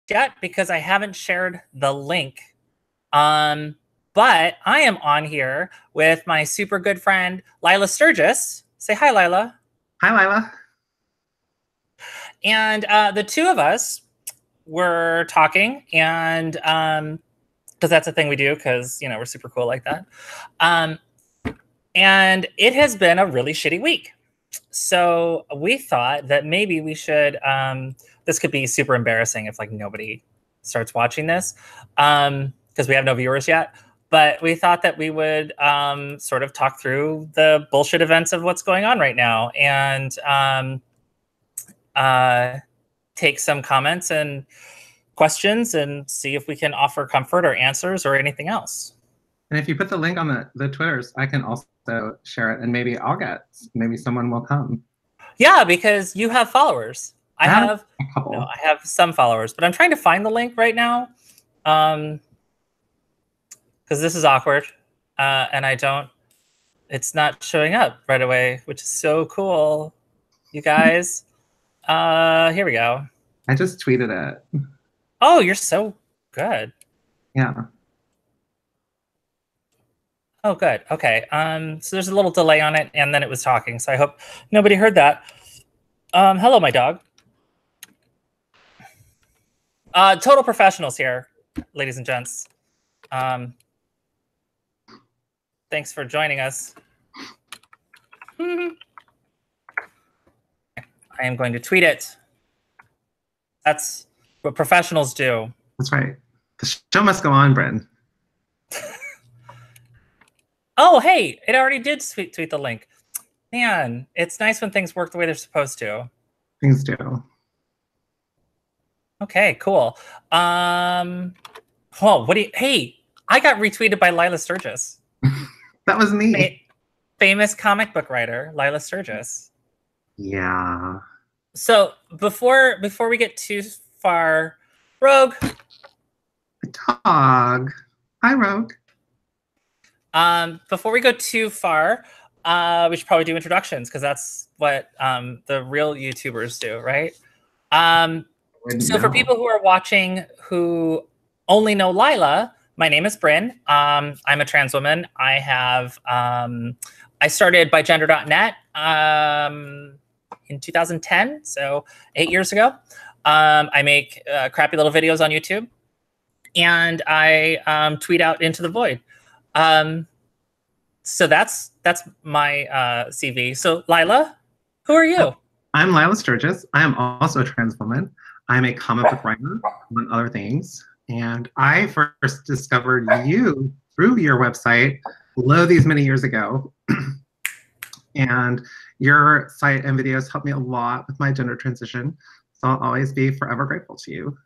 yet because I haven't shared the link. But I am on here with my super good friend, Lilah Sturges. Say hi, Lilah. Hi, Lilah. And the two of us were talking, and because that's a thing we do, because, we're super cool like that. And it has been a really shitty week. So we thought that maybe we should, this could be super embarrassing if like nobody starts watching this, because we have no viewers yet. But we thought that we would sort of talk through the bullshit events of what's going on right now, and take some comments and questions and see if we can offer comfort or answers or anything else. And if you put the link on the Twitters, I can also share it, and maybe someone will come. Yeah, because you have followers. I have a couple. No, I have some followers, but I'm trying to find the link right now. Because this is awkward, and it's not showing up right away, which is so cool. You guys, here we go. I just tweeted it. Oh, you're so good. Yeah. Oh, good. Okay. So there's a little delay on it, and then it was talking. So I hope nobody heard that. Hello, my dog. Total professionals here, ladies and gents. Thanks for joining us. I am going to tweet it. That's what professionals do. That's right. The show must go on, Brin. Oh, hey, it already did tweet the link. Man, it's nice when things work the way they're supposed to. Things do. Okay, cool. Oh, hey, I got retweeted by Lilah Sturges. That was me. Famous comic book writer, Lilah Sturges. Yeah. So before we get too far, Rogue. Dog. Hi, Rogue. Before we go too far, we should probably do introductions, because that's what the real YouTubers do, right? So for people who are watching who only know Lilah, my name is Brin. I'm a trans woman. I have I started bygender.net in 2010, so 8 years ago. I make crappy little videos on YouTube, and I tweet out into the void. So that's my CV. So Lilah, who are you? I'm Lilah Sturges. I am also a trans woman. I'm a comic book writer, among other things. And I first discovered you through your website these many years ago. And your site and videos helped me a lot with my gender transition. So I'll always be forever grateful to you.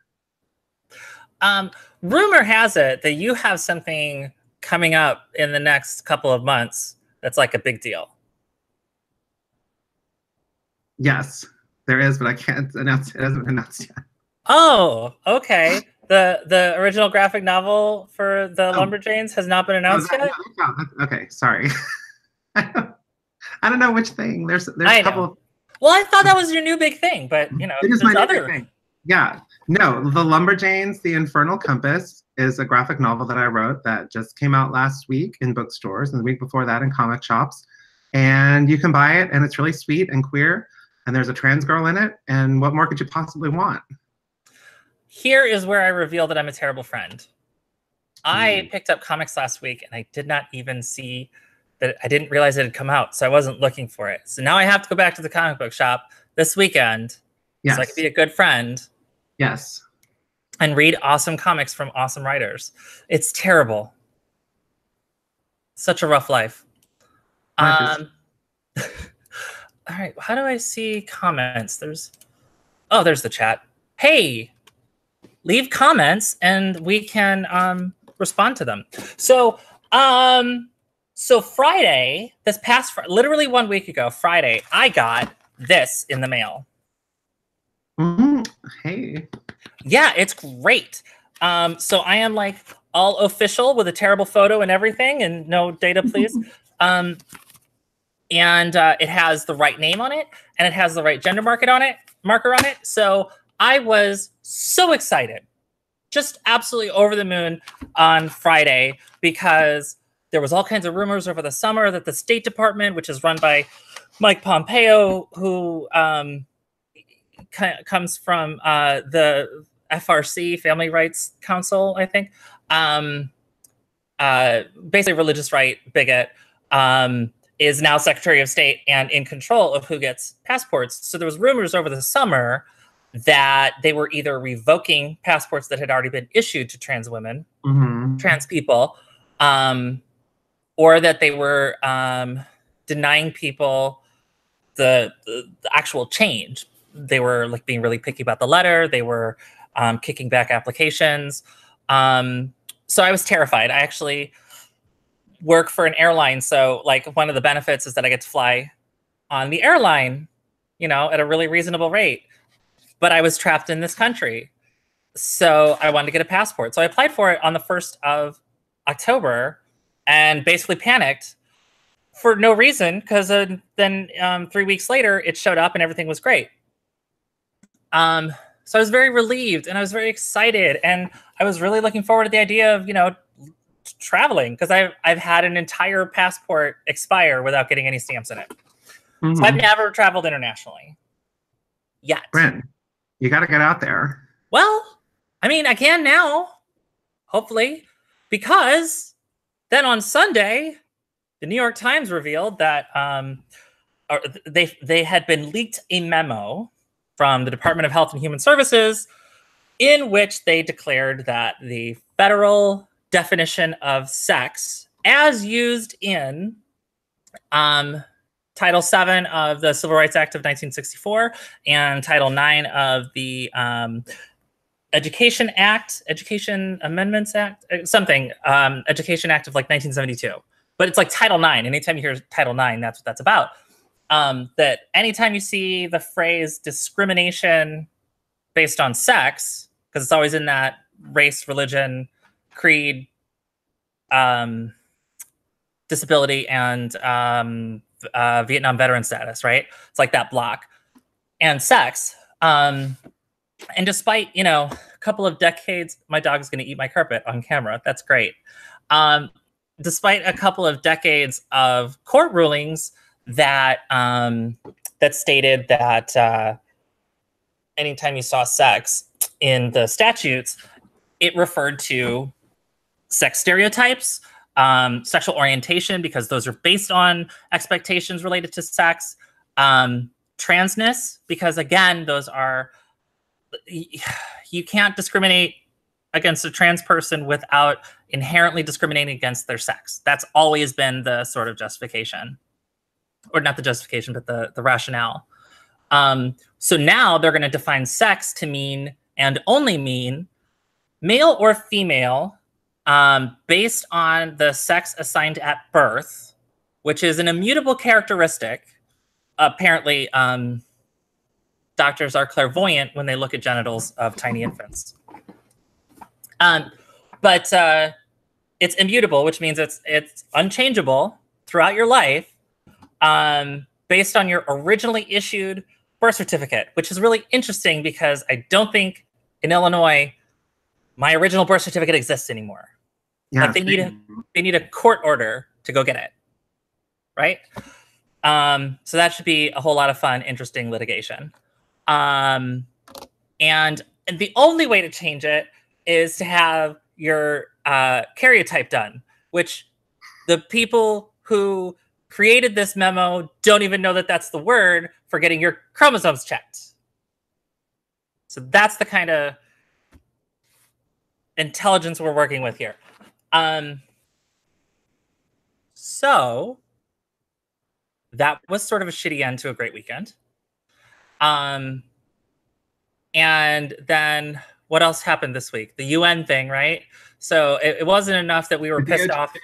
Rumor has it that you have something coming up in the next couple of months that's like a big deal. Yes, there is, but I can't announce it. It hasn't been announced yet. Oh, okay. The original graphic novel for the Lumberjanes has not been announced yet? Okay, sorry. I don't know which thing. There's a couple. Well, I thought that was your new big thing, but it is my new big thing. Yeah. No, the Lumberjanes, The Infernal Compass is a graphic novel that I wrote that just came out last week in bookstores, and the week before that in comic shops. And you can buy it, and it's really sweet and queer, and there's a trans girl in it, and what more could you possibly want? Here is where I reveal that I'm a terrible friend. I picked up comics last week, and I did not even see that. I didn't realize it had come out, so I wasn't looking for it. So now I have to go back to the comic book shop this weekend, so I can be a good friend. Yes. And read awesome comics from awesome writers. It's terrible. Such a rough life. All right, how do I see comments? There's the chat. Hey, leave comments and we can respond to them. So Friday, literally 1 week ago, Friday, I got this in the mail. Hey. Yeah, it's great. So I am like all official with a terrible photo and everything, and no data, please. And it has the right name on it, and it has the right gender marker on it. So I was so excited just absolutely over the moon on Friday because there was all kinds of rumors over the summer that the State Department, which is run by Mike Pompeo, who comes from the FRC, Family Rights Council, I think, basically religious right bigot, is now Secretary of State and in control of who gets passports. So there was rumors over the summer that they were either revoking passports that had already been issued to trans women, trans people, or that they were denying people the actual change. They were like being really picky about the letter. They were kicking back applications. So I was terrified. I actually work for an airline. So like one of the benefits is that I get to fly on the airline, you know, at a really reasonable rate. But I was trapped in this country. So I wanted to get a passport. So I applied for it on the 1st of October and basically panicked for no reason, because then 3 weeks later, it showed up and everything was great. So I was very relieved and I was very excited. And I was really looking forward to the idea of, you know, traveling, because I've had an entire passport expire without getting any stamps in it. So I've never traveled internationally yet. Brin, you got to get out there. Well, I mean, I can now, hopefully, because then on Sunday, the New York Times revealed that they had been leaked a memo from the Department of Health and Human Services in which they declared that the federal definition of sex, as used in Title VII of the Civil Rights Act of 1964 and Title IX of the Education Amendments Act, Education Act of like 1972. But it's like Title IX. Anytime you hear Title IX, that's what that's about. That anytime you see the phrase discrimination based on sex, because it's always in that race, religion, creed, disability, and Vietnam veteran status, right? It's like that block. And sex. And despite, you know, a couple of decades, my dog is going to eat my carpet on camera. That's great. Despite a couple of decades of court rulings that that stated that anytime you saw sex in the statutes, it referred to sex stereotypes, sexual orientation, because those are based on expectations related to sex, transness, because again, those are, you can't discriminate against a trans person without inherently discriminating against their sex. That's always been the sort of justification, or not the justification, but the rationale. So now they're going to define sex to mean, and only mean, male or female, based on the sex assigned at birth, which is an immutable characteristic. Apparently, doctors are clairvoyant when they look at genitals of tiny infants. But it's immutable, which means it's unchangeable throughout your life, based on your originally issued birth certificate, which is really interesting because I don't think in Illinois my original birth certificate exists anymore. Yeah, like they need a court order to go get it, right? So that should be a whole lot of fun, interesting litigation. And the only way to change it is to have your karyotype done, which the people who created this memo don't even know that that's the word for getting your chromosomes checked. So that's the kind of intelligence we're working with here. So that was sort of a shitty end to a great weekend. And then what else happened this week? The UN thing, right? So it wasn't enough that we were pissed off.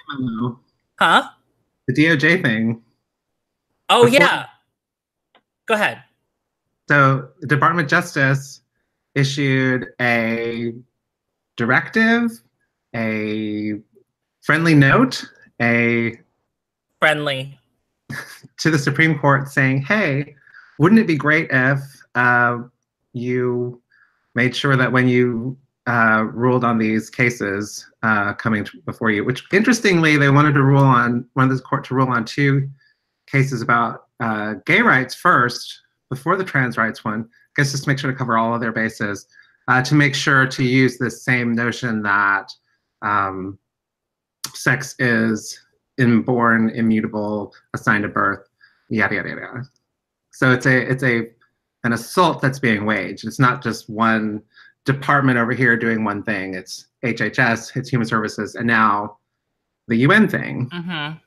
Huh? The DOJ thing. Oh, yeah. Go ahead. So the Department of Justice issued a directive, a friendly note, to the Supreme Court saying, hey, wouldn't it be great if you made sure that when you ruled on these cases coming before you, which interestingly, they wanted the court to rule on two cases about gay rights first, before the trans rights one, I guess just to make sure to cover all of their bases, to make sure to use this same notion that sex is inborn, immutable, assigned at birth, yada, yada, yada. So it's an assault that's being waged. It's not just one department over here doing one thing. It's HHS, it's Human Services, and now the UN thing. Mm-hmm.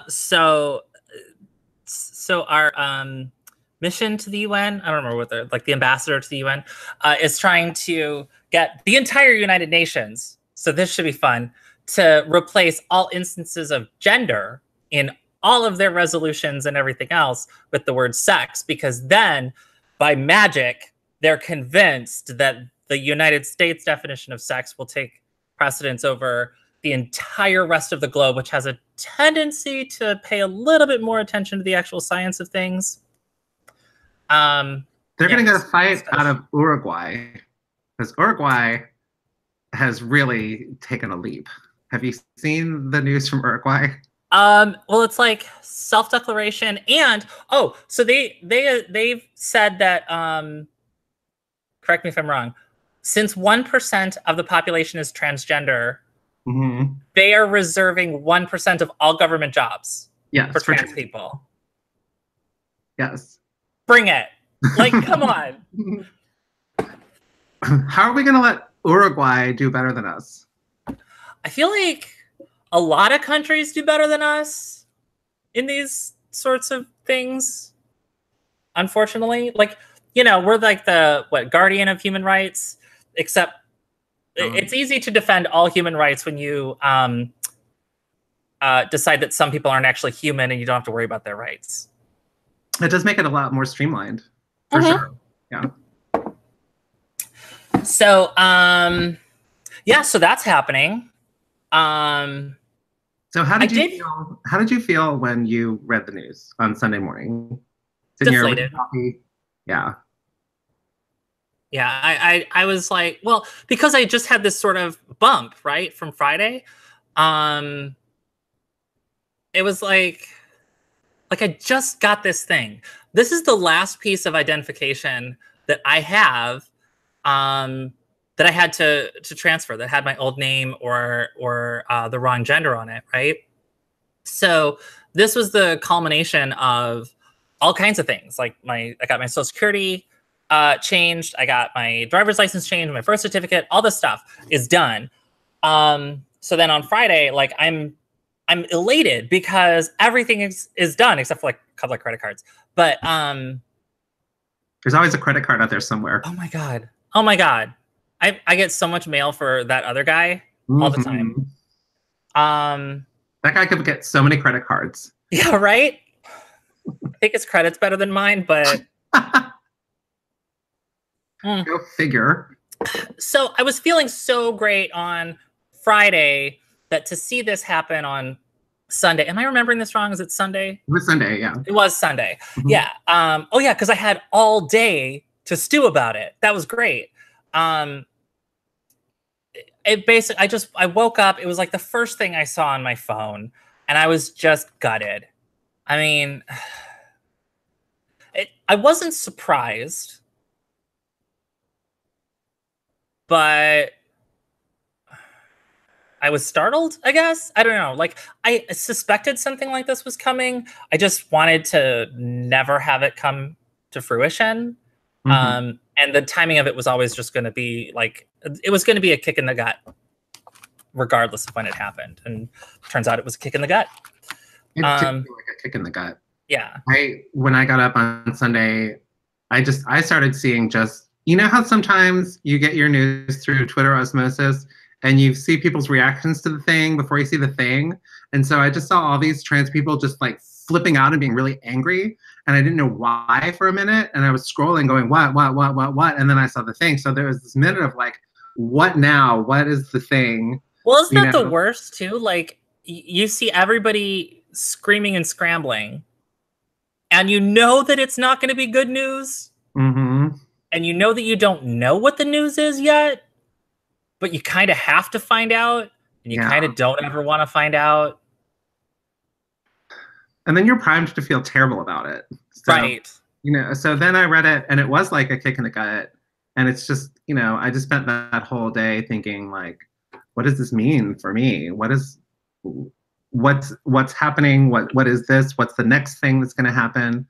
So our mission to the UN, I don't remember what the ambassador to the UN, is trying to get the entire United Nations, so this should be fun, to replace all instances of gender in all of their resolutions and everything else with the word sex, because then by magic, they're convinced that the United States definition of sex will take precedence over the entire rest of the globe, which has a tendency to pay a little bit more attention to the actual science of things. They're going to get a fight out of Uruguay, because Uruguay has really taken a leap. Have you seen the news from Uruguay? Well, it's like self-declaration, and so they've said that, correct me if I'm wrong, since 1% of the population is transgender, mm-hmm. they are reserving 1% of all government jobs for trans people. Yes. Bring it. Like, come on. How are we going to let Uruguay do better than us? I feel like a lot of countries do better than us in these sorts of things. Unfortunately, like, we're like the guardian of human rights, except it's easy to defend all human rights when you decide that some people aren't actually human and you don't have to worry about their rights. It does make it a lot more streamlined, for sure. Yeah. So, so that's happening. So how did you feel when you read the news on Sunday morning? Deflated. Yeah. Yeah, I was like, well, because I just had this sort of bump, right, from Friday. It was like I just got this thing. This is the last piece of identification that I have, that I had to transfer, that had my old name or the wrong gender on it, right? So this was the culmination of all kinds of things. Like I got my Social Security changed, I got my driver's license changed, my birth certificate, all this stuff is done. So then on Friday, like I'm elated because everything is done except for like a couple of credit cards. But there's always a credit card out there somewhere. Oh my god. I get so much mail for that other guy all the time. That guy could get so many credit cards. Yeah, right? I think his credit's better than mine, but Go figure. So I was feeling so great on Friday that to see this happen on Sunday. Am I remembering this wrong? Is it Sunday? It was Sunday, yeah. It was Sunday. Mm-hmm. Yeah. Oh yeah, because I had all day to stew about it. That was great. It basically, I woke up, it was like the first thing I saw on my phone, and I was just gutted. I mean, I wasn't surprised, but I was startled, I guess. I don't know. Like, I suspected something like this was coming. I just wanted to never have it come to fruition. Mm-hmm. And the timing of it was always just going to be like, it was going to be a kick in the gut, regardless of when it happened. And turns out it was a kick in the gut. It did feel like a kick in the gut. Yeah. When I got up on Sunday, I started seeing just, you know how sometimes you get your news through Twitter osmosis and you see people's reactions to the thing before you see the thing. And so I just saw all these trans people just like flipping out and being really angry. And I didn't know why for a minute. And I was scrolling going, what? And then I saw the thing. So there was this minute of like, what now? What is the thing? Well, isn't that the worst too? Like you see everybody screaming and scrambling and you know that it's not going to be good news. Mm-hmm. and you know that you don't know what the news is yet, but you kind of have to find out, and you kind of don't ever want to find out. And then you're primed to feel terrible about it. So, Right. So then I read it, and it was like a kick in the gut. And it's just, I just spent that whole day thinking, like, what does this mean for me? What's happening? What is this? What's the next thing that's going to happen?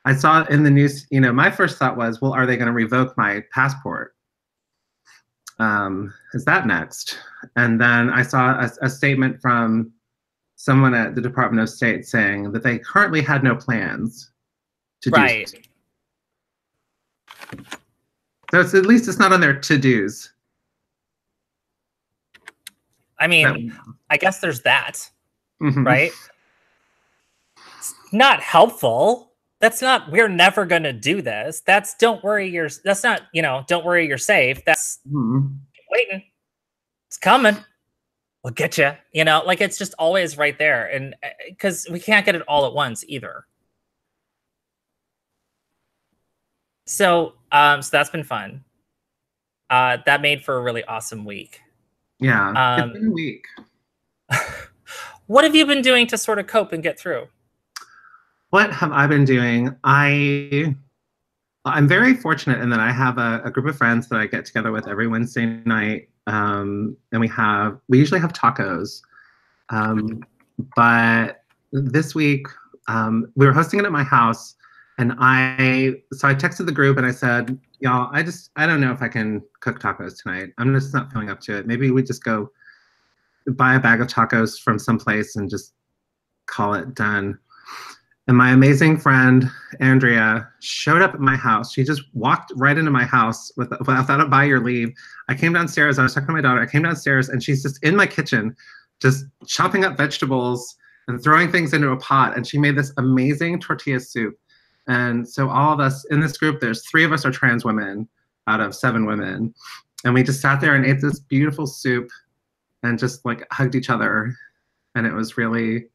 I saw in the news, my first thought was, well, are they going to revoke my passport? Is that next? And then I saw a statement from someone at the Department of State saying that they currently had no plans to do. Right. So at least it's not on their to-dos. I mean, I guess there's that, right? It's not helpful. That's not, we're never going to do this. That's, don't worry, that's not, don't worry, you're safe. That's waiting. It's coming. We'll get you, like it's just always right there. And because we can't get it all at once either. So, so that's been fun. That made for a really awesome week. Yeah, it's been a week. What have you been doing to sort of cope and get through? What have I been doing? I'm very fortunate in that I have a group of friends that I get together with every Wednesday night, and we usually have tacos. But this week we were hosting it at my house, and I texted the group and I said, y'all, I don't know if I can cook tacos tonight. I'm just not feeling up to it. Maybe we just go buy a bag of tacos from someplace and just call it done. And my amazing friend, Andrea, showed up at my house. She just walked right into my house without a by your leave. I came downstairs. I was talking to my daughter. I came downstairs, and she's just in my kitchen, just chopping up vegetables and throwing things into a pot. And she made this amazing tortilla soup. And so all of us in this group, there's 3 of us are trans women out of 7 women. And we just sat there and ate this beautiful soup and just like hugged each other. And it was really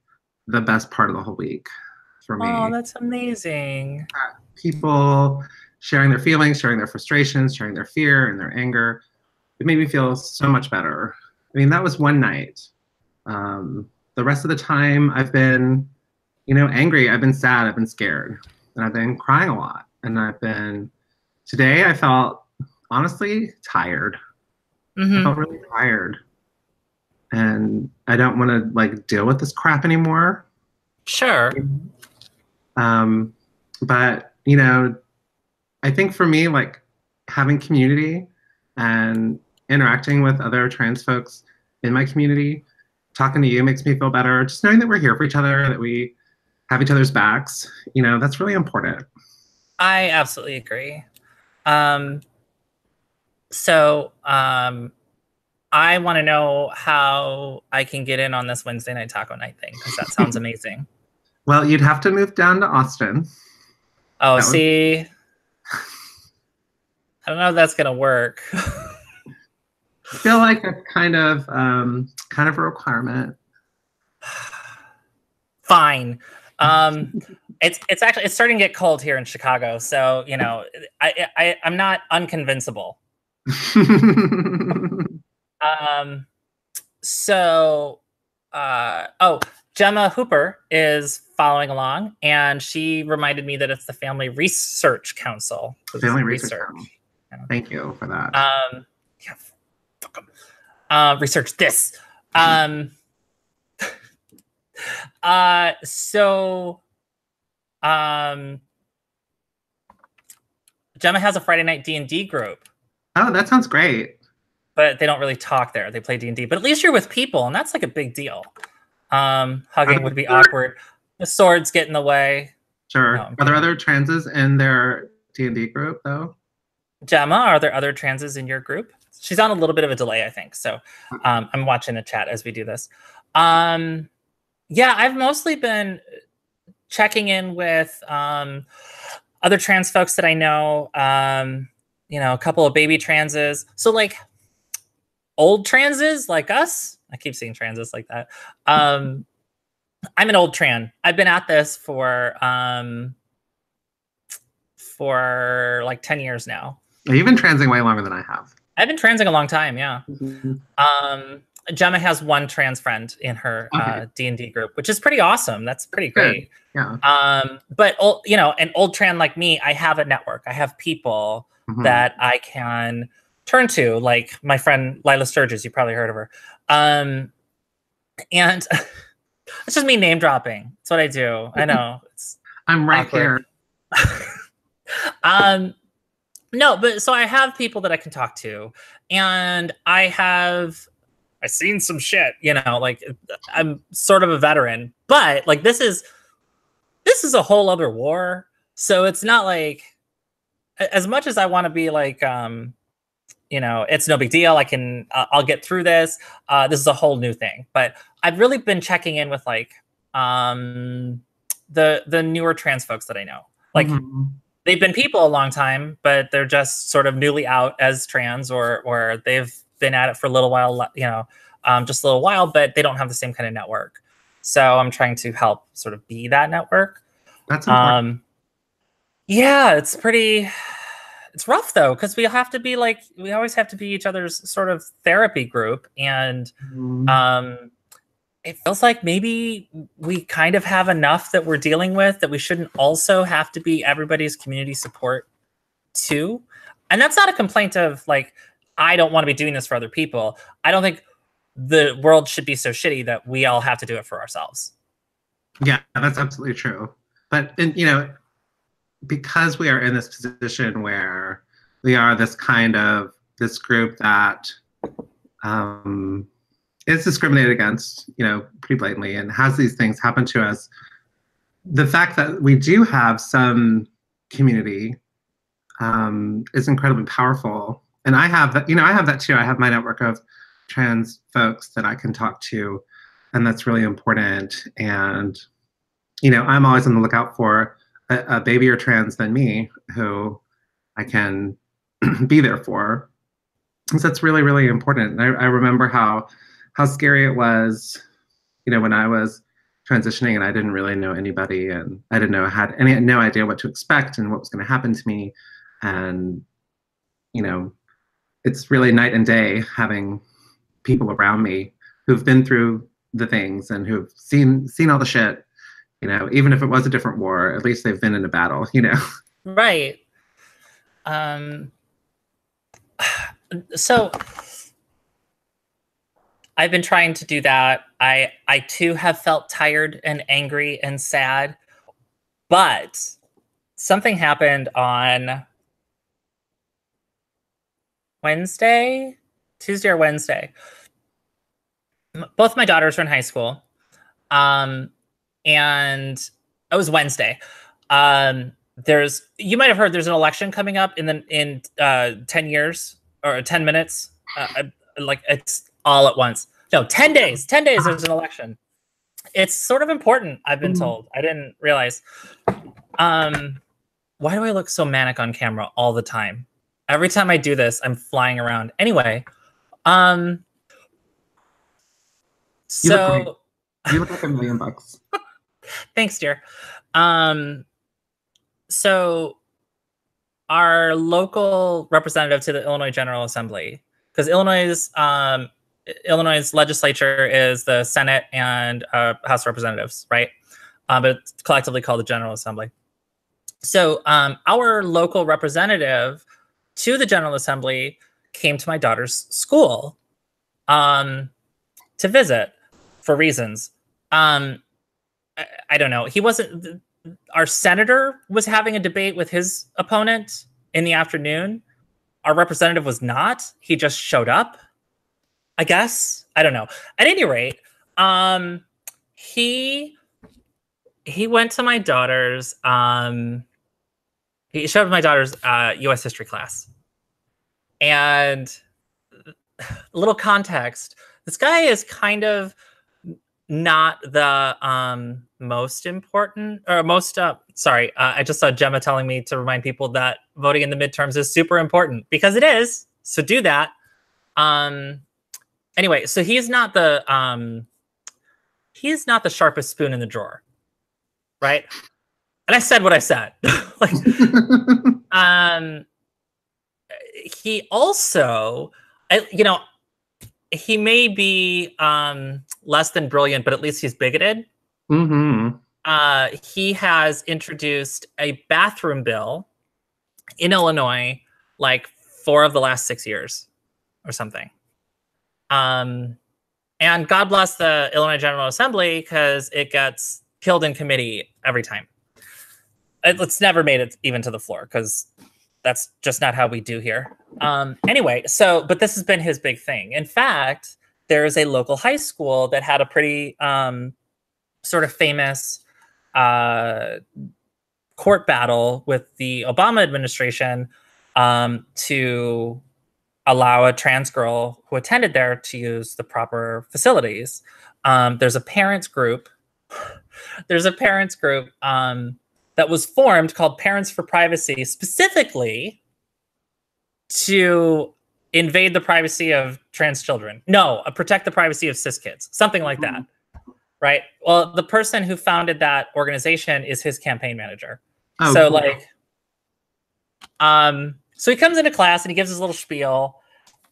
the best part of the whole week. For me. Oh, that's amazing. People sharing their feelings, sharing their frustrations, sharing their fear and their anger. It made me feel so much better. I mean, that was one night. The rest of the time I've been, angry. I've been sad. I've been scared. And I've been crying a lot. And today I felt honestly tired. I felt really tired. And I don't want to like deal with this crap anymore. Sure. But I think for me, like having community and interacting with other trans folks in my community, talking to you makes me feel better. Just knowing that we're here for each other, that we have each other's backs, that's really important. I absolutely agree. So I want to know how I can get in on this Wednesday night taco night thing, because that sounds amazing. Well, you'd have to move down to Austin. Oh, see, I don't know if that's gonna work. I feel like it's kind of a requirement. Fine. It's actually starting to get cold here in Chicago, so I'm not unconvincible. Gemma Hooper is following along, and she reminded me that it's the Family Research Council. Family Research. Thank you for that. Yeah, fuck 'em. Research this. Gemma has a Friday night D&D group. Oh, that sounds great. But they don't really talk there. They play D&D. But at least you're with people, and that's like a big deal. Hugging would be awkward. The swords get in the way. Sure. Are there other transes in their D&D group, though? Gemma, are there other transes in your group? She's on a little bit of a delay, I think. So I'm watching the chat as we do this. Yeah, I've mostly been checking in with other trans folks that I know. A couple of baby transes. So like old transes like us. I keep seeing transes like that. I'm an old tran. I've been at this for like 10 years now. You've been transing way longer than I have. I've been transing a long time, yeah. Mm-hmm. Gemma has one trans friend in her D&D group, which is pretty awesome. That's pretty great. Good. Yeah. But you know, an old trans like me, I have a network. I have people that I can turn to, like my friend Lilah Sturges. You probably heard of her. And it's just me name dropping. That's what I do. I know. I'm right awkward. Here. No, but so I have people that I can talk to, and I've seen some shit, you know, like I'm sort of a veteran, but like this is a whole other war. So it's not like, as much as I want to be like, you know, it's no big deal. I'll get through this. This is a whole new thing, but I've really been checking in with like, the newer trans folks that I know, like, they've been people a long time, but they're just sort of newly out as trans, or they've been at it for a little while, you know, just a little while, but they don't have the same kind of network. So I'm trying to help sort of be that network. That's important. Yeah, it's rough though, because we always have to be each other's sort of therapy group. And it feels like maybe we kind of have enough that we're dealing with, that we shouldn't also have to be everybody's community support too. And that's not a complaint of like, I don't want to be doing this for other people. I don't think the world should be so shitty that we all have to do it for ourselves. Yeah, that's absolutely true. But, you know, because we are in this position where we are this group that is discriminated against, you know, pretty blatantly, and has these things happen to us, the fact that we do have some community is incredibly powerful. And I have that, you know, I have that too. I have my network of trans folks that I can talk to, and that's really important. And, you know, I'm always on the lookout for a babier trans than me who I can be there for. So that's really, really important. And I remember how scary it was, you know, when I was transitioning and I didn't really know anybody, and I had no idea what to expect and what was going to happen to me. And, you know, it's really night and day having people around me who've been through the things and who've seen all the shit. You know, even if it was a different war, at least they've been in a battle, you know? Right. So I've been trying to do that. I too have felt tired and angry and sad, but something happened on Tuesday or Wednesday. Both my daughters are in high school. And it was Wednesday. You might have heard there's an election coming up in 10 years or 10 minutes. Like it's all at once. No, 10 days. 10 days there's an election. It's sort of important, I've been told. I didn't realize. Why do I look so manic on camera all the time? Every time I do this, I'm flying around. Anyway, so you look like $1 million. Thanks, dear. So our local representative to the Illinois General Assembly, because Illinois' legislature is the Senate and House of Representatives, right? But it's collectively called the General Assembly. So our local representative to the General Assembly came to my daughter's school to visit for reasons. I don't know. Our senator was having a debate with his opponent in the afternoon. Our representative was not. He just showed up, I guess. I don't know. At any rate, he went to my daughter's, he showed up my daughter's U.S. history class. And a little context, this guy is kind of not the most important or most sorry, I just saw Gemma telling me to remind people that voting in the midterms is super important, because it is. So do that. Anyway, so he's not the sharpest spoon in the drawer, right? And I said what I said. Like he also, you know, he may be less than brilliant, but at least he's bigoted. Mm-hmm. He has introduced a bathroom bill in Illinois, like 4 of the last 6 years or something. And God bless the Illinois General Assembly, because it gets killed in committee every time. It's never made it even to the floor, because that's just not how we do here. Anyway, but this has been his big thing. In fact, there's a local high school that had a pretty sort of famous court battle with the Obama administration to allow a trans girl who attended there to use the proper facilities. There's a parents group. There's a parents group that was formed called Parents for Privacy, specifically to invade the privacy of trans children. No, protect the privacy of cis kids, something like that. Right. Well, the person who founded that organization is his campaign manager. Oh, so cool. like, so he comes into class and he gives his little spiel,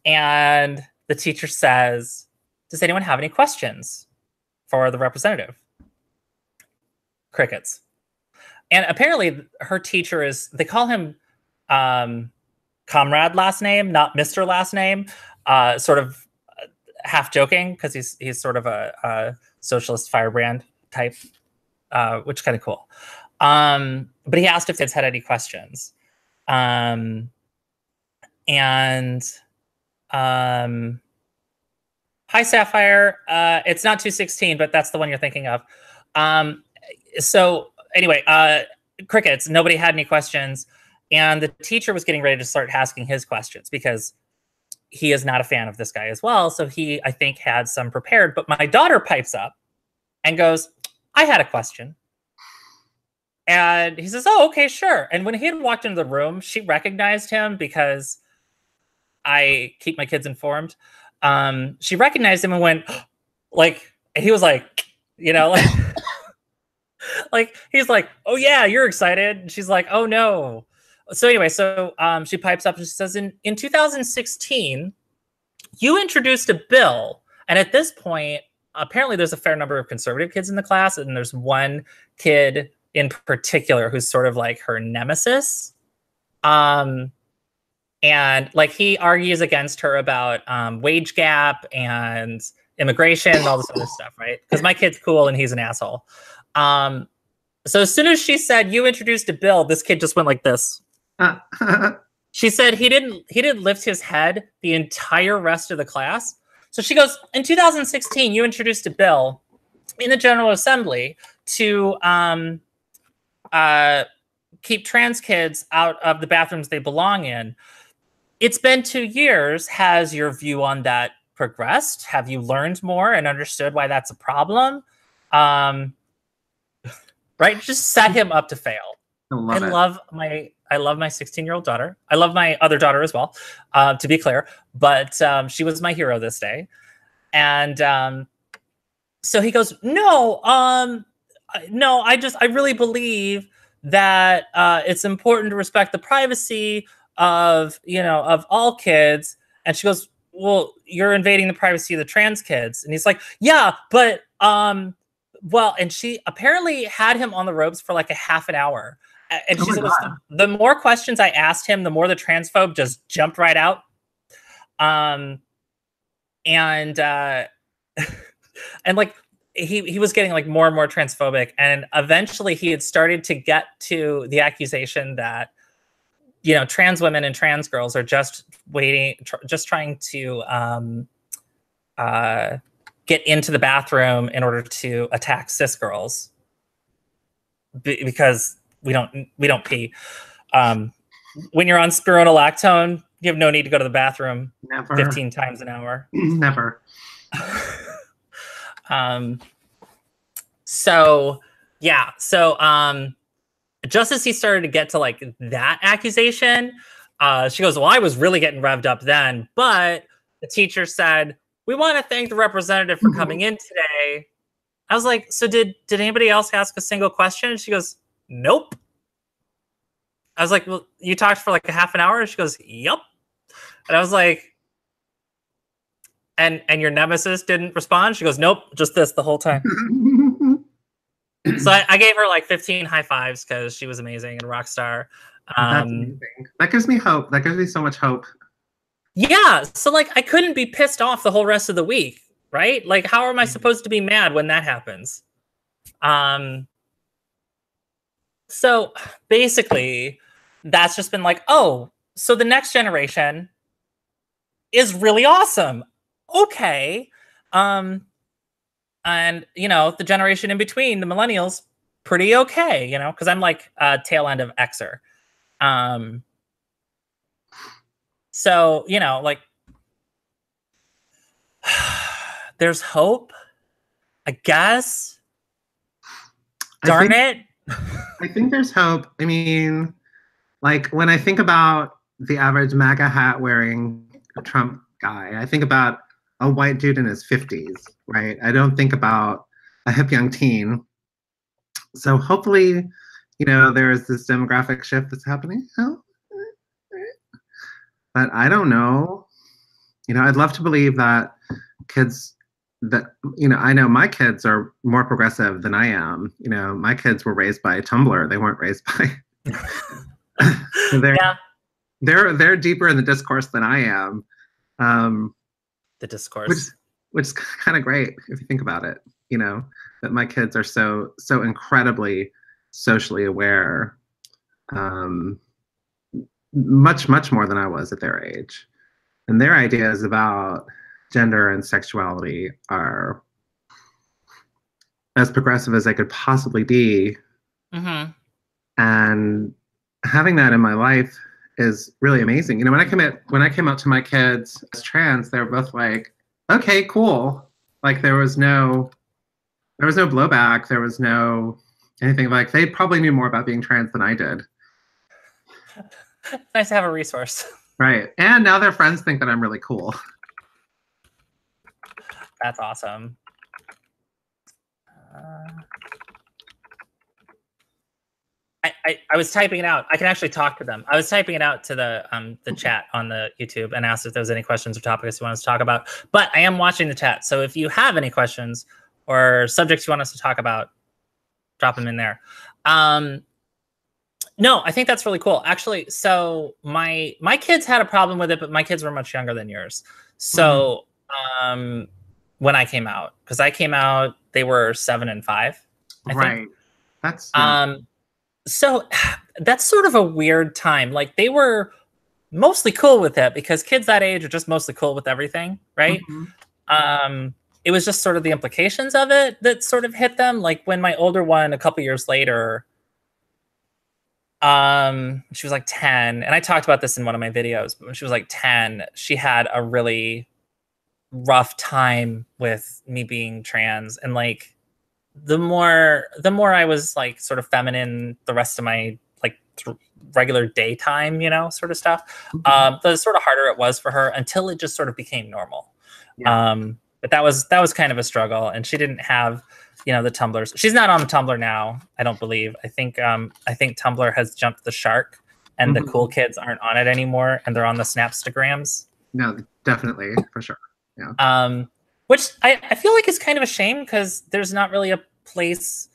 and the teacher says, "Does anyone have any questions for the representative?" Crickets. And apparently her teacher is, they call him Comrade last name, not Mr. last name, sort of half joking, because he's sort of a socialist firebrand type, which is kind of cool. But he asked if kids had any questions. Hi Sapphire. It's not 216, but that's the one you're thinking of. So anyway, crickets, nobody had any questions. And the teacher was getting ready to start asking his questions, because he is not a fan of this guy as well. So he, I think, had some prepared. But my daughter pipes up and goes, "I had a question." And he says, "Oh, okay, sure." And when he had walked into the room, she recognized him, because I keep my kids informed. She recognized him and went, like, and he was like, you know, like, like, he's like, "Oh yeah, you're excited." And she's like, "Oh no." So anyway, she pipes up and she says, in 2016, you introduced a bill. And at this point, apparently there's a fair number of conservative kids in the class. And there's one kid in particular who's sort of like her nemesis. And like, he argues against her about wage gap and immigration and all this other stuff, right? Because my kid's cool and he's an asshole. So as soon as she said, "You introduced a bill," this kid just went like this. She said he didn't lift his head the entire rest of the class. So she goes, "In 2016, you introduced a bill in the General Assembly to keep trans kids out of the bathrooms they belong in. It's been 2 years. Has your view on that progressed? Have you learned more and understood why that's a problem?" Right? Just set him up to fail. I love my 16-year-old daughter. I love my other daughter as well, to be clear. But she was my hero this day. And so he goes, "No, no, I really believe that it's important to respect the privacy of all kids." And she goes, "Well, you're invading the privacy of the trans kids." And he's like, "Yeah, but well," and she apparently had him on the ropes for like a half an hour. And she said, the more questions I asked him, the more the transphobe just jumped right out. And and like, he was getting like more and more transphobic. And eventually he had started to get to the accusation that, trans women and trans girls are just trying to get into the bathroom in order to attack cis girls, because we don't pee. When you're on spironolactone, you have no need to go to the bathroom 15 times an hour. Never. So yeah. So just as he started to get to like that accusation, she goes, "Well, I was really getting revved up then, but the teacher said, 'We want to thank the representative for coming in today.'" I was like, "So did anybody else ask a single question?" And she goes, "Nope." I was like, "Well, you talked for like a half an hour?" And she goes, "Yup." And I was like, and your nemesis didn't respond? She goes, nope, just this the whole time. So I gave her like 15 high fives because she was amazing and a rock star. That's amazing. That gives me hope. That gives me so much hope. Yeah. So like I couldn't be pissed off the whole rest of the week, right? Like how am I supposed to be mad when that happens? So basically that's just been like, oh, so the next generation is really awesome. Okay. And you know, the generation in between, the millennials, pretty okay, you know, because I'm like tail end of Xer. So, you know, like there's hope, I guess. Darn it. I think there's hope. I mean, like when I think about the average MAGA hat wearing Trump guy, I think about a white dude in his 50s, right? I don't think about a hip young teen. So hopefully, you know, there's this demographic shift that's happening. Oh, but I don't know. You know, I'd love to believe that kids that, you know, I know my kids are more progressive than I am. You know, my kids were raised by Tumblr. They weren't raised by they're deeper in the discourse than I am. The discourse. Which is kind of great if you think about it, you know, that my kids are so incredibly socially aware. Much more than I was at their age. And their ideas about gender and sexuality are as progressive as they could possibly be. Mm-hmm. And having that in my life is really amazing. You know, when I came out to my kids as trans, they were both like, okay, cool. Like there was no blowback. There was no anything. Like they probably knew more about being trans than I did. Nice to have a resource. Right. And now their friends think that I'm really cool. That's awesome. I was typing it out. I can actually talk to them. I was typing it out to the chat on the YouTube and asked if there was any questions or topics you want us to talk about. But I am watching the chat. So if you have any questions or subjects you want us to talk about, drop them in there. No, I think that's really cool. Actually, so my kids had a problem with it, but my kids were much younger than yours. So when I came out, because I came out, they were 7 and 5. I think. That's so that's sort of a weird time. Like they were mostly cool with it because kids that age are just mostly cool with everything, right? It was just sort of the implications of it that sort of hit them. Like when my older one, a couple years later, she was like 10, and I talked about this in one of my videos, but when she was like 10, she had a really rough time with me being trans. And like the more I was like sort of feminine the rest of my like regular daytime, you know, sort of stuff, the sort of harder it was for her until it just sort of became normal. But that was kind of a struggle, and she didn't have, you know, the Tumblrs. She's not on Tumblr now, I don't believe. I think Tumblr has jumped the shark, and the cool kids aren't on it anymore, and they're on the Snapstagrams. No, definitely, for sure. Yeah. Which I feel like is kind of a shame because there's not really a place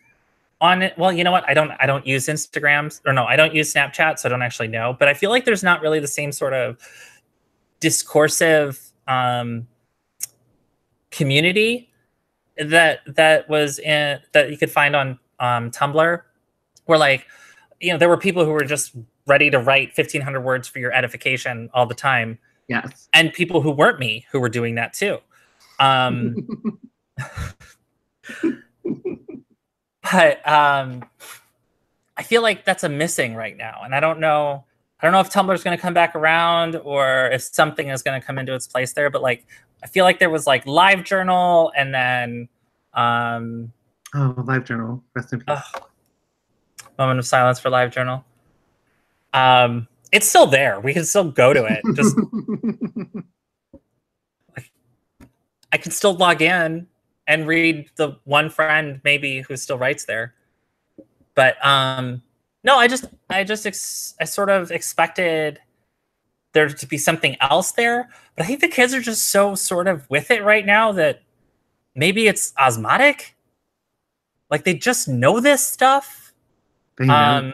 on it. Well, you know what? I don't use Instagrams, or no, I don't use Snapchat, so I don't actually know. But I feel like there's not really the same sort of discursive community that was in that you could find on Tumblr, where like, you know, there were people who were just ready to write 1,500 words for your edification all the time. Yes. And people who weren't me who were doing that too. But I feel like that's a missing right now, and I don't know if Tumblr's going to come back around or if something is going to come into its place there. But like, I feel like there was like LiveJournal, and then LiveJournal, rest in peace. Moment of silence for LiveJournal. It's still there. We can still go to it. Just like, I can still log in and read the one friend maybe who still writes there. But no, I sort of expected there to be something else there. But I think the kids are just so sort of with it right now that maybe it's osmotic. Like they just know this stuff. They know.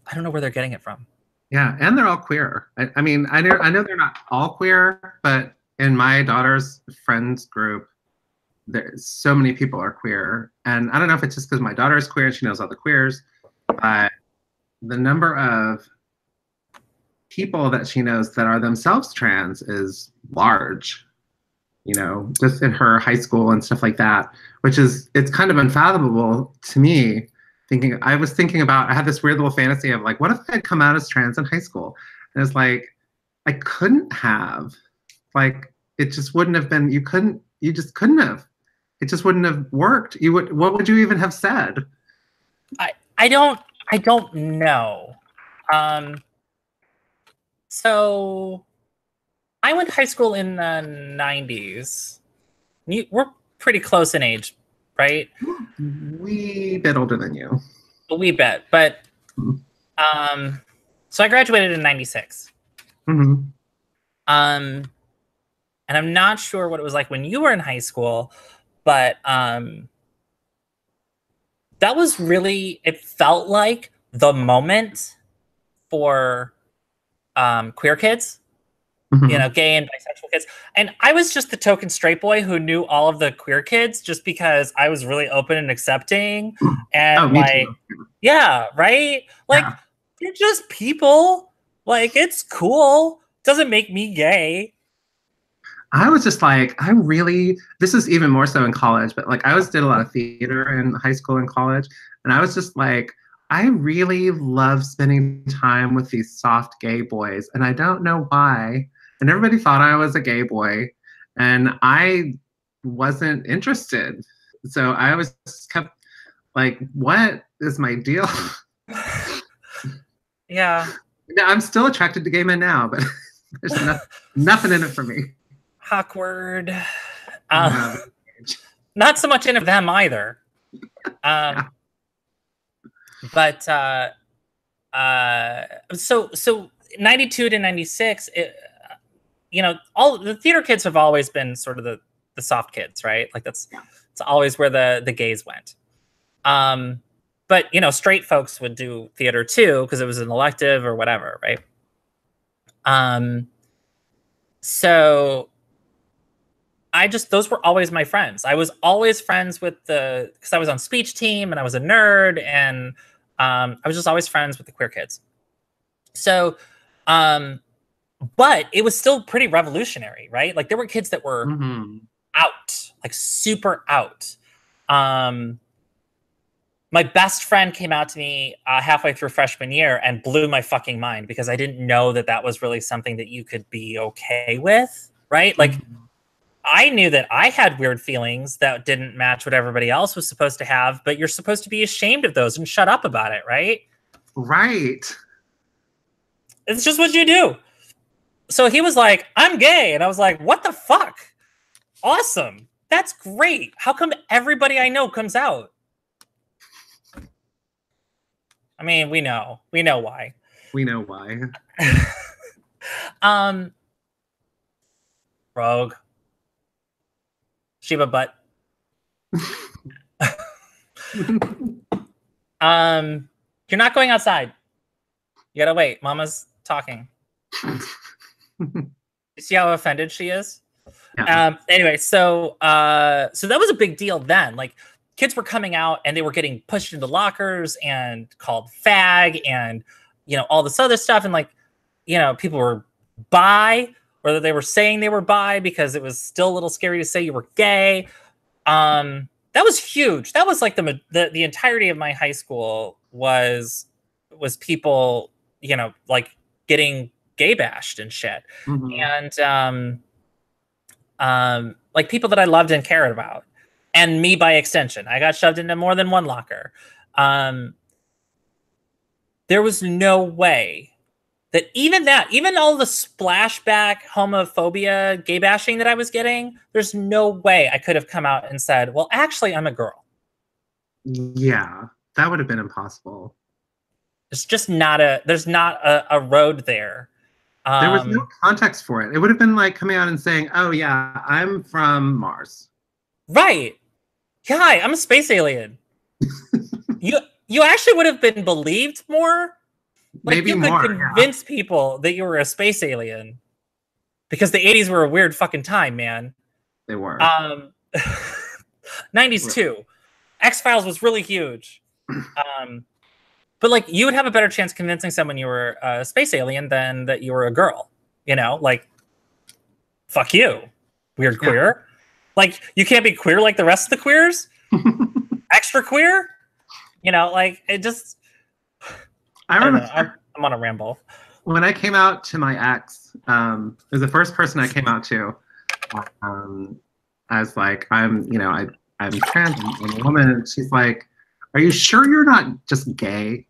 I don't know where they're getting it from. Yeah, and they're all queer. I mean, I know they're not all queer, but in my daughter's friends group, there's so many people are queer. And I don't know if it's just because my daughter is queer and she knows all the queers, but the number of people that she knows that are themselves trans is large, you know, just in her high school and stuff like that, which is, it's kind of unfathomable to me. I was thinking about, I had this weird little fantasy of like, what if I had come out as trans in high school? And it's like, I couldn't have, like, it just wouldn't have been, you just couldn't have. It just wouldn't have worked. What would you even have said? I don't know. So I went to high school in the 90s. We're pretty close in age, right? We bit older than you. A wee bit, but so I graduated in 96. Mm-hmm. And I'm not sure what it was like when you were in high school, but that was really, it felt like the moment for queer kids, you know, gay and bisexual kids. And I was just the token straight boy who knew all of the queer kids just because I was really open and accepting. And like, yeah, right? Like, they're just people. Like, it's cool. Doesn't make me gay. I was just like, this is even more so in college, but like did a lot of theater in high school and college. And I was just like, I really love spending time with these soft gay boys. And I don't know why. And everybody thought I was a gay boy. And I wasn't interested. So I was kept like, what is my deal? Yeah. Now, I'm still attracted to gay men now, but there's nothing in it for me. Awkward. Not so much into them either. But so 92 to 96, you know, all the theater kids have always been sort of the soft kids, right? Like it's always where the gays went. But you know, straight folks would do theater too because it was an elective or whatever, right? So those were always my friends. I was always friends with because I was on speech team and I was a nerd, and I was just always friends with the queer kids. So, but it was still pretty revolutionary, right? Like there were kids that were out, like super out. My best friend came out to me halfway through freshman year and blew my fucking mind because I didn't know that was really something that you could be okay with, right? Like I knew that I had weird feelings that didn't match what everybody else was supposed to have, but you're supposed to be ashamed of those and shut up about it, right? Right. It's just what you do. So he was like, I'm gay. And I was like, what the fuck? Awesome. That's great. How come everybody I know comes out? I mean, we know why. We know why. Rogue. Shiva butt. You're not going outside. You gotta wait. Mama's talking. You see how offended she is? Yeah. Anyway, so that was a big deal then. Like kids were coming out and they were getting pushed into lockers and called fag and, you know, all this other stuff. And like, you know, people were bi, or they were saying they were bi because it was still a little scary to say you were gay. That was huge. That was like the entirety of my high school was people, you know, like getting gay bashed and shit. And like people that I loved and cared about. And me by extension. I got shoved into more than one locker. There was no way that even all the splashback homophobia, gay bashing that I was getting, there's no way I could have come out and said, well, actually, I'm a girl. Yeah, that would have been impossible. It's just there's not a road there. There was no Um, context for it. It would have been like coming out and saying, "Oh yeah, I'm from Mars." right. Yeah, hi, I'm a space alien. You you actually would have been believed more. Like Maybe you could more. Yeah, convince people that you were a space alien because the 80s were a weird fucking time, man. they were. Um 90s too. X-Files was really huge. Um but like you would have a better chance convincing someone you were a space alien than that you were a girl. You know, like fuck you, weird Yeah. queer. Like you can't be queer like the rest of the queers. Extra queer. You know, like it just. I I don't know. remember I'm on a ramble. when I came out to my ex. It was the first person I came out to. I was like, I'm trans, I'm a woman. And she's like, "Are you sure you're not just gay?"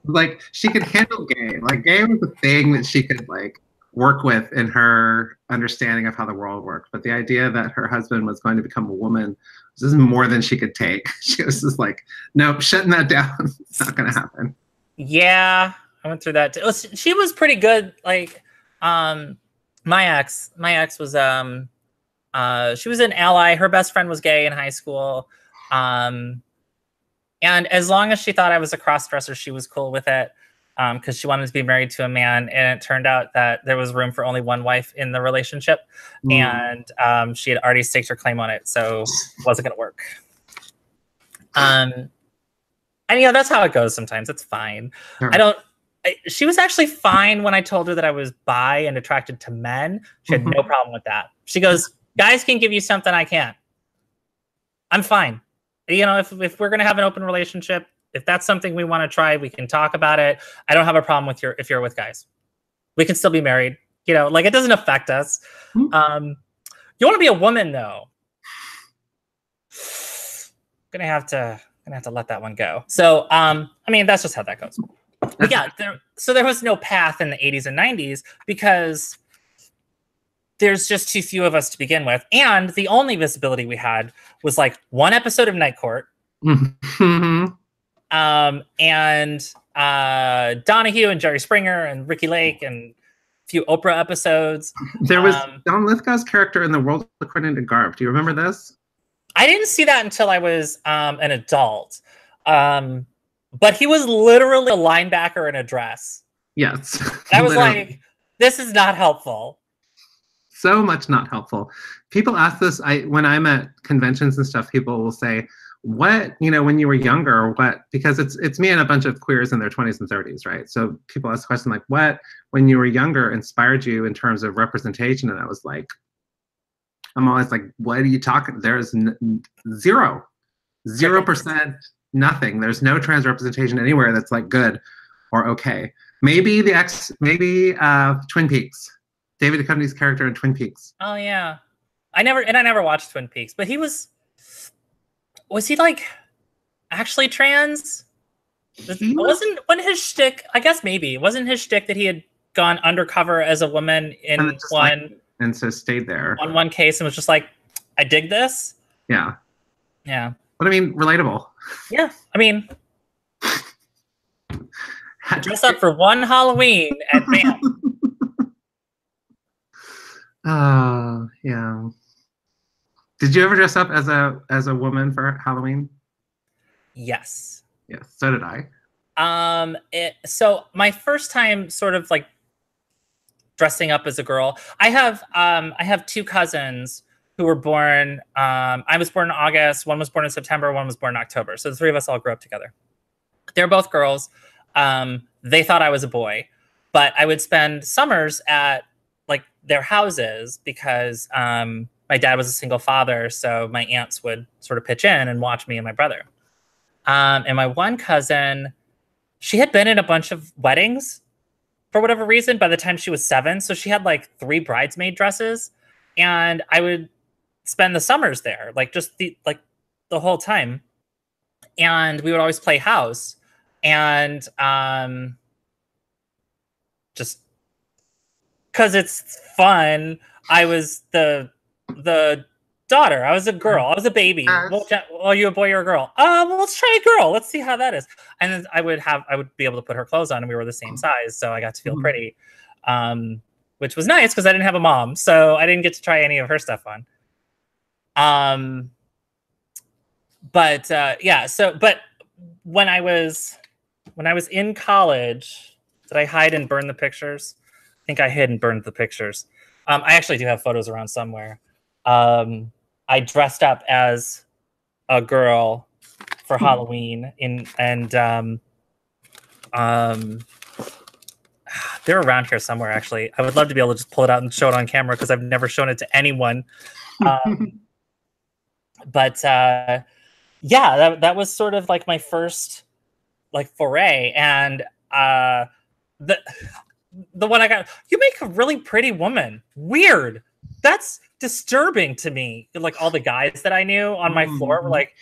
Like she could handle gay. Like gay was a thing that she could like work with in her understanding of how the world worked. But the idea that her husband was going to become a woman was just more than she could take. She was just like, "Nope, shutting that down. It's not going to happen." Yeah, I went through that too. She was pretty good. Like, um, my ex was she was an ally. Her best friend was gay in high school. Um, and as long as she thought I was a cross dresser, she was cool with it. Because she wanted to be married to a man, and it turned out that there was room for only one wife in the relationship, and she had already staked her claim on it, so it wasn't going to work. And that's how it goes sometimes. It's fine. Sure. She was actually fine when I told her that I was bi and attracted to men. She had no problem with that. She goes, "Guys can give you something I can't. I'm fine. If we're going to have an open relationship, if that's something we want to try, we can talk about it. I don't have a problem with if you're with guys. We can still be married. Like it doesn't affect us. You want to be a woman though. Gonna have to let that one go. So, that's just how that goes. But yeah, there was no path in the 80s and 90s because there's just too few of us to begin with. And the only visibility we had was like one episode of Night Court. And Donahue and Jerry Springer and Ricky Lake and a few Oprah episodes. There was Don Lithgow's character in The World According to Garp. Do you remember this? I didn't see that until I was an adult. But he was literally a linebacker in a dress. Yes. I was like, this is not helpful. So much not helpful. People ask this, when I'm at conventions and stuff, people will say, "What, when you were younger, or what?" Because it's me and a bunch of queers in their 20s and 30s, right? So people ask the question like, "What, when you were younger, inspired you in terms of representation?" And I was like, I'm always like, "What are you talking? There's 0%, nothing. There's no trans representation anywhere that's like good or okay. Maybe Twin Peaks. David Duchovny's character in Twin Peaks. Oh yeah, I never watched Twin Peaks, but was he like actually trans? Wasn't his shtick? I guess maybe wasn't his shtick that he had gone undercover as a woman in one, and so stayed there on one case and was just like, "I dig this." Yeah. But I mean, relatable. Yeah, dress up for one Halloween and bam. Yeah. Did you ever dress up as a woman for Halloween? Yes. Yes, so did I. So my first time sort of like dressing up as a girl, I have two cousins who were born, I was born in August, one was born in September, one was born in October. So the three of us all grew up together. They're both girls. They thought I was a boy, but I would spend summers at like their houses because my dad was a single father. So my aunts would sort of pitch in and watch me and my brother. And my one cousin, she had been in a bunch of weddings for whatever reason by the time she was 7. So she had like 3 bridesmaid dresses. And I would spend the summers there, like just the whole time. And we would always play house. And just because it's fun, I was the daughter. I was a girl. I was a baby. Well, are you a boy or a girl? Well, let's try a girl. Let's see how that is. And then I would be able to put her clothes on, and we were the same size, so I got to feel pretty. which was nice because I didn't have a mom, so I didn't get to try any of her stuff on. But yeah, so but when I was in college, did I hide and burn the pictures? I think I hid and burned the pictures. I actually do have photos around somewhere. I dressed up as a girl for Halloween they're around here somewhere, actually. I would love to be able to just pull it out and show it on camera because I've never shown it to anyone. But yeah, that was sort of like my first like foray. And the one I got, you make a really pretty woman. Weird. That's disturbing to me. Like all the guys that I knew on my floor were like,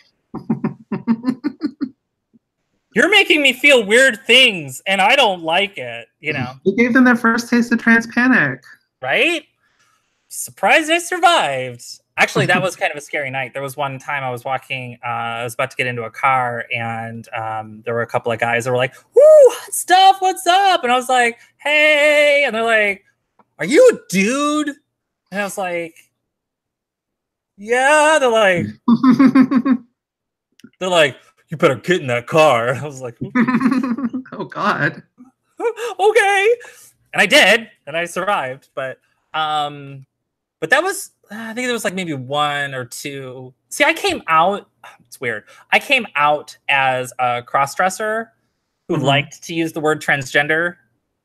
you're making me feel weird things and I don't like it, you know. You gave them their first taste of trans panic. Right? Surprised I survived. Actually, that was kind of a scary night. There was one time I was walking, I was about to get into a car, and there were a couple of guys that were like, "Woo, hot stuff, what's up?" And I was like, "Hey," and they're like, "Are you a dude?" And I was like, "Yeah." They're like, "You better get in that car." And I was like, "Oh God." Okay. And I did, and I survived, but that was, I think there was like maybe one or two. See, I came out, it's weird. I came out as a cross-dresser who liked to use the word transgender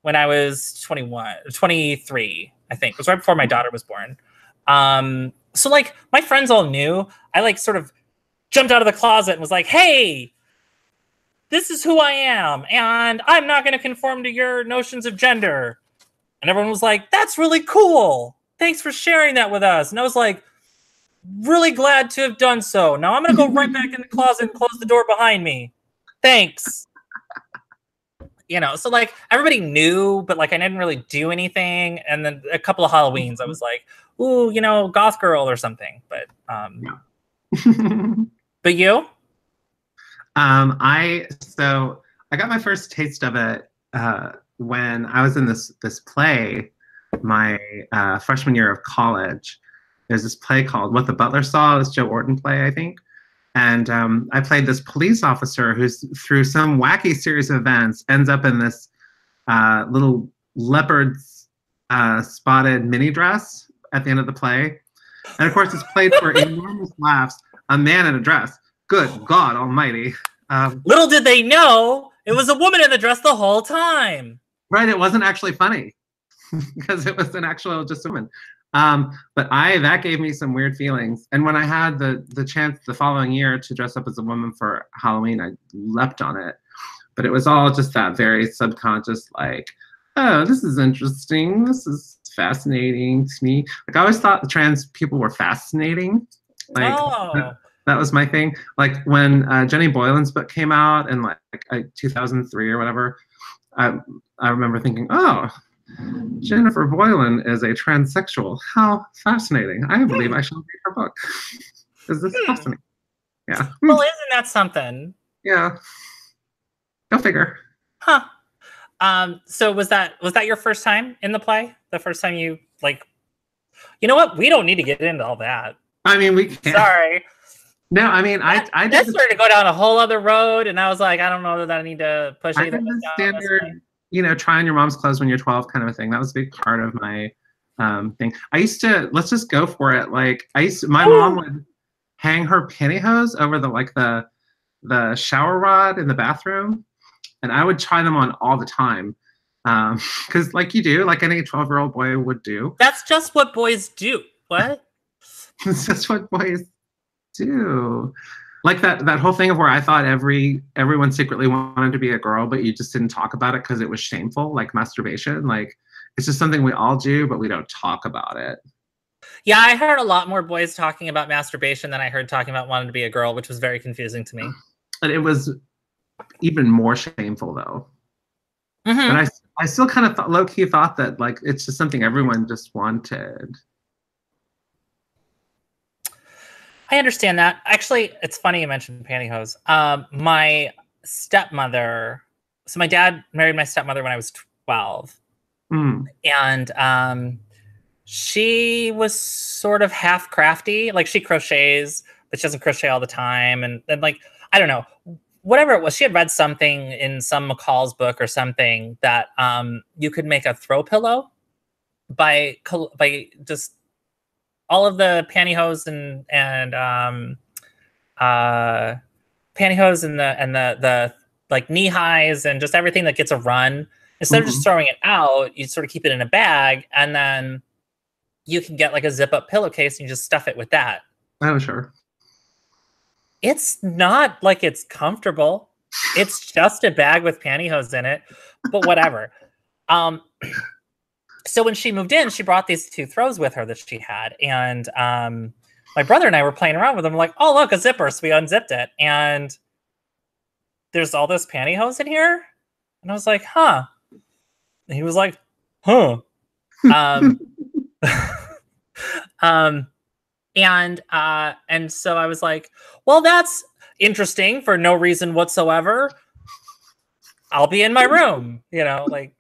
when I was 23, I think. It was right before my daughter was born. So like my friends all knew. I like sort of jumped out of the closet and was like, "Hey, this is who I am, and I'm not going to conform to your notions of gender." And everyone was like, "That's really cool. Thanks for sharing that with us." And I was like, "Really glad to have done so. Now I'm going to go right back in the closet and close the door behind me. Thanks." You know, so like everybody knew, but like I didn't really do anything. And then a couple of Halloweens, I was like, "Ooh, you know, goth girl or something." But but you? I got my first taste of it when I was in this play my freshman year of college. There's this play called What the Butler Saw. This Joe Orton play, I think. And I played this police officer who's, through some wacky series of events, ends up in this little leopard spotted mini dress at the end of the play. And of course, it's played for enormous laughs. A man in a dress. Good God Almighty! Little did they know it was a woman in the dress the whole time. Right, it wasn't actually funny because it was an actual just woman. But that gave me some weird feelings. And when I had the chance the following year to dress up as a woman for Halloween, I leapt on it. But it was all just that very subconscious, like, "Oh, this is interesting. This is fascinating to me." Like I always thought the trans people were fascinating. Like that was my thing. Like when Jenny Boylan's book came out in like 2003 or whatever, I remember thinking, "Oh, Jennifer Boylan is a transsexual. How fascinating. I believe I shall read her book." Is this fascinating? Yeah. Well, isn't that something? Yeah. Go figure. Huh. So was that your first time in the play? The first time you like, you know what? We don't need to get into all that. I mean, we can't. Sorry. No, I mean, I started to go down a whole other road, and I was like, I don't know that I need to push either. The standard, you know, try on your mom's clothes when you're 12 kind of a thing. That was a big part of my thing. I used to, let's just go for it. Like my mom would hang her pantyhose over the shower rod in the bathroom, and I would try them on all the time. Because like you do, like any 12-year-old boy would do. That's just what boys do. What? It's just what boys do. Like that whole thing of where I thought everyone secretly wanted to be a girl, but you just didn't talk about it because it was shameful, like masturbation. Like it's just something we all do, but we don't talk about it. Yeah, I heard a lot more boys talking about masturbation than I heard talking about wanting to be a girl, which was very confusing to me. And it was even more shameful though. And I still kind of low-key thought that like it's just something everyone just wanted. I understand that. Actually, it's funny you mentioned pantyhose. My stepmother, so my dad married my stepmother when I was 12. And she was sort of half crafty. Like, she crochets, but she doesn't crochet all the time. And then, like, I don't know, whatever it was, she had read something in some McCall's book or something that you could make a throw pillow by just all of the pantyhose and pantyhose and the like knee highs and just everything that gets a run. Instead of just throwing it out, you sort of keep it in a bag, and then you can get like a zip up pillowcase and you just stuff it with that. Oh, sure. It's not like it's comfortable. It's just a bag with pantyhose in it, but whatever. So when she moved in, she brought these 2 throws with her that she had. And my brother and I were playing around with them. Like, oh, look, a zipper. So we unzipped it. And there's all this pantyhose in here. And I was like, huh. And he was like, huh. And so I was like, well, that's interesting for no reason whatsoever. I'll be in my room, you know, like.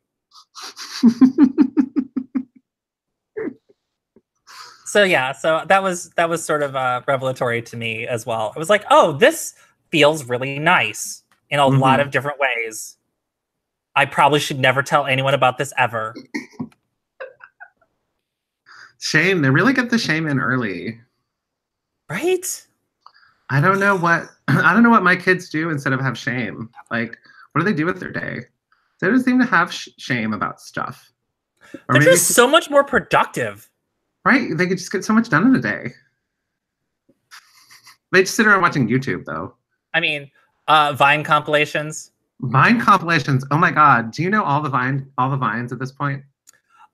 So yeah, so that was sort of revelatory to me as well. I was like, oh, this feels really nice in a lot of different ways. I probably should never tell anyone about this ever. Shame. They really get the shame in early. Right? I don't know what my kids do instead of have shame. Like, what do they do with their day? They don't seem to have shame about stuff. Or they're just so much more productive. Right? They could just get so much done in a day. They just sit around watching YouTube, though. I mean, Vine compilations. Vine compilations. Oh my God! Do you know all the vines at this point?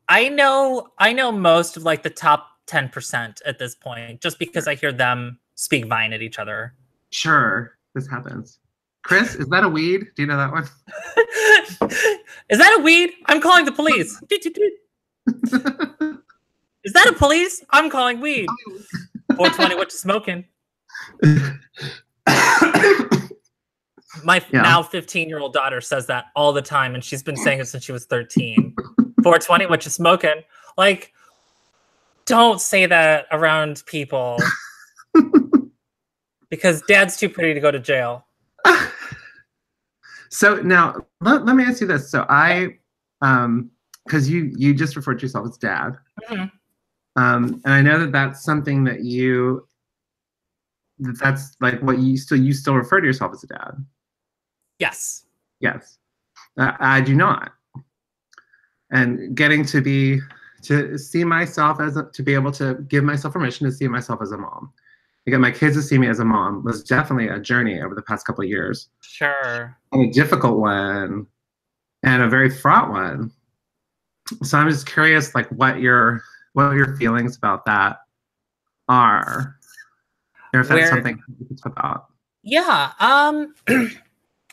I know most of like the top 10% at this point, just because I hear them speak Vine at each other. Sure, this happens. Chris, is that a weed? Do you know that one? Is that a weed? I'm calling the police. Is that a police? I'm calling weed. 420, what you smoking? My now 15-year-old daughter says that all the time, and she's been saying it since she was 13. 420, what you smoking? Like, don't say that around people. Because dad's too pretty to go to jail. So now, let me ask you this. So because you just referred to yourself as dad. And I know that's something that that's like what you still refer to yourself as a dad. Yes. Yes. I do not. And getting to see myself to be able to give myself permission to see myself as a mom. To get my kids to see me as a mom was definitely a journey over the past couple of years. Sure. And a difficult one and a very fraught one. So I'm just curious, like, what your feelings about that are. Or if that's something you could talk about. Yeah.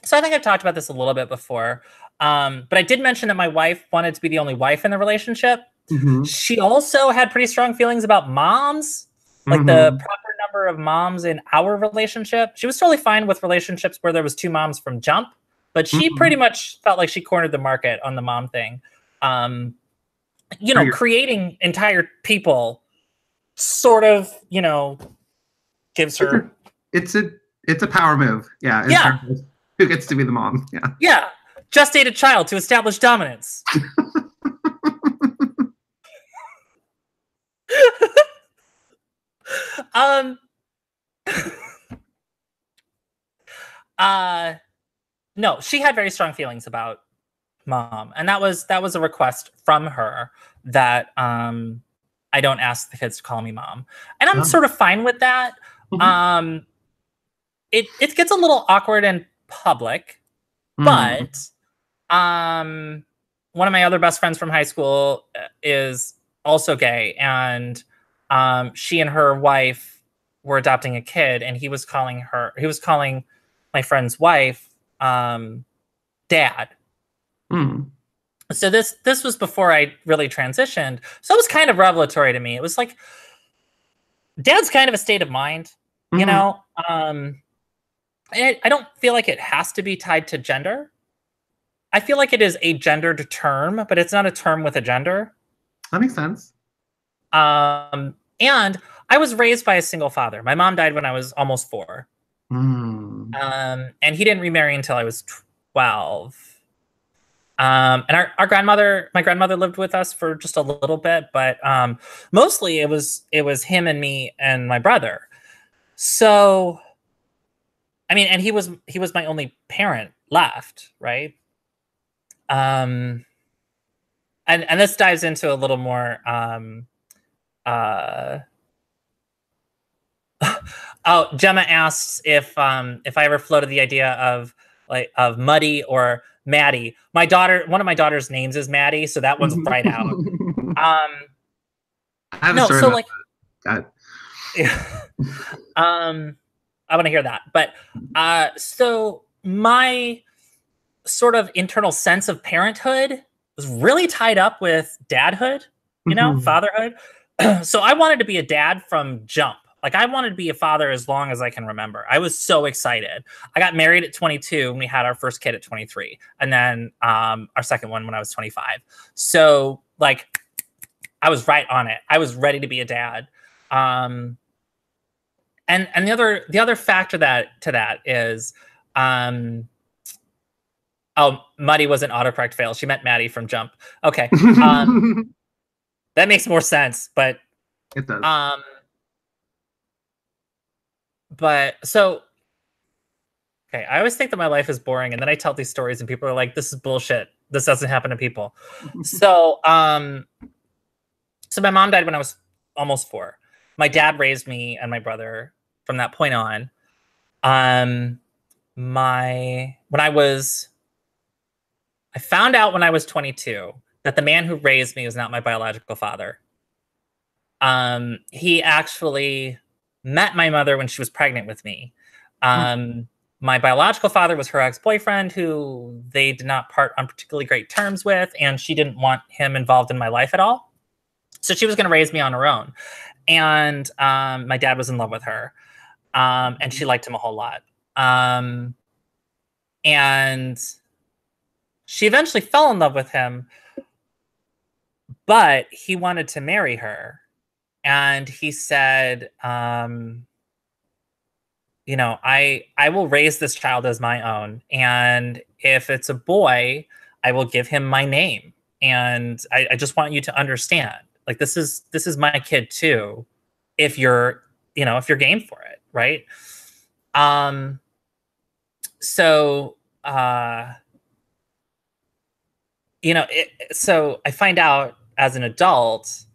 So I think I've talked about this a little bit before. But I did mention that my wife wanted to be the only wife in the relationship. She also had pretty strong feelings about moms, like the proper number of moms in our relationship. She was totally fine with relationships where there was 2 moms from jump, but she pretty much felt like she cornered the market on the mom thing. You know, creating entire people sort of, you know, gives her. It's a power move. Yeah. Yeah. Who gets to be the mom? Yeah. Yeah. Gestated child to establish dominance. No, she had very strong feelings about mom, and that was a request from her that I don't ask the kids to call me mom, and I'm sort of fine with that. It gets a little awkward in public, but one of my other best friends from high school is also gay, and she and her wife were adopting a kid, and he was calling my friend's wife dad. So this was before I really transitioned, so it was kind of revelatory to me. It was like, dad's kind of a state of mind, you know. I don't feel like it has to be tied to gender. I feel like it is a gendered term, but it's not a term with a gender. That makes sense. And I was raised by a single father. My mom died when I was almost 4. Mm. And he didn't remarry until I was 12. And our grandmother, my grandmother lived with us for just a little bit, but mostly it was him and me and my brother. So, I mean, and he was my only parent left, right? And this dives into a little more oh, Gemma asks if I ever floated the idea of Muddy or Maddie. My daughter, one of my daughter's names is Maddie, so that one's right out. I have a No, story so about like, that. I want to hear that. But so my sort of internal sense of parenthood was really tied up with dadhood, you know, fatherhood. So I wanted to be a dad from jump. Like I wanted to be a father as long as I can remember. I was so excited. I got married at 22 and we had our first kid at 23. And then our second one when I was 25. So like I was right on it. I was ready to be a dad. And the other factor to that is oh, Muddy was an autocorrect fail. She meant Maddie from Jump. Okay. That makes more sense, but it does. But so okay, I always think that my life is boring, and then I tell these stories, and people are like, "This is bullshit. This doesn't happen to people." So, so my mom died when I was almost 4. My dad raised me and my brother from that point on. I found out when I was 22 that the man who raised me was not my biological father. He actually met my mother when she was pregnant with me. My biological father was her ex-boyfriend who they did not part on particularly great terms with, and she didn't want him involved in my life at all. So she was going to raise me on her own. And my dad was in love with her. And she liked him a whole lot. And she eventually fell in love with him, but he wanted to marry her. And he said, you know, I will raise this child as my own. And if it's a boy, I will give him my name. And I just want you to understand, like, this is my kid too. If you're game for it. Right. So, so I find out as an adult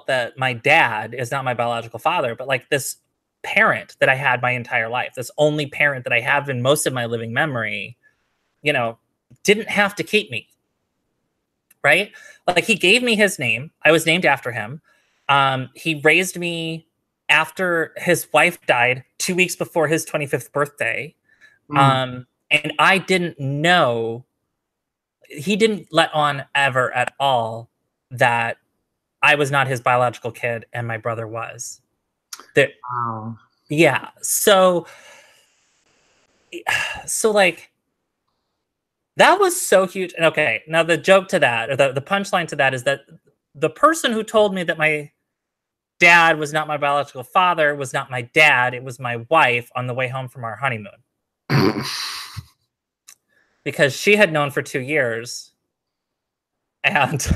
that my dad is not my biological father, but like this parent that I had my entire life, this only parent that I have in most of my living memory, didn't have to keep me. Right? Like he gave me his name. I was named after him. He raised me after his wife died 2 weeks before his 25th birthday. And I didn't know, he didn't let on ever at all that I was not his biological kid and my brother was. Wow. Yeah. So like, that was so huge. And okay, now the joke to that, or the punchline to that is that the person who told me that my dad was not my biological father was not my dad. It was my wife on the way home from our honeymoon. Because she had known for 2 years. And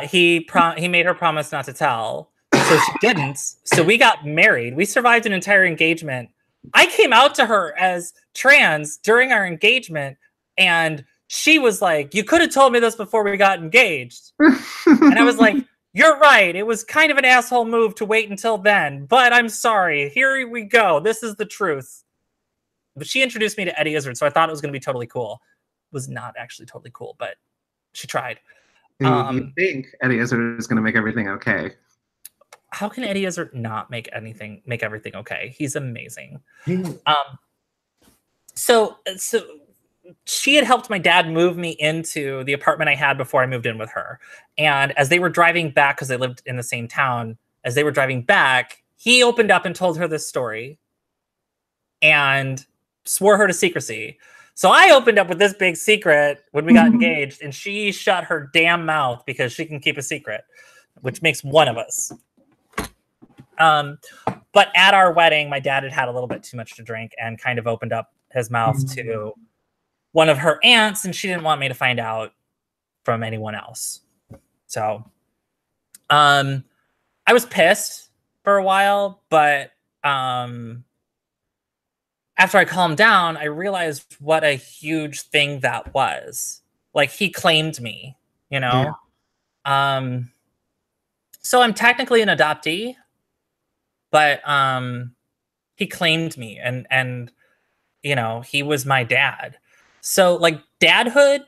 he made her promise not to tell. So she didn't. So we got married. We survived an entire engagement. I came out to her as trans during our engagement, and she was like, "You could have told me this before we got engaged." And I was like, "You're right. It was kind of an asshole move to wait until then, but I'm sorry. Here we go. This is the truth." But she introduced me to Eddie Izzard, so I thought it was going to be totally cool. It was not actually totally cool, but she tried. You think Eddie Izzard is going to make everything okay? How can Eddie Izzard not make everything okay? He's amazing. So she had helped my dad move me into the apartment I had before I moved in with her. And as they were driving back, because they lived in the same town, as they were driving back, he opened up and told her this story. And swore her to secrecy. So I opened up with this big secret when we got engaged, and she shut her damn mouth because she can keep a secret, which makes one of us. But at our wedding, my dad had had a little bit too much to drink and kind of opened up his mouth to one of her aunts, and she didn't want me to find out from anyone else. So I was pissed for a while, but after I calmed down, I realized what a huge thing that was. Like, he claimed me, you know? Yeah. So I'm technically an adoptee, but he claimed me, and you know, he was my dad. So like, dadhood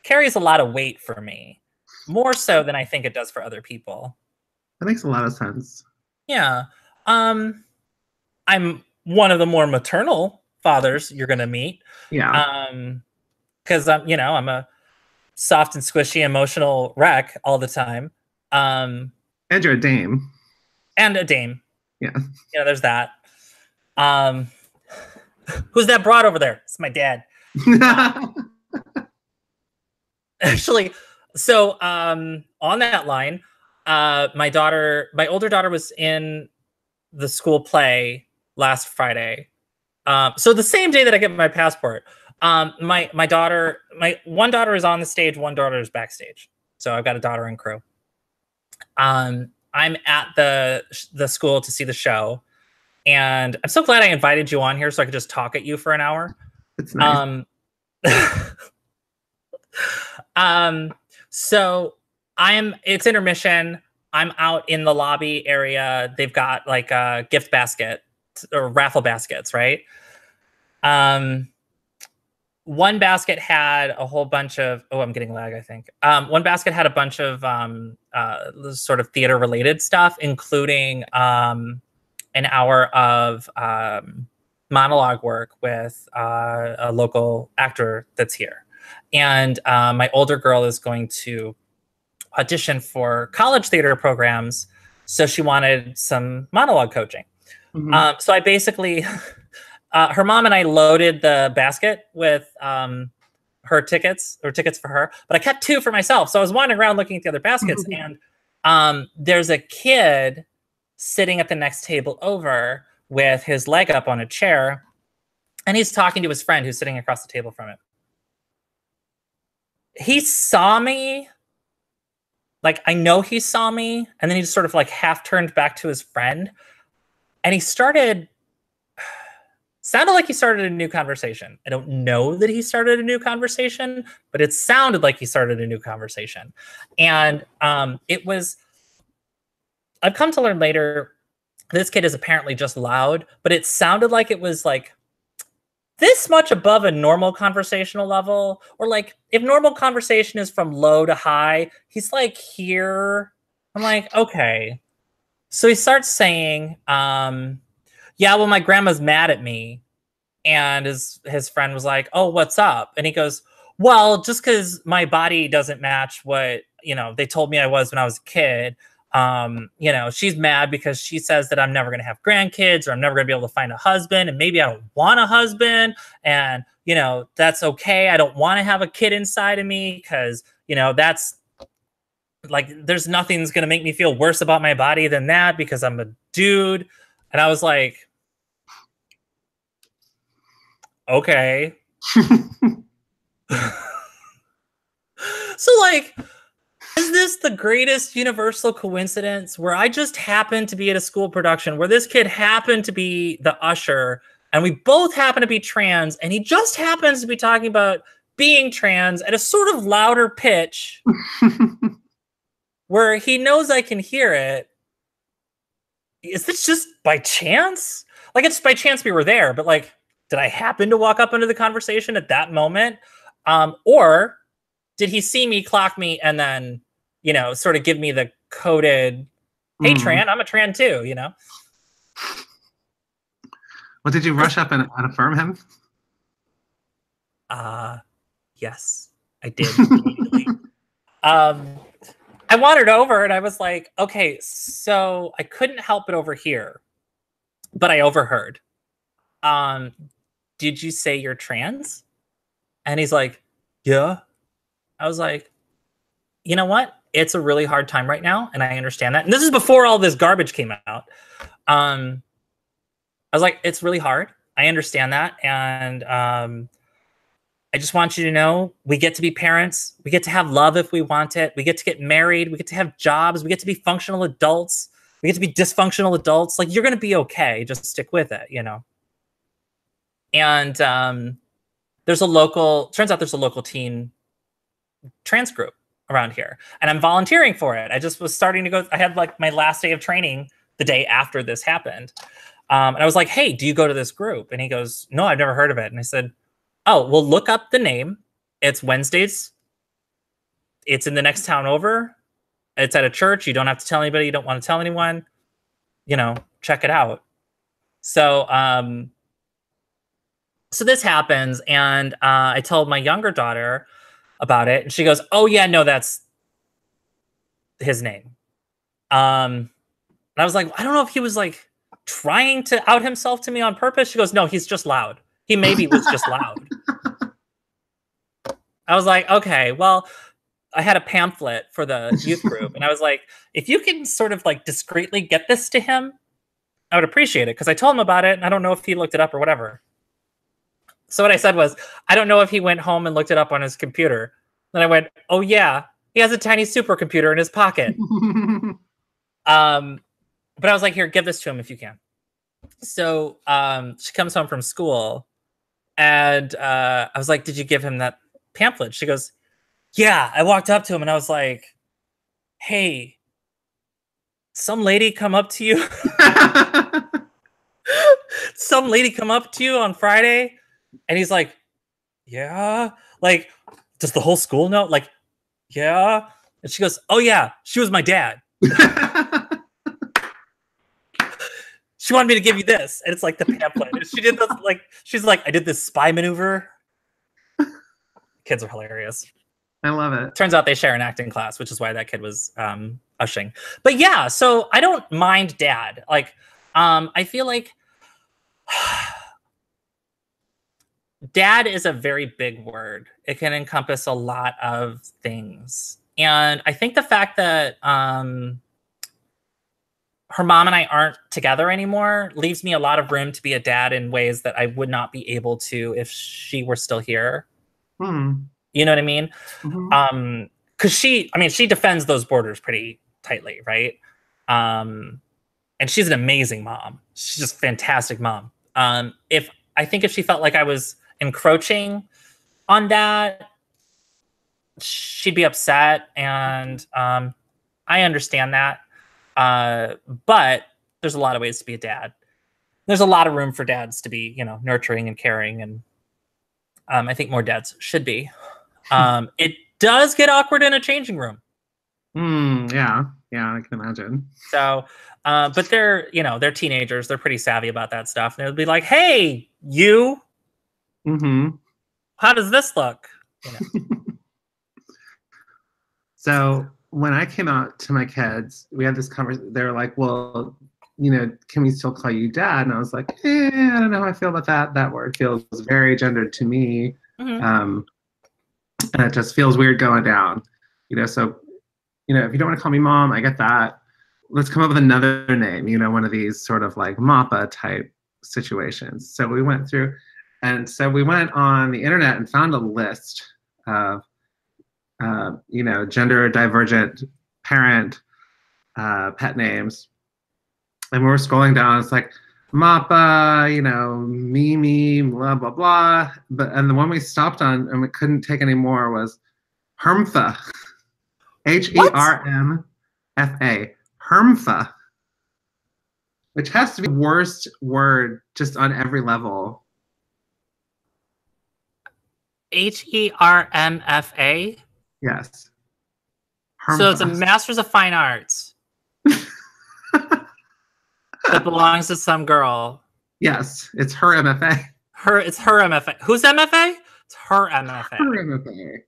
carries a lot of weight for me, more so than I think it does for other people. That makes a lot of sense. Yeah. I'm one of the more maternal fathers you're gonna meet. Yeah. Because you know, I'm a soft and squishy emotional wreck all the time. And you're a dame. And a dame. Yeah. You know, there's that. Who's that broad over there? It's my dad. Actually, so on that line, my older daughter was in the school play last Friday. So the same day that I get my passport, my one daughter is on the stage, one daughter is backstage. So I've got a daughter and crew. I'm at the school to see the show, and I'm so glad I invited you on here so I could just talk at you for an hour. It's nice. So it's intermission. I'm out in the lobby area. They've got like a gift basket or raffle baskets, right? One basket had a whole bunch of, I'm getting lag, I think. One basket had a bunch of sort of theater related stuff, including an hour of monologue work with a local actor that's here. And my older girl is going to audition for college theater programs, so she wanted some monologue coaching. So I basically, her mom and I loaded the basket with her tickets for her, but I kept 2 for myself. So I was wandering around looking at the other baskets, and there's a kid sitting at the next table over with his leg up on a chair, and he's talking to his friend who's sitting across the table from him. He saw me. Like, I know he saw me, and then he just sort of like half turned back to his friend, and he sounded like he started a new conversation. I don't know that he started a new conversation, but it sounded like he started a new conversation. And I've come to learn later, this kid is apparently just loud, but it sounded like it was like this much above a normal conversational level, or like if normal conversation is from low to high, he's like here. I'm like, okay. So he starts saying, yeah, well, my grandma's mad at me. And his friend was like, oh, what's up? And he goes, well, just because my body doesn't match what, you know, they told me I was when I was a kid. You know, she's mad because she says that I'm never going to have grandkids, or I'm never going to be able to find a husband, and maybe I don't want a husband, and, you know, that's okay. I don't want to have a kid inside of me because, you know, that's like, there's nothing that's going to make me feel worse about my body than that because I'm a dude. And I was like, okay. So like, is this the greatest universal coincidence where I just happened to be at a school production where this kid happened to be the usher, and we both happen to be trans, and he just happens to be talking about being trans at a sort of louder pitch where he knows I can hear it? Is this just by chance? Like, it's by chance we were there, but like, did I happen to walk up into the conversation at that moment? Or did he see me, clock me, and then, you know, sort of give me the coded, hey, Tran, I'm a Tran too, you know? Well, did you rush up and affirm him? Yes, I did. I wandered over and I was like, okay, so I couldn't help but overhear, but I overheard. did you say you're trans? And he's like, yeah. I was like, you know what? It's a really hard time right now, and I understand that. And this is before all this garbage came out. I was like, it's really hard. I understand that. And I just want you to know we get to be parents. We get to have love if we want it. We get to get married. We get to have jobs. We get to be functional adults. We get to be dysfunctional adults. Like, you're going to be okay. Just stick with it, you know? And turns out there's a local teen trans group around here. And I'm volunteering for it. I just was starting to go. I had like my last day of training the day after this happened. And I was like, hey, do you go to this group? And he goes, no, I've never heard of it. And I said, oh, well, look up the name. It's Wednesdays. It's in the next town over. It's at a church. You don't have to tell anybody. You don't want to tell anyone. You know, check it out. So, so this happens, and I told my younger daughter about it, and she goes, oh, yeah, no, that's his name. And I was like, I don't know if he was like trying to out himself to me on purpose. She goes, no, he's just loud. He maybe was just loud. I was like, okay, well, I had a pamphlet for the youth group. And I was like, if you can sort of like discreetly get this to him, I would appreciate it. Because I told him about it, and I don't know if he looked it up or whatever. So what I said was, I don't know if he went home and looked it up on his computer. Then I went, oh, yeah, he has a tiny supercomputer in his pocket. But I was like, here, give this to him if you can. So she comes home from school, and I was like, did you give him that pamphlet? She goes, yeah. I walked up to him, and I was like, hey, some lady come up to you? Some lady come up to you on Friday? And he's like, yeah. Like, does the whole school know? Like, yeah. And she goes, oh, yeah, she was my dad. She wanted me to give you this. And it's like the pamphlet. And she did this, like, she's like, I did this spy maneuver. Kids are hilarious. I love it. Turns out they share an acting class, which is why that kid was ushing. But yeah, so I don't mind dad. Like, I feel like dad is a very big word. It can encompass a lot of things. And I think the fact that her mom and I aren't together anymore leaves me a lot of room to be a dad in ways that I would not be able to if she were still here. You know what I mean? Because she defends those borders pretty tightly, right? And she's an amazing mom. She's just a fantastic mom. If she felt like I was encroaching on that, she'd be upset, and I understand that. But there's a lot of ways to be a dad. There's a lot of room for dads to be, you know, nurturing and caring, and I think more dads should be. It does get awkward in a changing room. Yeah, I can imagine. So, but they're teenagers. They're pretty savvy about that stuff. And they'll be like, "Hey, you, how does this look?" You know? So when I came out to my kids, we had this conversation. They were like, "Well, you know, can we still call you dad?" And I was like, I don't know how I feel about that. That word feels very gendered to me. And it just feels weird going down, you know. So, you know, if you don't want to call me mom, I get that. Let's come up with another name, you know, one of these sort of like MAPA type situations. So we went through, and so we went on the internet and found a list of, you know, gender divergent parent pet names. And we were scrolling down, it's like MAPA, you know, Mimi, blah, blah, blah. And the one we stopped on and we couldn't take any more was Hermfa. Hermfa. Hermfa. Which has to be the worst word just on every level. Hermfa? Yes. Hermfa. So it's a Master's of Fine Arts. That belongs to some girl. Yes, it's her MFA. It's her MFA. Who's MFA? It's her MFA. Her MFA.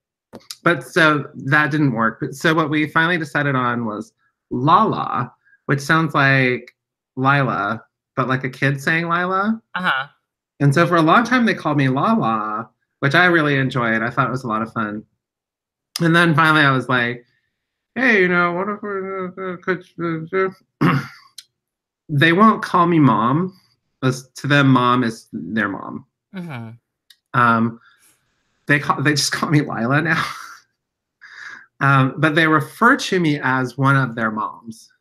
But so that didn't work. But so what we finally decided on was Lala, which sounds like Lilah, but like a kid saying Lilah. And so for a long time, they called me Lala, which I really enjoyed. I thought it was a lot of fun. And then finally, I was like, hey, you know, what if they won't call me mom. To them, mom is their mom. Mm-hmm. They just call me Lilah now. But they refer to me as one of their moms.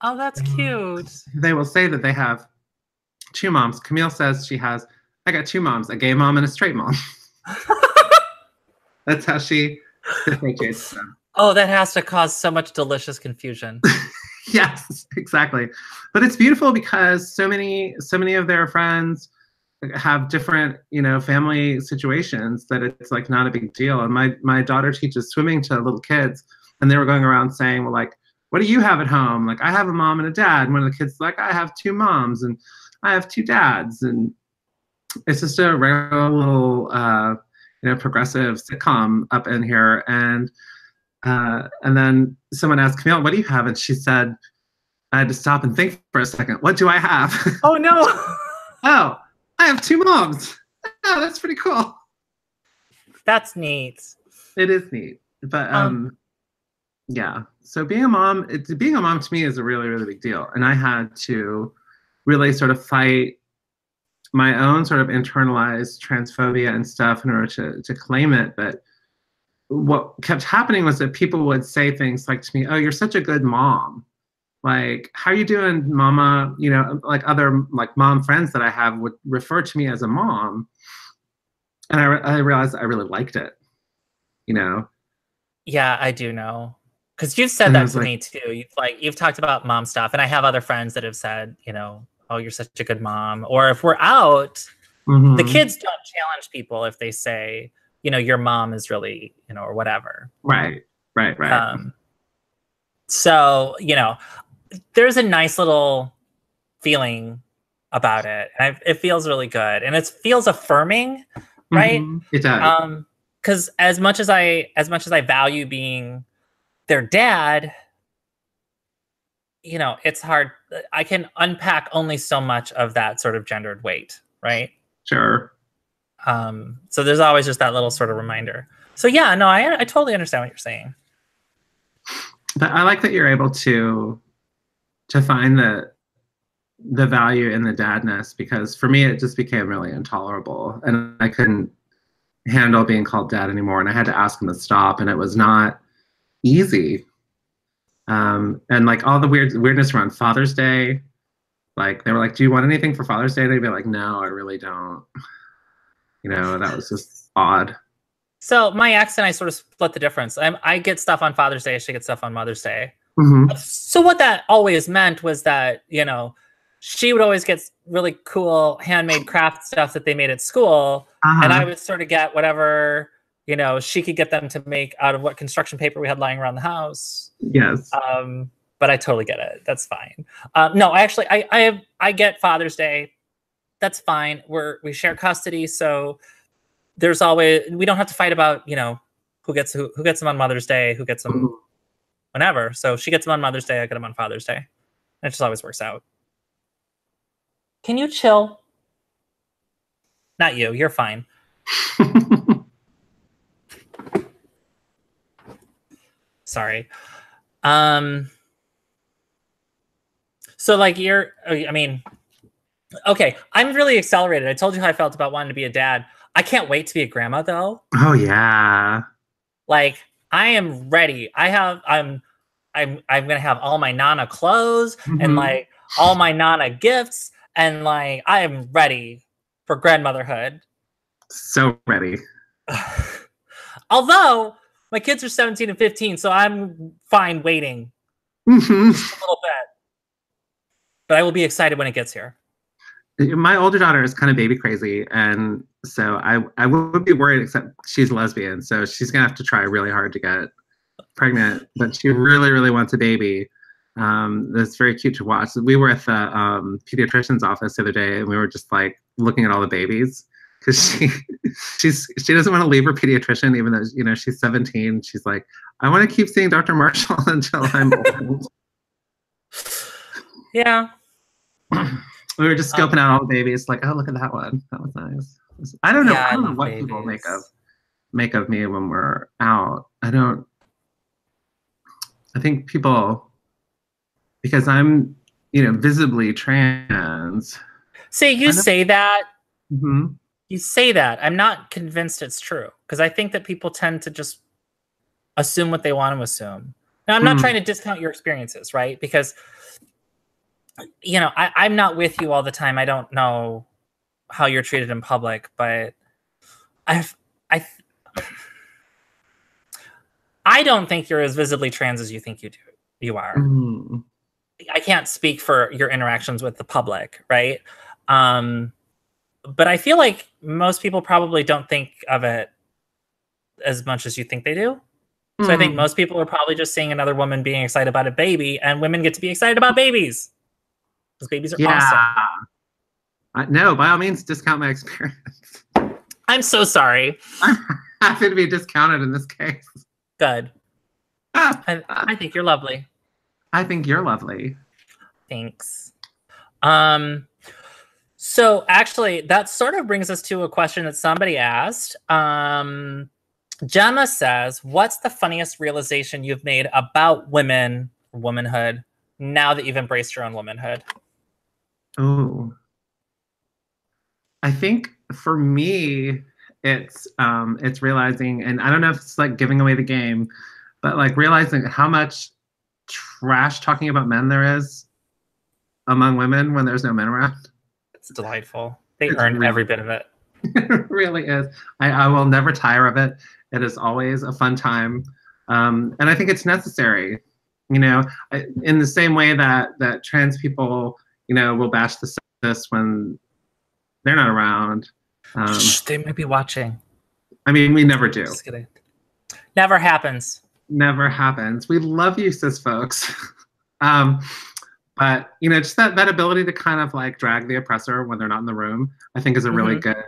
Oh, that's cute. They will say that they have two moms. Camille says I got two moms, a gay mom and a straight mom. That's how she differentiates them. Oh, that has to cause so much delicious confusion. Yes, exactly. But it's beautiful because so many of their friends have different, family situations that it's like not a big deal. And my daughter teaches swimming to little kids, and they were going around saying, well, like, what do you have at home? Like, I have a mom and a dad. And one of the kids like, I have two moms and I have two dads. And it's just a regular little, progressive sitcom up in here. And then someone asked Camille, what do you have? And she said, I had to stop and think for a second. What do I have? Oh, no. Oh, I have two moms. Oh, that's pretty cool. That's neat. It is neat. But yeah. So being a mom to me is a really, really big deal. And I had to really sort of fight my own sort of internalized transphobia and stuff in order to claim it. But what kept happening was that people would say things like to me, oh, you're such a good mom. Like, how are you doing, mama? Like other like mom friends that I have would refer to me as a mom. And I realized I really liked it, Yeah, I do know. Because you've said that to me too. You've talked about mom stuff, and I have other friends that have said, oh, you're such a good mom. Or if we're out, the kids don't challenge people if they say, your mom is really, or whatever. Right. So, there's a nice little feeling about it. And it feels really good. And it feels affirming, right? It does. Because as much as I value being their dad, it's hard. I can unpack only so much of that sort of gendered weight, right? Sure. So there's always just that little sort of reminder. So yeah, no, I totally understand what you're saying. But I like that you're able to find the value in the dadness, because for me it just became really intolerable, and I couldn't handle being called dad anymore, and I had to ask him to stop, and it was not easy. And like all the weirdness around Father's Day, like they were like, do you want anything for Father's Day? And I'd be like, no, I really don't. That was just odd. So my ex and I sort of split the difference. I get stuff on Father's Day, she gets stuff on Mother's Day. So what that always meant was that, she would always get really cool handmade craft stuff that they made at school. And I would sort of get whatever, she could get them to make out of what construction paper we had lying around the house. Yes. But I totally get it. That's fine. No, I get Father's Day. That's fine. We share custody. So we don't have to fight about, who gets them on Mother's Day, who gets them whenever. So she gets them on Mother's Day, I get them on Father's Day. It just always works out. Can you chill? Not you. You're fine. Sorry. So like okay, I'm really accelerated. I told you how I felt about wanting to be a dad. I can't wait to be a grandma though. Oh yeah. Like I am ready. I'm gonna have all my Nana clothes and like all my Nana gifts, and like I am ready for grandmotherhood. So ready. Although my kids are 17 and 15, so I'm fine waiting just a little bit. But I will be excited when it gets here. My older daughter is kind of baby crazy, and so I would be worried, except she's lesbian, so she's gonna have to try really hard to get pregnant, but she really, really wants a baby. That's very cute to watch. We were at the pediatrician's office the other day, and we were just like looking at all the babies, because she doesn't want to leave her pediatrician, even though she's 17. She's like, I want to keep seeing Dr. Marshall until I'm old. Yeah. We were just scoping out all the babies, like, oh, look at that one. That was nice. I don't know. Yeah, I I don't know love what babies. people make of me when we're out. I think people, because I'm, visibly trans. See, you say that. Mm-hmm. You say that. I'm not convinced it's true because I think that people tend to just assume what they want to assume. Now, I'm not trying to discount your experiences, right? Because, I'm not with you all the time. I don't know how you're treated in public, but I've, I, I don't think you're as visibly trans as you think you are. Mm. I can't speak for your interactions with the public, right? But I feel like most people probably don't think of it as much as you think they do. So I think most people are probably just seeing another woman being excited about a baby, and women get to be excited about babies because babies are awesome. No, by all means, discount my experience. I'm so sorry. I'm happy to be discounted in this case. Good. I think you're lovely. I think you're lovely. Thanks. So actually, that sort of brings us to a question that somebody asked. Gemma says, what's the funniest realization you've made about womanhood, now that you've embraced your own womanhood? Oh, I think for me, it's realizing, and I don't know if it's like giving away the game, but like realizing how much trash talking about men there is among women when there's no men around. It's delightful. They earn every bit of it. It really is. I will never tire of it. It is always a fun time. And I think it's necessary, in the same way that trans people, will bash the cis when they're not around. They might be watching. I mean, we never do. Just kidding. Never happens. Never happens. We love you, cis folks. But, just that ability to kind of like drag the oppressor when they're not in the room, I think is a really good,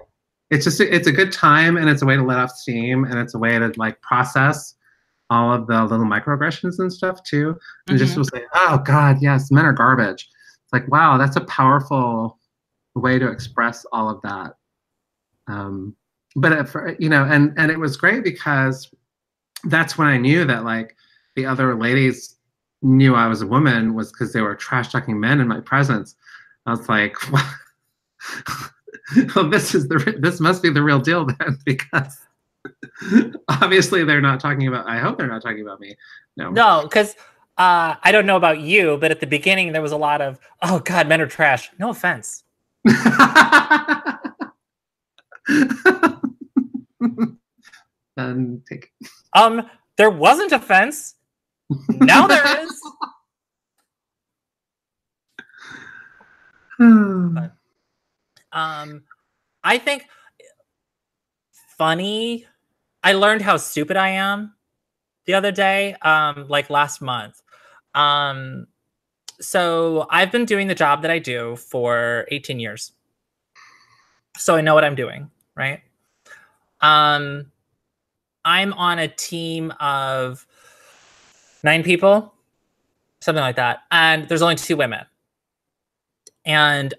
it's a good time, and it's a way to let off steam, and it's a way to like process all of the little microaggressions and stuff too. And just will say, oh God, yes, men are garbage. It's like, wow, that's a powerful way to express all of that. But and it was great because that's when I knew that like the other ladies knew I was a woman was because they were trash talking men in my presence. I was like, well, this must be the real deal then, because obviously they're not talking about. I hope they're not talking about me. No, because I don't know about you, but at the beginning there was a lot of, oh God, men are trash. No offense. And take. There wasn't offense. Now there is. But, I think funny. I learned how stupid I am the other day, like last month. So I've been doing the job that I do for 18 years. So I know what I'm doing, right? I'm on a team of 9 people, something like that. And there's only 2 women. And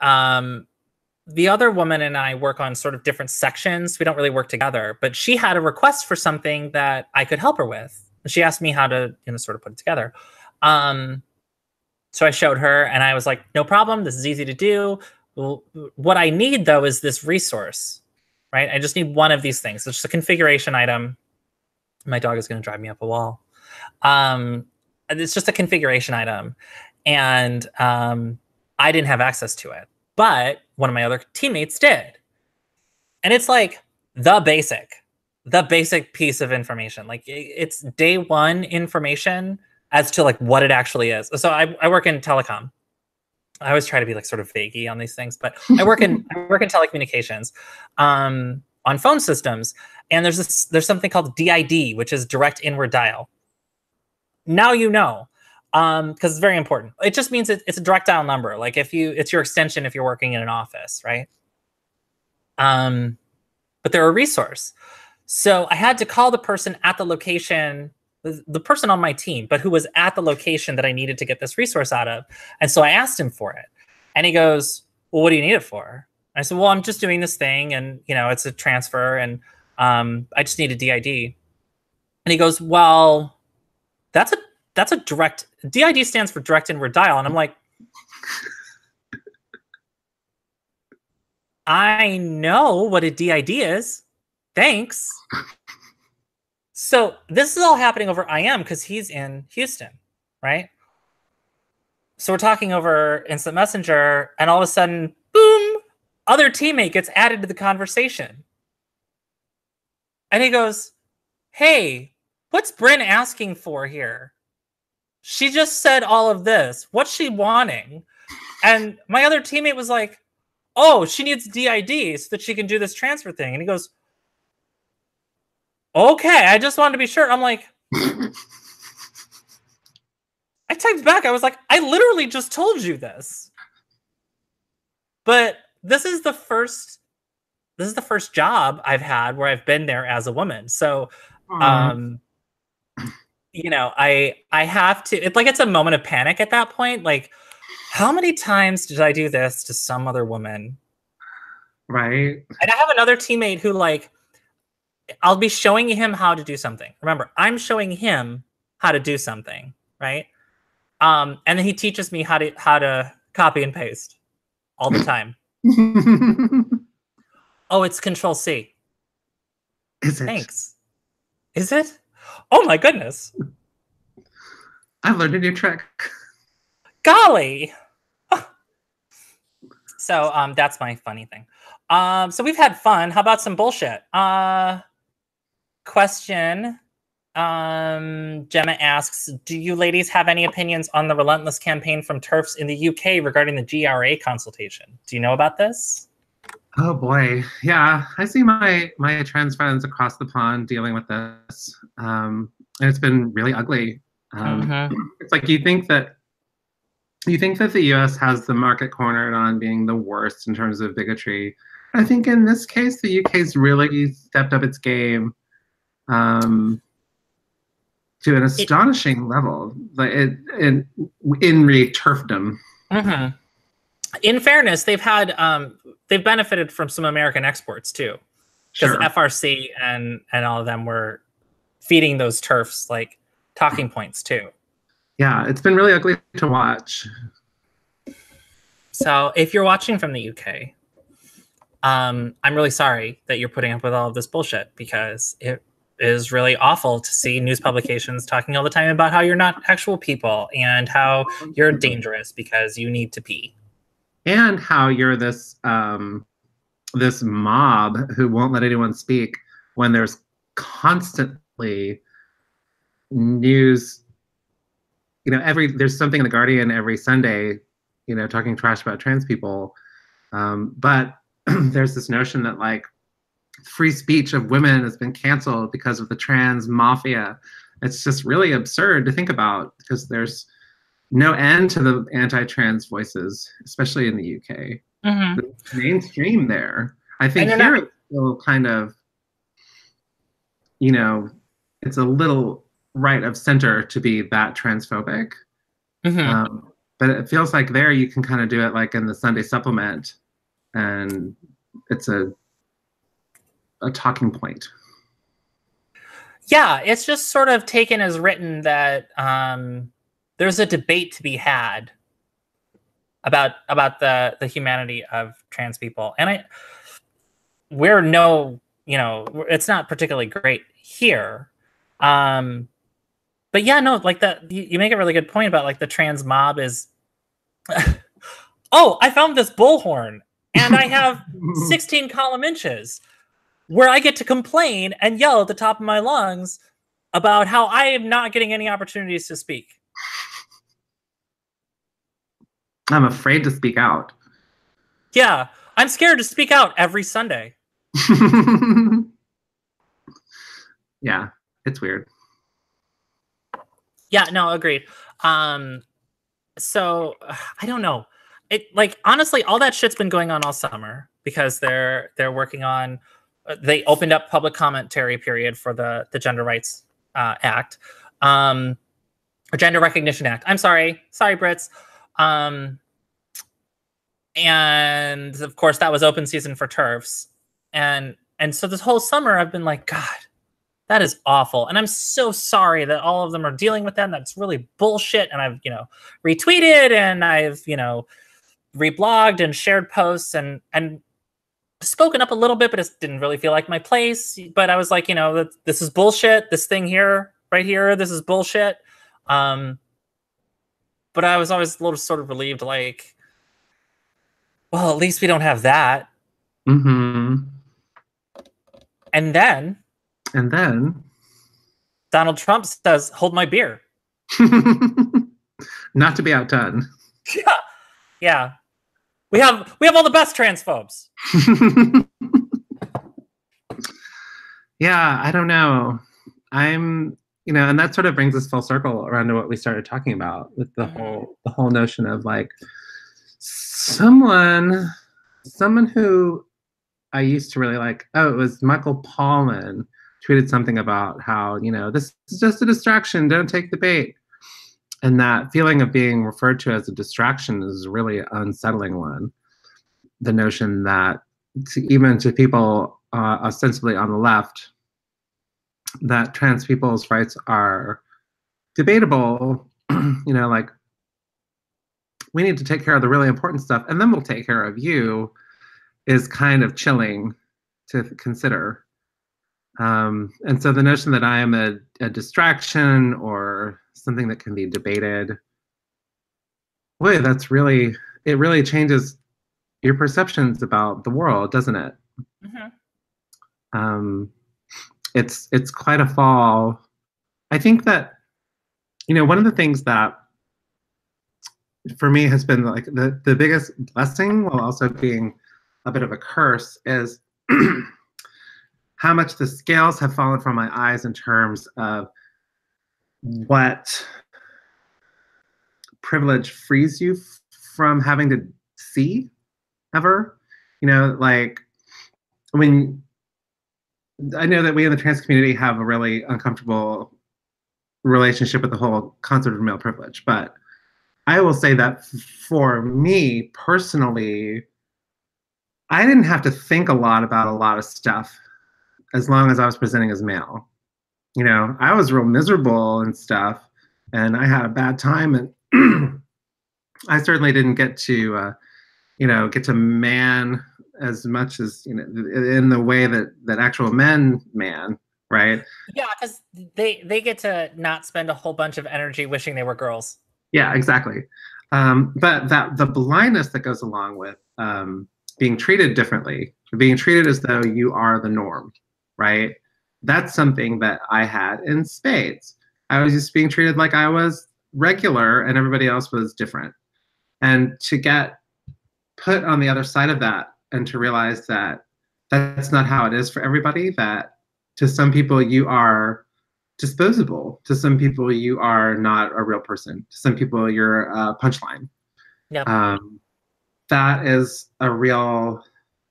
the other woman and I work on sort of different sections. We don't really work together, but she had a request for something that I could help her with. And she asked me how to, sort of put it together. So I showed her and I was like, no problem. This is easy to do. What I need though is this resource, right? I just need one of these things. It's just a configuration item. My dog is going to drive me up a wall. It's just a configuration item. And I didn't have access to it, but one of my other teammates did. And it's like the basic piece of information. Like it's day one information as to like what it actually is. So I work in telecom. I always try to be like sort of vaguey on these things, but I work in telecommunications on phone systems. And there's something called DID, which is direct inward dial. Now you know. Because it's very important. It just means it's a direct dial number. Like it's your extension if you're working in an office, right? But they're a resource. So I had to call the person at the location, the person on my team, but who was at the location that I needed to get this resource out of. And so I asked him for it. And he goes, well, what do you need it for? I said, well, I'm just doing this thing, and it's a transfer, and I just need a DID. And he goes, well, that's a direct DID stands for direct inward dial. And I'm like, I know what a DID is. Thanks. So this is all happening over IM because he's in Houston, right? So we're talking over instant messenger, and all of a sudden, boom, other teammate gets added to the conversation. And he goes, hey, what's Brin asking for here? She just said all of this. What's she wanting? And my other teammate was like, oh, she needs DID so that she can do this transfer thing. And he goes, okay, I just wanted to be sure. I'm like, I typed back. I was like, I literally just told you this. But this is the first job I've had where I've been there as a woman. So, I have to, it's a moment of panic at that point. Like, how many times did I do this to some other woman? Right. And I have another teammate who, like, I'll be showing him how to do something. Remember, I'm showing him how to do something, right? And then he teaches me how to copy and paste all the time. Oh, it's Control C. Is it? Thanks. Is it? Oh my goodness. I've learned a new trick. Golly. So that's my funny thing. So we've had fun. How about some bullshit? Question. Gemma asks, do you ladies have any opinions on the relentless campaign from TERFs in the UK regarding the GRA consultation? Do you know about this? Oh boy, yeah. I see my trans friends across the pond dealing with this, and it's been really ugly. It's like you think that the U.S. has the market cornered on being the worst in terms of bigotry. I think in this case, the UK's really stepped up its game to an astonishing level, like in re-turfdom. In fairness, they've benefited from some American exports too, because FRC and all of them were feeding those TERFs like talking points too. Yeah, it's been really ugly to watch. So if you're watching from the UK, I'm really sorry that you're putting up with all of this bullshit, because it is really awful to see news publications talking all the time about how you're not actual people and how you're dangerous because you need to pee. And how you're this this mob who won't let anyone speak when there's constantly news. There's something in the Guardian every Sunday, talking trash about trans people. But there's this notion that like free speech of women has been canceled because of the trans mafia. It's just really absurd to think about, because there's no end to the anti-trans voices, especially in the UK. The mainstream there. I think here it's still kind of, it's a little right of center to be that transphobic. But it feels like there you can kind of do it like in the Sunday supplement, and it's a talking point. Yeah, it's just sort of taken as written that there's a debate to be had about the humanity of trans people, and it's not particularly great here. But yeah, no, like you make a really good point about like the trans mob is. Oh, I found this bullhorn, and I have 16 column inches where I get to complain and yell at the top of my lungs about how I am not getting any opportunities to speak. I'm afraid to speak out. Yeah, I'm scared to speak out every Sunday. Yeah, it's weird. Yeah, no, agreed. So I don't know. Honestly, all that shit's been going on all summer because they're working on. They opened up public commentary period for the Gender Rights Act, or Gender Recognition Act. I'm sorry, Brits. And of course that was open season for TERFs. And so this whole summer I've been like, God, that is awful. And I'm so sorry that all of them are dealing with that. And that's really bullshit. And I've, retweeted and I've, reblogged and shared posts and spoken up a little bit, but it didn't really feel like my place. But I was like, this is bullshit. This thing here, right here, this is bullshit. But I was always a little sort of relieved, like, well, at least we don't have that. Mm-hmm. And then Donald Trump says, hold my beer. Not to be outdone. Yeah. We have all the best transphobes. Yeah, I don't know. And that sort of brings us full circle around to what we started talking about with the whole notion of like someone who I used to really like. Oh, it was Michael Pollan tweeted something about how, this is just a distraction, don't take the bait. And that feeling of being referred to as a distraction is a really unsettling one. The notion that even to people ostensibly on the left, that trans people's rights are debatable, like we need to take care of the really important stuff and then we'll take care of you, is kind of chilling to consider. And so the notion that I am a distraction or something that can be debated, boy, it really changes your perceptions about the world, doesn't it? Mm-hmm. It's quite a fall. I think that, one of the things that for me has been like the biggest blessing while also being a bit of a curse is how much the scales have fallen from my eyes in terms of what privilege frees you from having to see ever. Like when I know that we in the trans community have a really uncomfortable relationship with the whole concept of male privilege, but I will say that for me personally, I didn't have to think a lot about a lot of stuff as long as I was presenting as male. I was real miserable and stuff, and I had a bad time, and I certainly didn't get to, get to man as much as, in the way that actual men man, right? Yeah, because they get to not spend a whole bunch of energy wishing they were girls. Yeah, exactly. But the blindness that goes along with being treated differently, being treated as though you are the norm, right? That's something that I had in spades. I was just being treated like I was regular and everybody else was different. And to get put on the other side of that and to realize that that's not how it is for everybody, that to some people you are disposable, to some people you are not a real person, to some people you're a punchline. Yep. That is a real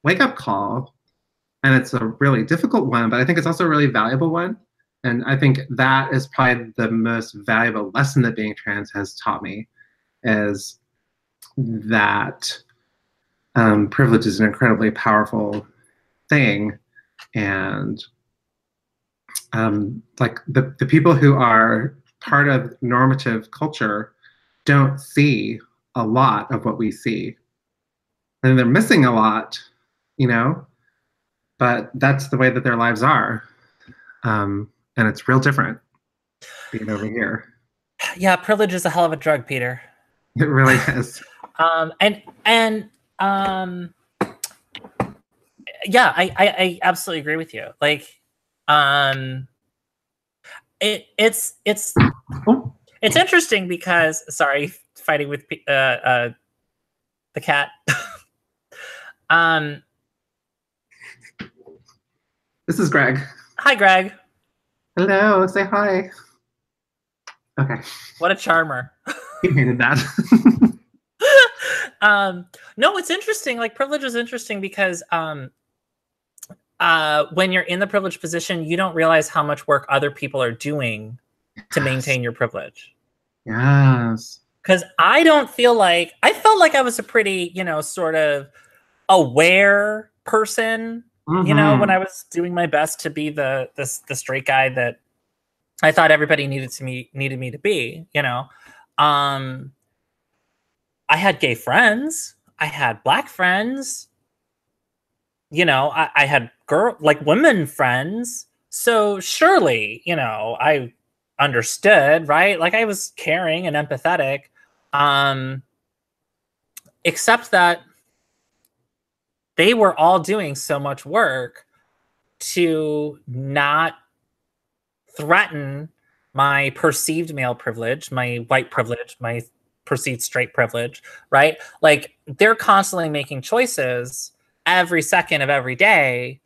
wake-up call, and it's a really difficult one, but I think it's also a really valuable one. And I think that is probably the most valuable lesson that being trans has taught me, is that privilege is an incredibly powerful thing. And like the people who are part of normative culture don't see a lot of what we see. And they're missing a lot, but that's the way that their lives are. And it's real different being over here. Yeah, privilege is a hell of a drug, Peter. It really is. Yeah, I absolutely agree with you. Like, it's interesting because, sorry, fighting with the cat. This is Greg. Hi, Greg. Hello, say hi. Okay. What a charmer. He hated that. No, it's interesting. Like, privilege is interesting because when you're in the privileged position, you don't realize how much work other people are doing to maintain your privilege. Yes. Because I don't feel like I felt like I was a pretty, you know, sort of aware person, you know, when I was doing my best to be the straight guy that I thought everybody needed me to be, you know. Um I had gay friends, I had black friends, you know, I had women friends. So surely, you know, I understood, right? Like I was caring and empathetic. Um, except that they were all doing so much work to not threaten my perceived male privilege, my white privilege, my perceived straight privilege, right? Like they're constantly making choices every second of every day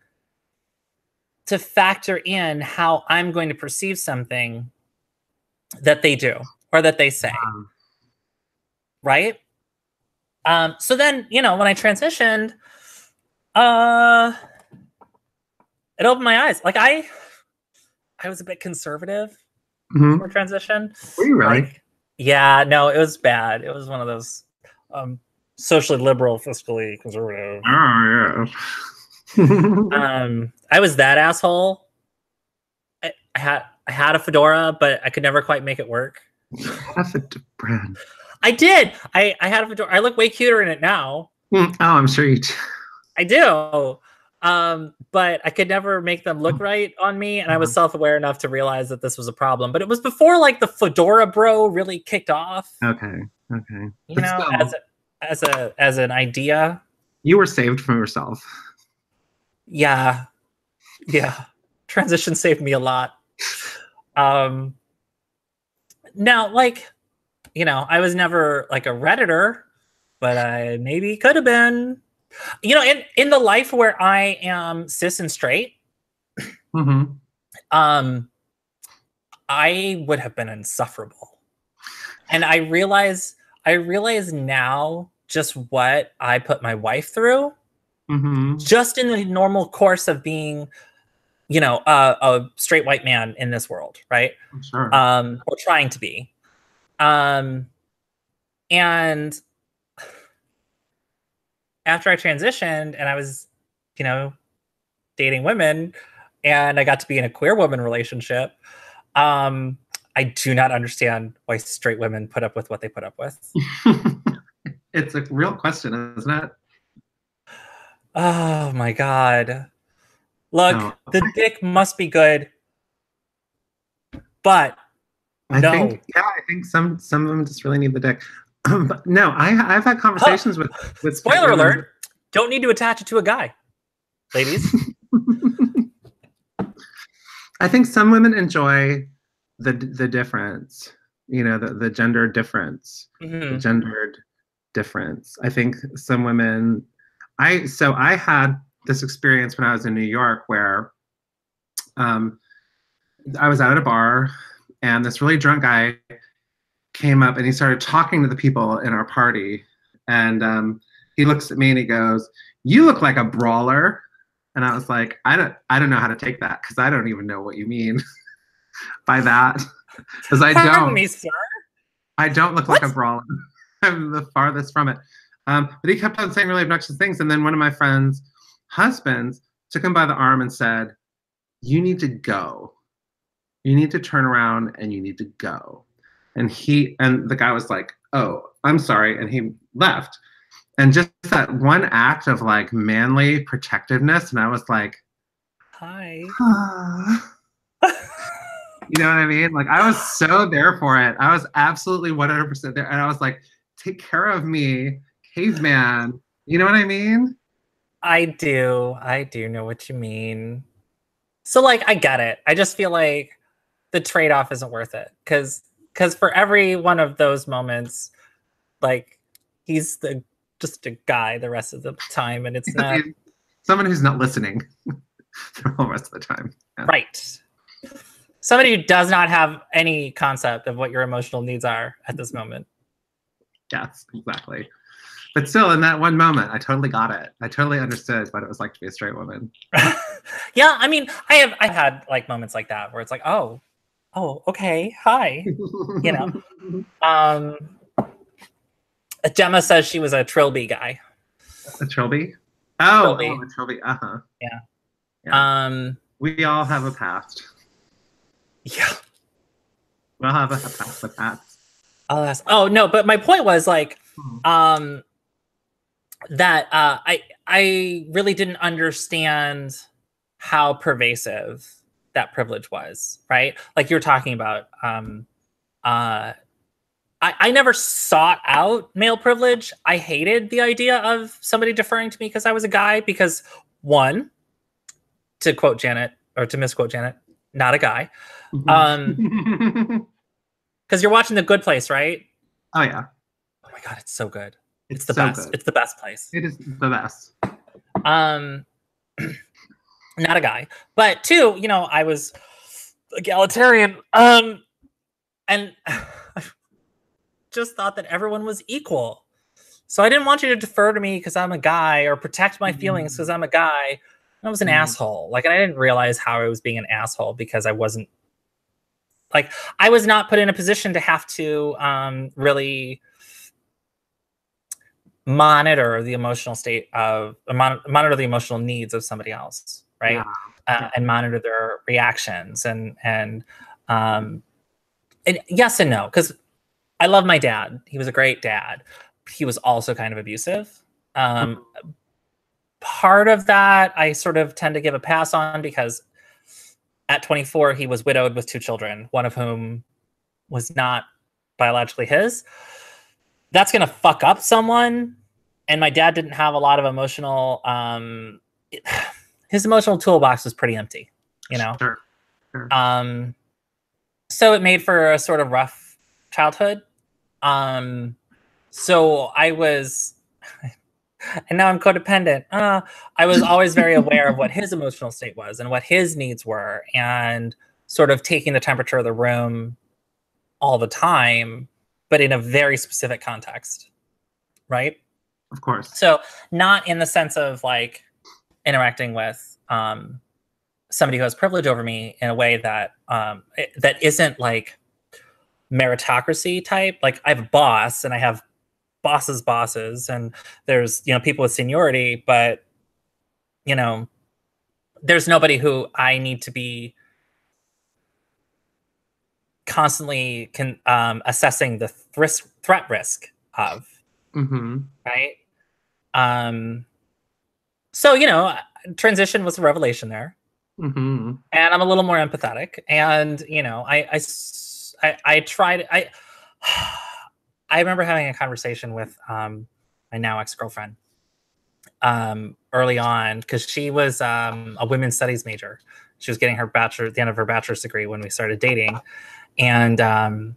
to factor in how I'm going to perceive something that they do or that they say, right? So then, you know, when I transitioned, uh, it opened my eyes. Like I was a bit conservative for transition. Were you really? Like, yeah, no, it was bad. It was one of those socially liberal, fiscally conservative. Oh yeah. I was that asshole. I had a fedora, but I could never quite make it work. Brin. I did. I had a fedora. I look way cuter in it now. Oh, I'm sure you do. I do. But I could never make them look right on me, and I was self-aware enough to realize that this was a problem. But it was before like the fedora bro really kicked off. Okay. You know, as an idea. You were saved from yourself. Yeah. Transition saved me a lot. Now, like, you know, I was never like a Redditor, but I maybe could have been. You know, in the life where I am cis and straight, I would have been insufferable. And I realize now just what I put my wife through, just in the normal course of being, you know, a straight white man in this world, right? Sure. Or trying to be. And after I transitioned and I was, you know, dating women and I got to be in a queer woman relationship, I do not understand why straight women put up with what they put up with. It's a real question, isn't it? Oh my God. Look, the dick must be good, but I think some of them just really need the dick. But no, I've had conversations with spoiler alert, don't need to attach it to a guy, ladies. I think some women enjoy the difference, you know, the gender difference, the gendered difference. I think some women, I had this experience when I was in New York where I was out at a bar and this really drunk guy came up and he started talking to the people in our party. And he looks at me and he goes, "You look like a brawler." And I was like, I don't know how to take that because I don't even know what you mean by that. Because I Pardon me, sir. I don't look like a brawler. I'm the farthest from it. But he kept on saying really obnoxious things. And then one of my friends' husbands took him by the arm and said, "You need to go. You need to turn around and you need to go." And the guy was like, "Oh, I'm sorry." And he left. And just that one act of like manly protectiveness. And I was like, hi. You know what I mean? Like I was so there for it. I was absolutely 100% there. And I was like, take care of me, caveman. You know what I mean? I do know what you mean. So like, I get it. I just feel like the trade-off isn't worth it. Cause for every one of those moments, like he's just a guy the rest of the time. And it's not someone who's not listening the whole rest of the time. Yeah. Right. Somebody who does not have any concept of what your emotional needs are at this moment. Yes, exactly. But still, in that one moment, I totally got it. I totally understood what it was like to be a straight woman. Yeah, I mean, I've had like moments like that where it's like, oh, okay, hi, you know. Gemma says she was a Trilby guy. A Trilby? Oh, Trilby. a Trilby. Uh-huh. Yeah. Yeah. We all have a past. Yeah. We all have a past with that. Oh no, but my point was like, that I really didn't understand how pervasive that privilege was, right? Like you're talking about, I never sought out male privilege. I hated the idea of somebody deferring to me because I was a guy, because one, to quote Janet, or to misquote Janet, not a guy. Mm-hmm. Because you're watching The Good Place, right? Oh yeah. Oh my God, it's so good. It's the so best. good. It's the best place. It is the best. Not a guy, but two, you know, I was egalitarian, and just thought that everyone was equal. So I didn't want you to defer to me because I'm a guy, or protect my feelings because I'm a guy. I was an asshole. Like, and I didn't realize how I was being an asshole because I wasn't, like, I was not put in a position to have to really monitor the emotional state of, monitor the emotional needs of somebody else, right? Yeah. And monitor their reactions, and yes and no, because I love my dad. He was a great dad. He was also kind of abusive. Part of that I sort of tend to give a pass on, because at 24 he was widowed with 2 children, one of whom was not biologically his. That's gonna fuck up someone. And my dad didn't have a lot of emotional, his emotional toolbox was pretty empty, you know? Sure. So it made for a sort of rough childhood. So I was, and now I'm codependent. I was always very aware of what his emotional state was and what his needs were, and sort of taking the temperature of the room all the time, but in a very specific context, right? Of course. So not in the sense of like interacting with somebody who has privilege over me in a way that that isn't like meritocracy type. Like I have a boss and I have bosses' bosses, and there's, you know, people with seniority, but, you know, there's nobody who I need to be constantly assessing the threat risk of. Right. So, you know, transition was a revelation there. And I'm a little more empathetic, and, you know, I tried, I remember having a conversation with my now ex-girlfriend early on, because she was a women's studies major. She was getting her bachelor, the end of her bachelor's degree, when we started dating. And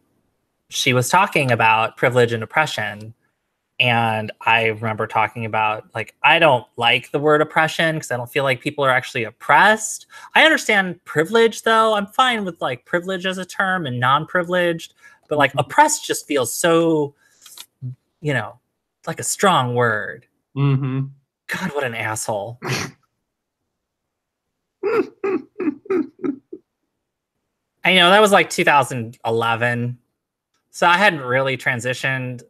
she was talking about privilege and oppression. And I remember talking about, like, I don't like the word oppression because I don't feel like people are actually oppressed. I understand privilege, though. I'm fine with like privilege as a term and non-privileged, but like oppressed just feels so, you know, like a strong word. God, what an asshole. I know that was like 2011. So I hadn't really transitioned.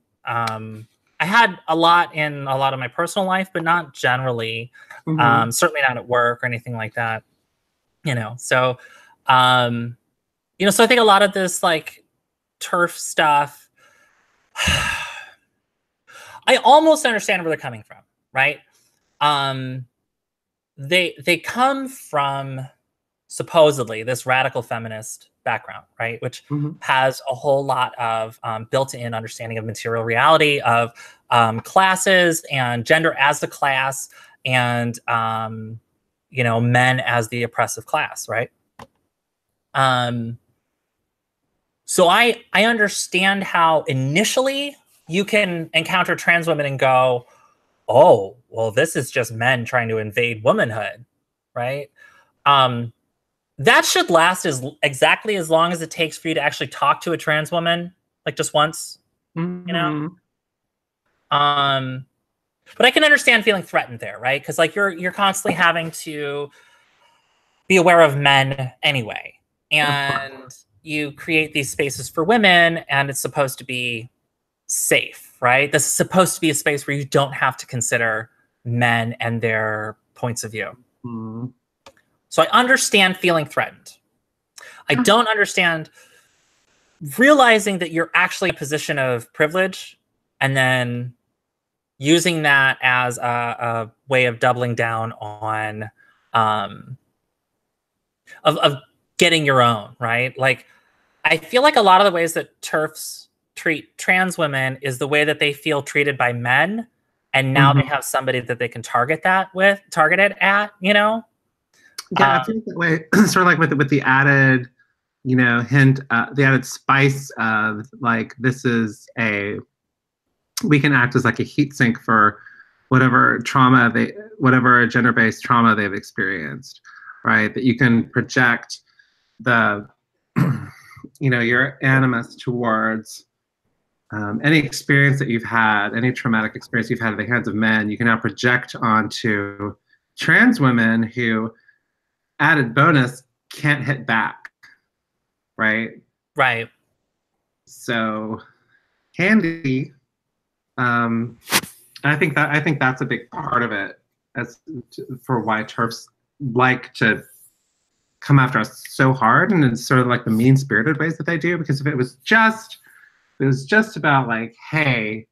I had a lot in a lot of my personal life, but not generally. Certainly not at work or anything like that. You know, so you know, so I think a lot of this like turf stuff, I almost understand where they're coming from, right? They come from supposedly this radical feminist background, right? Which has a whole lot of built-in understanding of material reality, of classes and gender as a class, and you know, men as the oppressive class, right? So I understand how initially you can encounter trans women and go, oh, well, this is just men trying to invade womanhood, right? That should last exactly as long as it takes for you to actually talk to a trans woman, like just once, you know? But I can understand feeling threatened there, right? Because like you're constantly having to be aware of men anyway. And you create these spaces for women, and it's supposed to be safe, right? This is supposed to be a space where you don't have to consider men and their points of view. Mm. So I understand feeling threatened. I don't understand realizing that you're actually in a position of privilege and then using that as a way of doubling down on of getting your own, right? Like, I feel like a lot of the ways that TERFs treat trans women is the way that they feel treated by men, and now they have somebody that they can target it at, you know? Yeah, I feel that way. Sort of like with the added, you know, hint, the added spice of like we can act as like a heat sink for whatever whatever gender-based trauma they've experienced, right? That you can project the, you know, your animus towards any experience that you've had, any traumatic experience you've had at the hands of men, you can now project onto trans women who, added bonus, can't hit back, right? Right. So handy. I think that's a big part of it, for why TERFs like to come after us so hard, and it's sort of like the mean-spirited ways that they do. Because if it was just about like, hey,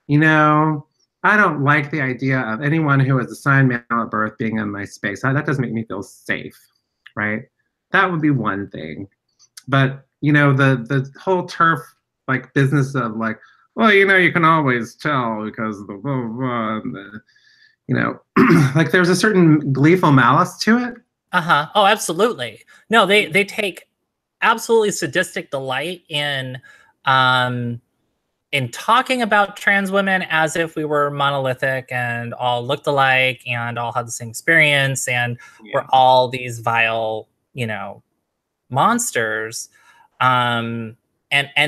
you know, I don't like the idea of anyone who was assigned male at birth being in my space. That doesn't make me feel safe, right? That would be one thing. But, you know, the whole TERF like business of like, well, you know, you can always tell because the blah, blah, and the, you know, like there's a certain gleeful malice to it. Oh, absolutely. No, they take absolutely sadistic delight in talking about trans women as if we were monolithic and all looked alike and all had the same experience and we're all these vile, you know, monsters. And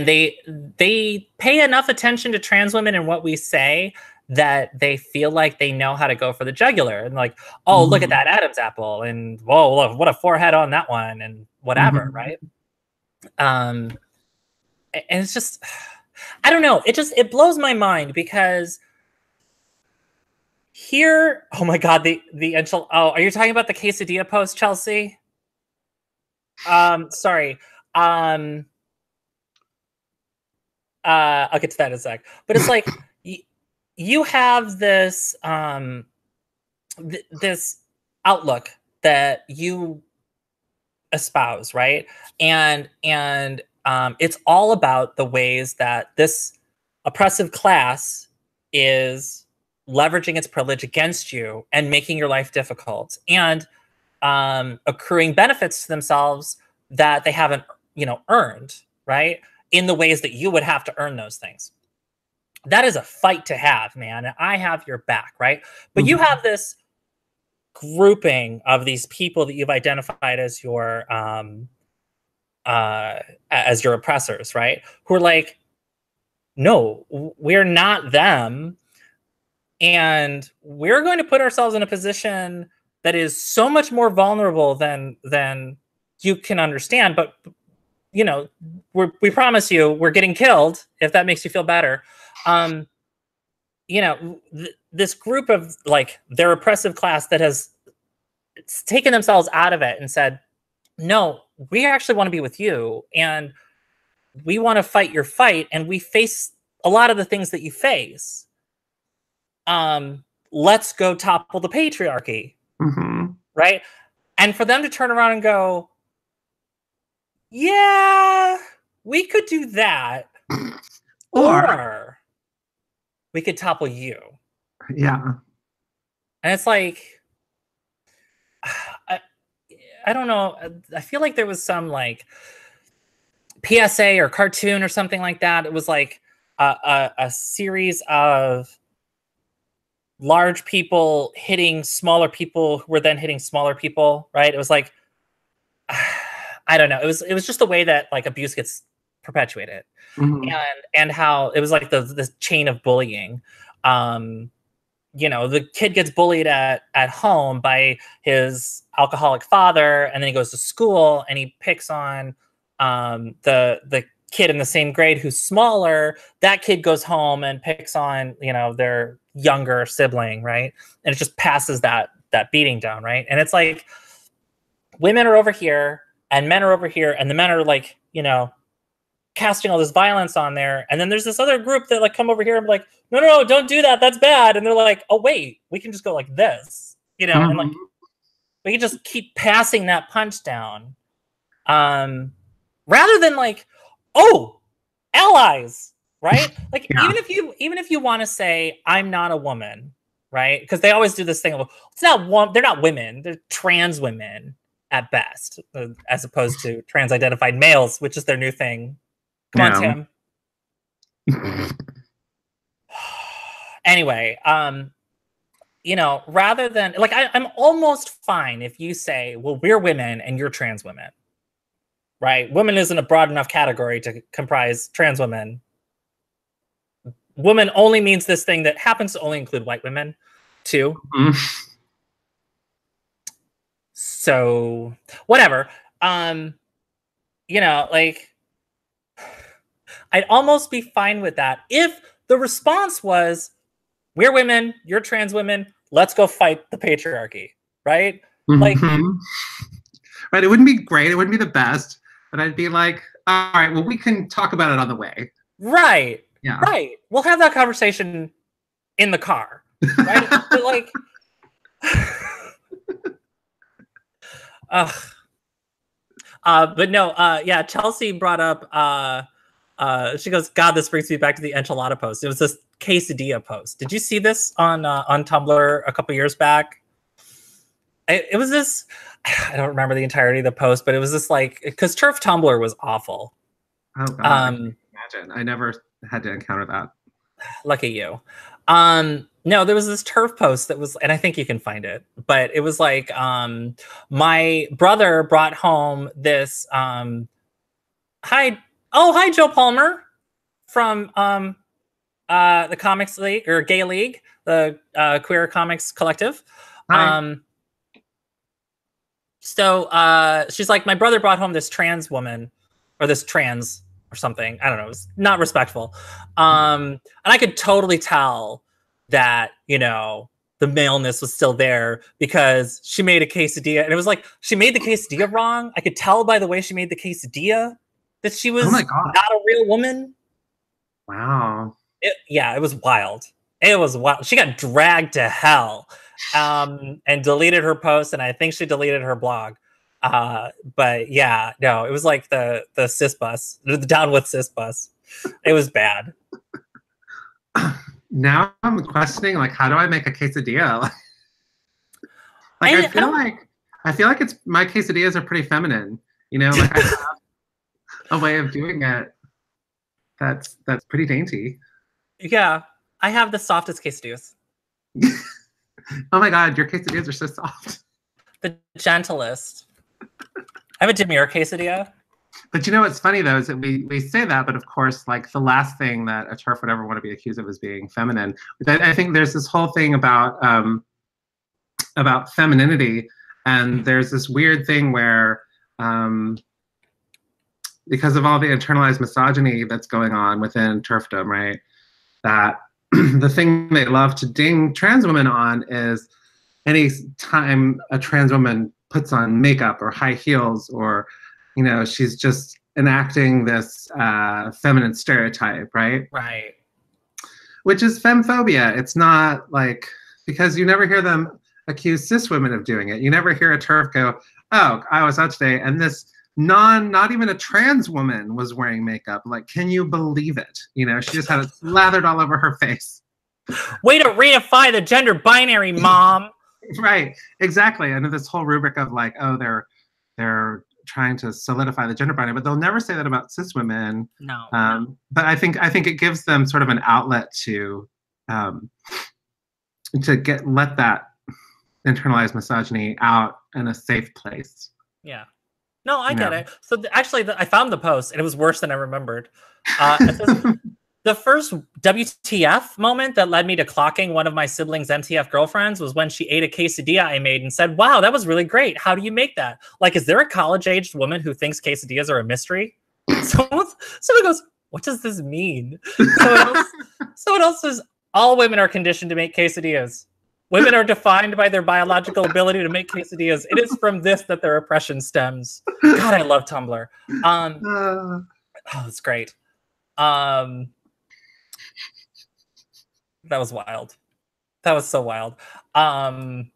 they pay enough attention to trans women and what we say that they feel like they know how to go for the jugular and like, oh, look at that Adam's apple and whoa, look, what a forehead on that one and whatever, right? And it's just, I don't know. It blows my mind because here, oh my God, the are you talking about the quesadilla post, Chelsea? Sorry. I'll get to that in a sec. But it's like you have this this outlook that you espouse, right? And it's all about the ways that this oppressive class is leveraging its privilege against you and making your life difficult and accruing benefits to themselves that they haven't, you know, earned, right? In the ways that you would have to earn those things. That is a fight to have, man. And I have your back, right? But you have this grouping of these people that you've identified as your oppressors, right? Who are like, no, we're not them. And we're going to put ourselves in a position that is so much more vulnerable than you can understand. But, you know, we promise you we're getting killed, if that makes you feel better. You know, this group of like their oppressive class that has taken themselves out of it and said, no, we actually want to be with you. And we want to fight your fight. And we face a lot of the things that you face. Let's go topple the patriarchy. Right? And for them to turn around and go, yeah, we could do that. Or we could topple you. Yeah. And it's like, I don't know. I feel like there was some like PSA or cartoon or something like that. It was like a series of large people hitting smaller people who were then hitting smaller people, right? It was like, I don't know. It was just the way that like abuse gets perpetuated, and how it was like the chain of bullying. You know, the kid gets bullied at home by his alcoholic father, and then he goes to school and he picks on the kid in the same grade who's smaller, that kid goes home and picks on, their younger sibling, right? And it just passes that beating down, right? And it's like women are over here and men are over here, and the men are like, casting all this violence on there. And then there's this other group that like come over here and be like, no, don't do that. That's bad. And they're like, oh wait, we can just go like this, and like we can just keep passing that punch down. Rather than like, oh, allies, right? Like even if you want to say I'm not a woman, right? Because they always do this thing of they're not women, they're trans women at best, as opposed to trans-identified males, which is their new thing. Come on, Tim. Anyway, rather than like I'm almost fine if you say, well, we're women and you're trans women. Right? Women isn't a broad enough category to comprise trans women. Woman only means this thing that happens to only include white women, too. So, whatever. Like, I'd almost be fine with that if the response was, we're women, you're trans women, let's go fight the patriarchy, right? Like, right, it wouldn't be great, it wouldn't be the best, but I'd be like, all right, well, we can talk about it on the way. Right. Yeah. Right. We'll have that conversation in the car. Right? But like, but no, yeah, Chelsea brought up, she goes, God, this brings me back to the enchilada post. It was this quesadilla post. Did you see this on Tumblr a couple years back? It was this, I don't remember the entirety of the post, but it was this like, because Turf Tumblr was awful. Oh God, I can imagine. I never had to encounter that. Lucky you. No, there was this Turf post that was, and I think you can find it, but it was like, my brother brought home this, hi Joe Palmer from the Comics League or Gay League, the Queer Comics Collective. Hi. So she's like, my brother brought home this trans woman, or this trans or something. I don't know. It was not respectful. And I could totally tell that, the maleness was still there because she made a quesadilla. And it was like, she made the quesadilla wrong. I could tell by the way she made the quesadilla that she was not a real woman. Wow. It was wild. It was wild. She got dragged to hell. And deleted her post, and I think she deleted her blog. But yeah, no, it was like the cis bus, the down with cis bus. It was bad. Now I'm questioning, like, how do I make a quesadilla? I feel like it's my quesadillas are pretty feminine. Like I have a way of doing it that's pretty dainty. Yeah, I have the softest quesadillas. Oh my God, your quesadillas are so soft. The gentlest. I have a demure quesadilla. But what's funny though is that we say that, but of course, like the last thing that a TERF would ever want to be accused of is being feminine. I think there's this whole thing about femininity, and there's this weird thing where because of all the internalized misogyny that's going on within TERFdom, right? That the thing they love to ding trans women on is any time a trans woman puts on makeup or high heels, or she's just enacting this feminine stereotype, right? Right. Which is femphobia. It's not like, because you never hear them accuse cis women of doing it. You never hear a TERF go, oh, I was out today and this not even a trans woman was wearing makeup. Like, can you believe it? She just had it slathered all over her face. Way to reify the gender binary, mom. Right, exactly. And this whole rubric of like, oh, they're trying to solidify the gender binary, but they'll never say that about cis women. No. But I think it gives them sort of an outlet to let that internalized misogyny out in a safe place. Yeah. No, I get it. So actually, I found the post, and it was worse than I remembered. It says, the first WTF moment that led me to clocking one of my siblings' MTF girlfriends was when she ate a quesadilla I made and said, wow, that was really great. How do you make that? Like, is there a college-aged woman who thinks quesadillas are a mystery? Someone goes, what does this mean? Someone else says, all women are conditioned to make quesadillas. Women are defined by their biological ability to make quesadillas. It is from this that their oppression stems. God, I love Tumblr. Oh, it's great. That was wild. That was so wild. But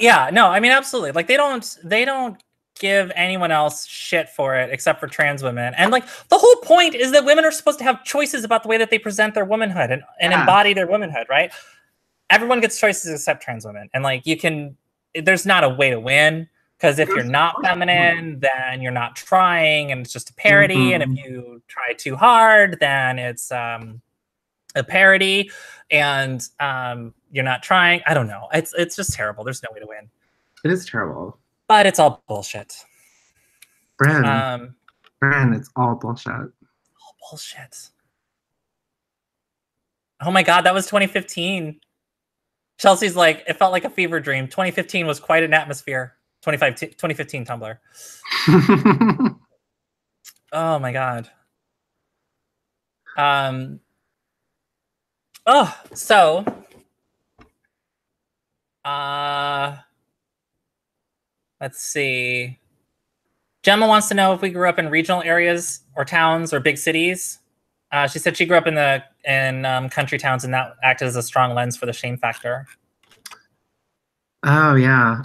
yeah, no, I mean, absolutely. Like they don't give anyone else shit for it except for trans women. And like the whole point is that women are supposed to have choices about the way that they present their womanhood and embody their womanhood, right? Everyone gets choices except trans women. And like there's not a way to win, because if you're not feminine, then you're not trying and it's just a parody. And if you try too hard, then it's a parody and you're not trying. I don't know. It's just terrible. There's no way to win. It is terrible. But it's all bullshit. Brin, it's all bullshit. All bullshit. Oh my God, that was 2015. Chelsea's like, it felt like a fever dream. 2015 was quite an atmosphere. 2015 Tumblr. Oh my God. Oh, so let's see. Gemma wants to know if we grew up in regional areas or towns or big cities. She said she grew up in country towns, and that acted as a strong lens for the shame factor. Oh yeah,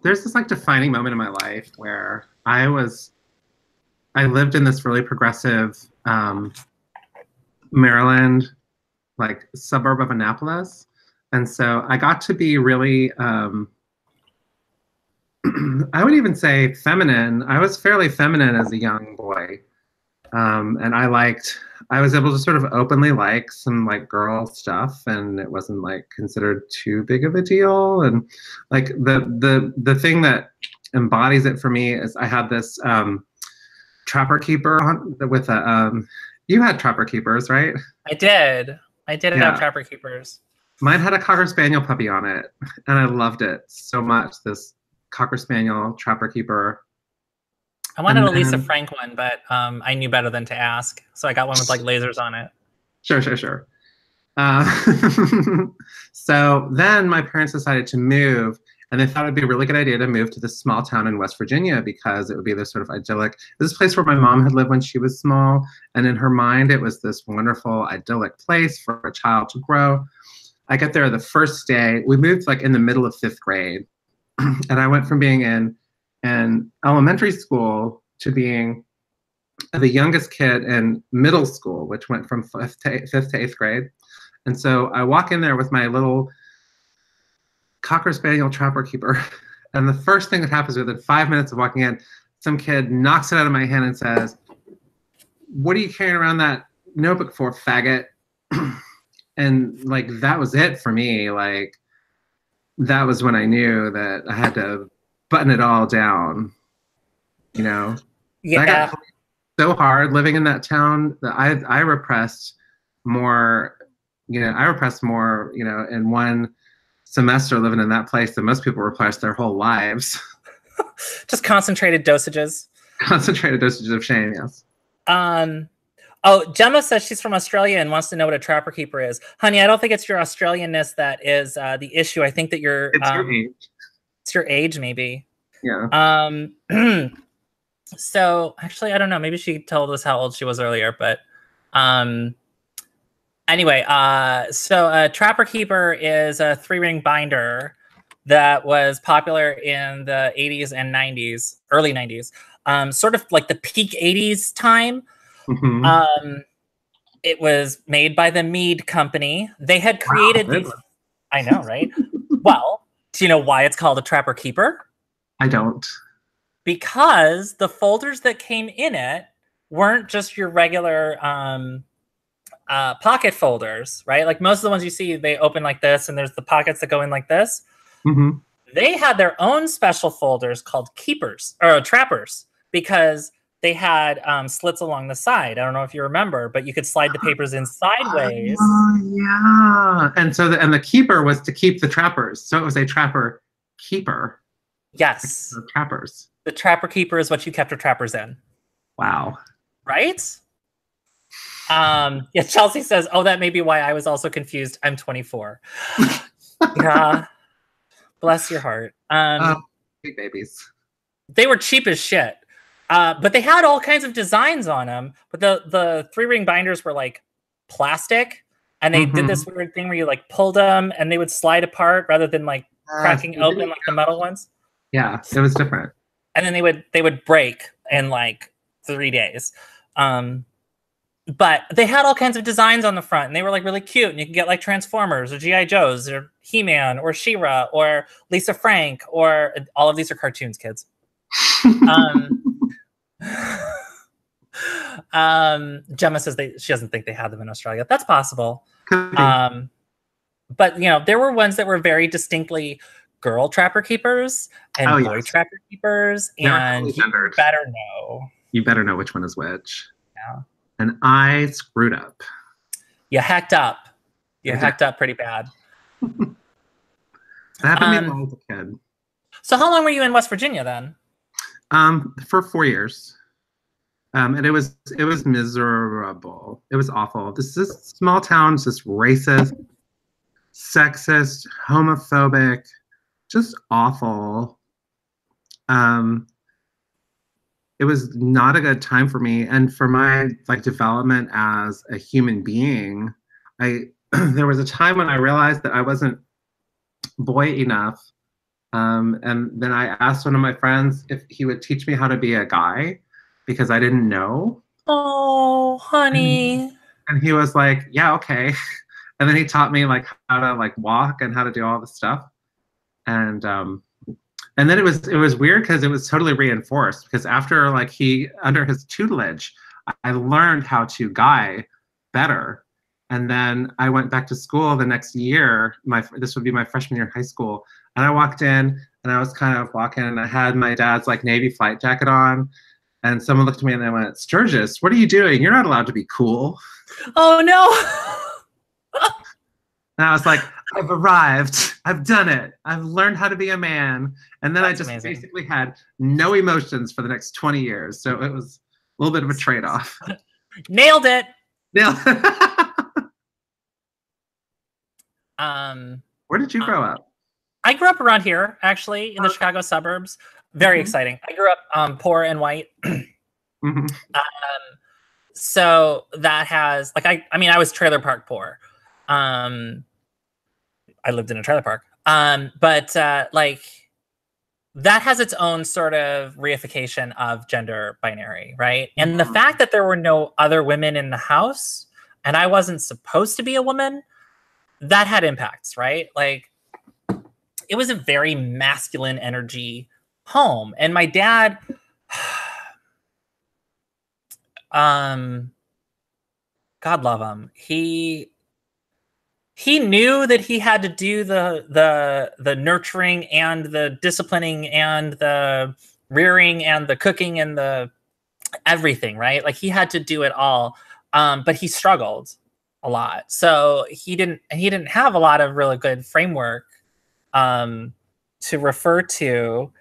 there's this like defining moment in my life where I lived in this really progressive Maryland, like suburb of Annapolis, and so I got to be really I would even say feminine. I was fairly feminine as a young boy. And I was able to sort of openly like some like girl stuff, and it wasn't like considered too big of a deal. And like the thing that embodies it for me is I had this trapper keeper on with a you had trapper keepers, right? I did have trapper keepers. Mine had a Cocker Spaniel puppy on it, and I loved it so much. This Cocker Spaniel trapper keeper. I wanted a Lisa Frank one, but I knew better than to ask. So I got one with like lasers on it. Sure. So then my parents decided to move, and they thought it'd be a really good idea to move to this small town in West Virginia because it would be this sort of idyllic, this place where my mom had lived when she was small. And in her mind, it was this wonderful, idyllic place for a child to grow. I get there the first day. We moved like in the middle of 5th grade. And I went from being in elementary school to being the youngest kid in middle school, which went from 5th to 8th grade. And so I walk in there with my little Cocker Spaniel trapper keeper. And the first thing that happens within 5 minutes of walking in, some kid knocks it out of my hand and says, "What are you carrying around that notebook for, faggot?" And like, that was it for me. Like, that was when I knew that I had to button it all down, you know? Yeah. I got so hard living in that town that I repressed more, in one semester living in that place than most people repress their whole lives. Just concentrated dosages. Concentrated dosages of shame, yes. Oh, Gemma says she's from Australia and wants to know what a trapper keeper is. Honey, I don't think it's your Australianness that is the issue. I think that it's your age. It's your age, maybe. Yeah. So actually, I don't know. Maybe she told us how old she was earlier, but anyway, so a trapper keeper is a 3-ring binder that was popular in the 80s and 90s, early 90s, sort of like the peak 80s time. Mm-hmm. It was made by the Mead Company. They had created these. I know, right? Well, do you know why it's called a trapper keeper? I don't. Because the folders that came in it weren't just your regular pocket folders, right? Like most of the ones you see, they open like this, and there's the pockets that go in like this. Mm-hmm. They had their own special folders called keepers or trappers because they had slits along the side. I don't know if you remember, but you could slide the papers in sideways. Oh, yeah. And so the keeper was to keep the trappers. So it was a trapper keeper. Yes. Trappers. The Trapper Keeper is what you kept your trappers in. Wow. Right? Yeah, Chelsea says, oh, that may be why I was also confused. I'm 24. Yeah. Bless your heart. Big babies. They were cheap as shit. But they had all kinds of designs on them. But the 3-ring binders were like plastic. And they did this weird thing where you like pulled them and they would slide apart rather than like cracking open like the metal ones. Yeah, it was different. And then they would break in like 3 days. But they had all kinds of designs on the front, and they were like really cute. And you could get like Transformers or GI Joes or He-Man or She-Ra or Lisa Frank, or all of these are cartoons, kids. Gemma says she doesn't think they had them in Australia. That's possible. But you know, there were ones that were very distinctly girl trapper keepers and boy trapper keepers, and you better know. You better know which one is which. Yeah. And I screwed up. You hacked up. You hacked up pretty bad. That happened to me when I was a kid. So how long were you in West Virginia then? For 4 years. And it was miserable. It was awful. This is small town, just racist, sexist, homophobic, just awful. It was not a good time for me, and for my like development as a human being. There was a time when I realized that I wasn't boy enough, and then I asked one of my friends if he would teach me how to be a guy, because I didn't know. Oh, honey. And he was like, yeah, okay. And then he taught me like how to like walk and how to do all this stuff. And then it was weird because it was totally reinforced, because after like under his tutelage, I learned how to guy better. And then I went back to school the next year. This would be my freshman year of high school. And I walked in and I was kind of walking, and I had my dad's like Navy flight jacket on. And someone looked at me and they went, Sturgis, what are you doing? You're not allowed to be cool. Oh, no. And I was like, I've arrived. I've done it. I've learned how to be a man. And then I just basically had no emotions for the next 20 years. So it was a little bit of a trade-off. Nailed it. Nailed it. Where did you grow up? I grew up around here, actually, in the Chicago suburbs. Very exciting. I grew up poor and white. So that has like I mean I was trailer park poor. I lived in a trailer park. But like that has its own sort of reification of gender binary, right? And the fact that there were no other women in the house and I wasn't supposed to be a woman, that had impacts, right? Like it was a very masculine energy home. And my dad, God love him. He knew that he had to do the nurturing and the disciplining and the rearing and the cooking and the everything, right? Like he had to do it all. But he struggled a lot. So he didn't have a lot of really good framework to refer to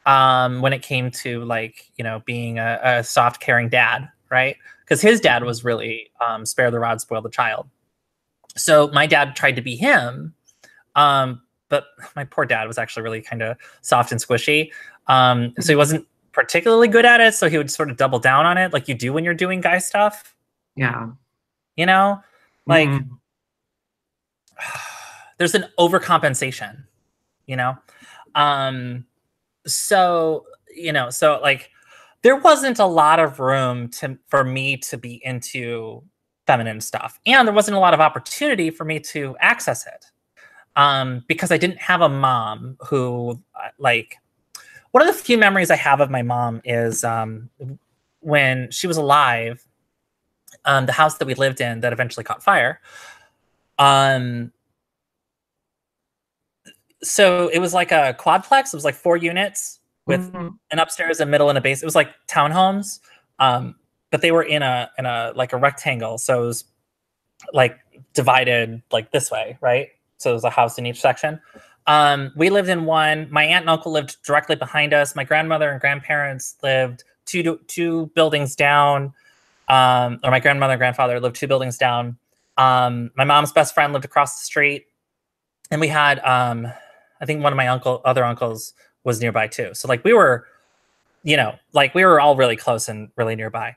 when it came to like, you know, being a soft, caring dad, right? Because his dad was really spare the rod, spoil the child. So my dad tried to be him, but my poor dad was actually really kind of soft and squishy. So he wasn't particularly good at it. So he would sort of double down on it like you do when you're doing guy stuff. Yeah. You know, like there's an overcompensation, you know? So, you know, so like there wasn't a lot of room for me to be into feminine stuff. And there wasn't a lot of opportunity for me to access it. Because I didn't have a mom who like, one of the few memories I have of my mom is when she was alive, the house that we lived in that eventually caught fire. So it was like a quadplex. It was like 4 units with an upstairs, a middle, and a base. It was like townhomes, but they were in a like a rectangle. So it was like divided like this way, right? So there's a house in each section. We lived in one. My aunt and uncle lived directly behind us. My grandmother and grandparents lived two buildings down. Or my grandmother and grandfather lived 2 buildings down. My mom's best friend lived across the street. And we had, I think one of my other uncles was nearby too. So like we were, you know, like we were all really close and really nearby.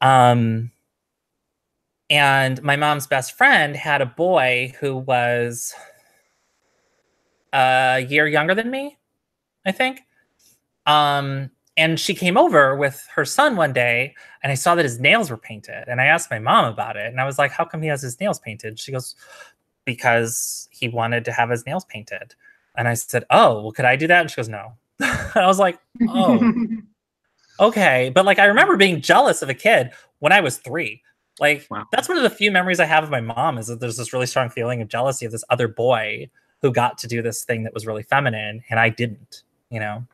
And my mom's best friend had a boy who was a year younger than me, I think. And she came over with her son one day, and I saw that his nails were painted. And I asked my mom about it. And I was like, how come he has his nails painted? She goes, because he wanted to have his nails painted. And I said, oh, well, could I do that? And she goes, no. I was like, oh, okay. But like, I remember being jealous of a kid when I was 3. Like, wow. That's one of the few memories I have of my mom, is that there's this really strong feeling of jealousy of this other boy who got to do this thing that was really feminine, and I didn't, you know?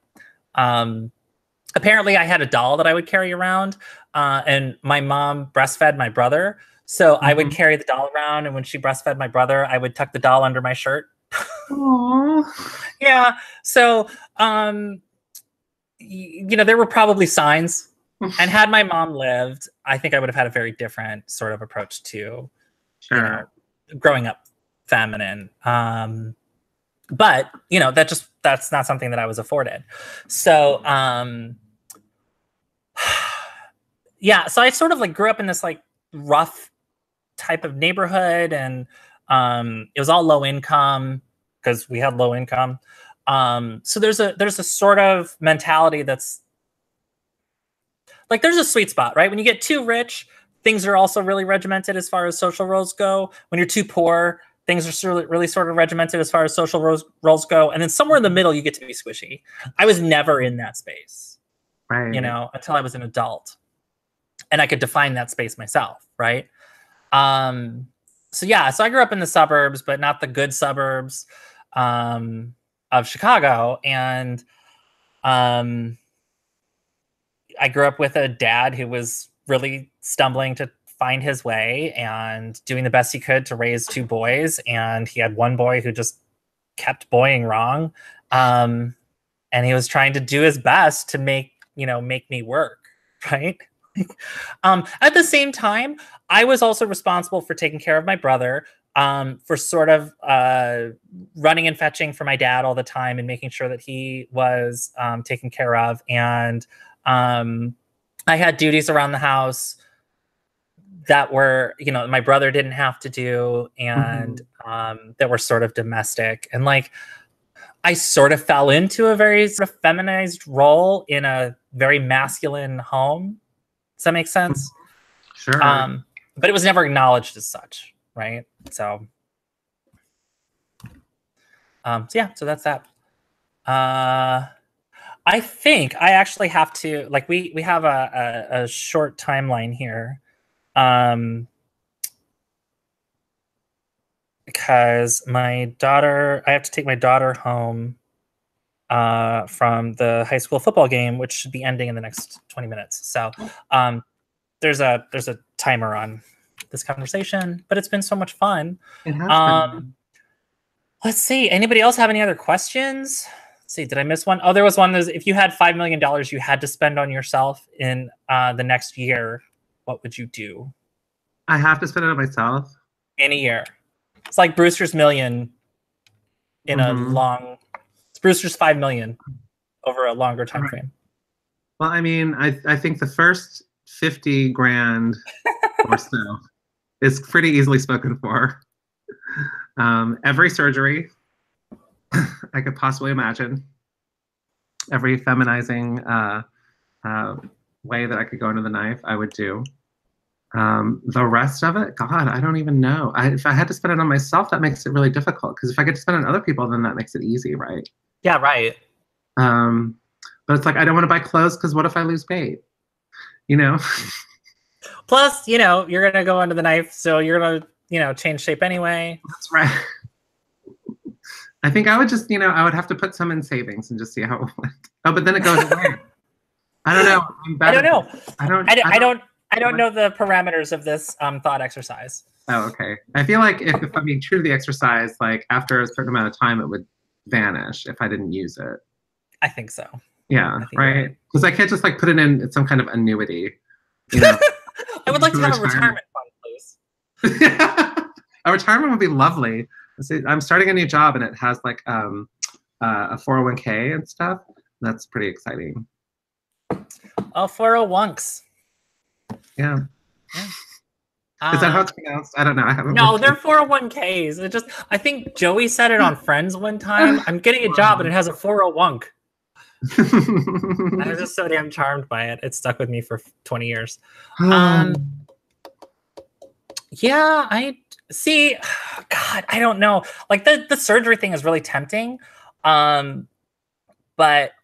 Apparently I had a doll that I would carry around, and my mom breastfed my brother. So I would carry the doll around, and when she breastfed my brother, I would tuck the doll under my shirt. Aww. Yeah. So, you know, there were probably signs. And had my mom lived, I think I would have had a very different sort of approach to, you know, growing up feminine. But, you know, that's not something that I was afforded. So, yeah, so I sort of like grew up in this like rough type of neighborhood, and it was all low income because we had low income. So there's a sort of mentality that's like, there's a sweet spot, right? When you get too rich, things are also really regimented as far as social roles go. When you're too poor, things are really sort of regimented as far as social roles go. And then somewhere in the middle, you get to be squishy. I was never in that space, right? You know, until I was an adult. And I could define that space myself, right? So yeah, so I grew up in the suburbs, but not the good suburbs of Chicago. And I grew up with a dad who was really stumbling to find his way and doing the best he could to raise 2 boys. And he had one boy who just kept boying wrong. And he was trying to do his best to make me work, right? At the same time, I was also responsible for taking care of my brother, for sort of running and fetching for my dad all the time and making sure that he was taken care of. And I had duties around the house that were, you know, my brother didn't have to do, and that were sort of domestic. And like, I sort of fell into a very sort of feminized role in a very masculine home. Does that make sense? Sure. But it was never acknowledged as such, right? So, so yeah, so that's that. I think I actually have to, like, we have a short timeline here, because my daughter, I have to take my daughter home from the high school football game, which should be ending in the next 20 minutes. So there's a timer on this conversation, but it's been so much fun. It has been. Let's see. Anybody else have any other questions? Let's see. Did I miss one? Oh, there was one. If you had $5 million you had to spend on yourself in the next year, what would you do? I have to spend it on myself? In a year. It's like Brewster's Million in a long... It's Brewster's 5 million over a longer time frame. Well, I mean, I think the first 50 grand or so is pretty easily spoken for. Every surgery I could possibly imagine, every feminizing way that I could go into the knife, I would do. The rest of it, God, I don't even know. If I had to spend it on myself, that makes it really difficult, because if I get to spend it on other people, then that makes it easy, right? Yeah, right. But it's like, I don't want to buy clothes because what if I lose weight? You know? Plus, you know, you're going to go under the knife, so you're going to, you know, change shape anyway. That's right. I think I would just, you know, I would have to put some in savings and just see how it went. Oh, but then it goes away. I don't know. I don't know. I don't know the parameters of this thought exercise. Oh, okay. I feel like if I'm being true to the exercise, like after a certain amount of time, it would vanish if I didn't use it. I think so. Yeah, right. Because I can't just like put it in some kind of annuity, you know. I would like to have a retirement fund, please. A retirement would be lovely. See, I'm starting a new job and it has like a 401k and stuff. That's pretty exciting. Oh, 401ks. Yeah. Is that how it's pronounced? I don't know. I haven't. No, they're 401ks. It just, I think Joey said it on Friends one time. I'm getting a job and it has a 401k. I was just so damn charmed by it. It stuck with me for 20 years. Yeah, I see. God, I don't know. Like the surgery thing is really tempting. But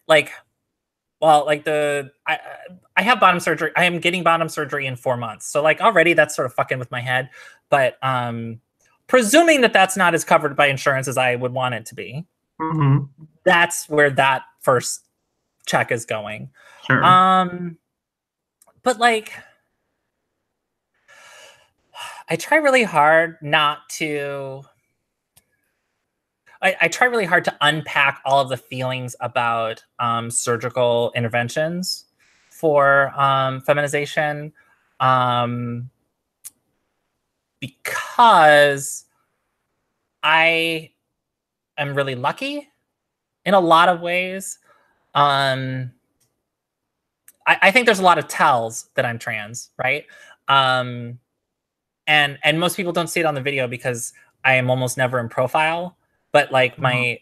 like, well, like I have bottom surgery. I am getting bottom surgery in 4 months. So like already that's sort of fucking with my head. But presuming that that's not as covered by insurance as I would want it to be, that's where that first check is going. Sure. But like, I try really hard not to. I try really hard to unpack all of the feelings about surgical interventions for feminization, because I am really lucky in a lot of ways. I think there's a lot of tells that I'm trans, right? And most people don't see it on the video because I am almost never in profile. But like my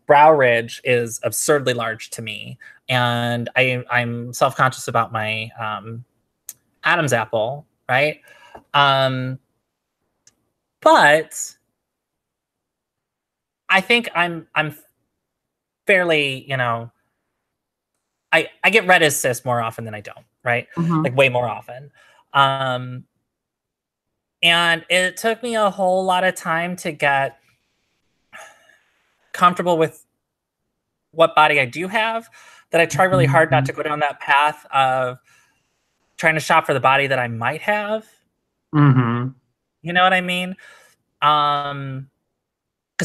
brow ridge is absurdly large to me, and I'm self-conscious about my Adam's apple, right? But I think I'm fairly, you know, I get read as cis more often than I don't, right? Like way more often. And it took me a whole lot of time to get comfortable with what body I do have, that I try really hard not to go down that path of trying to shop for the body that I might have. You know what I mean? Because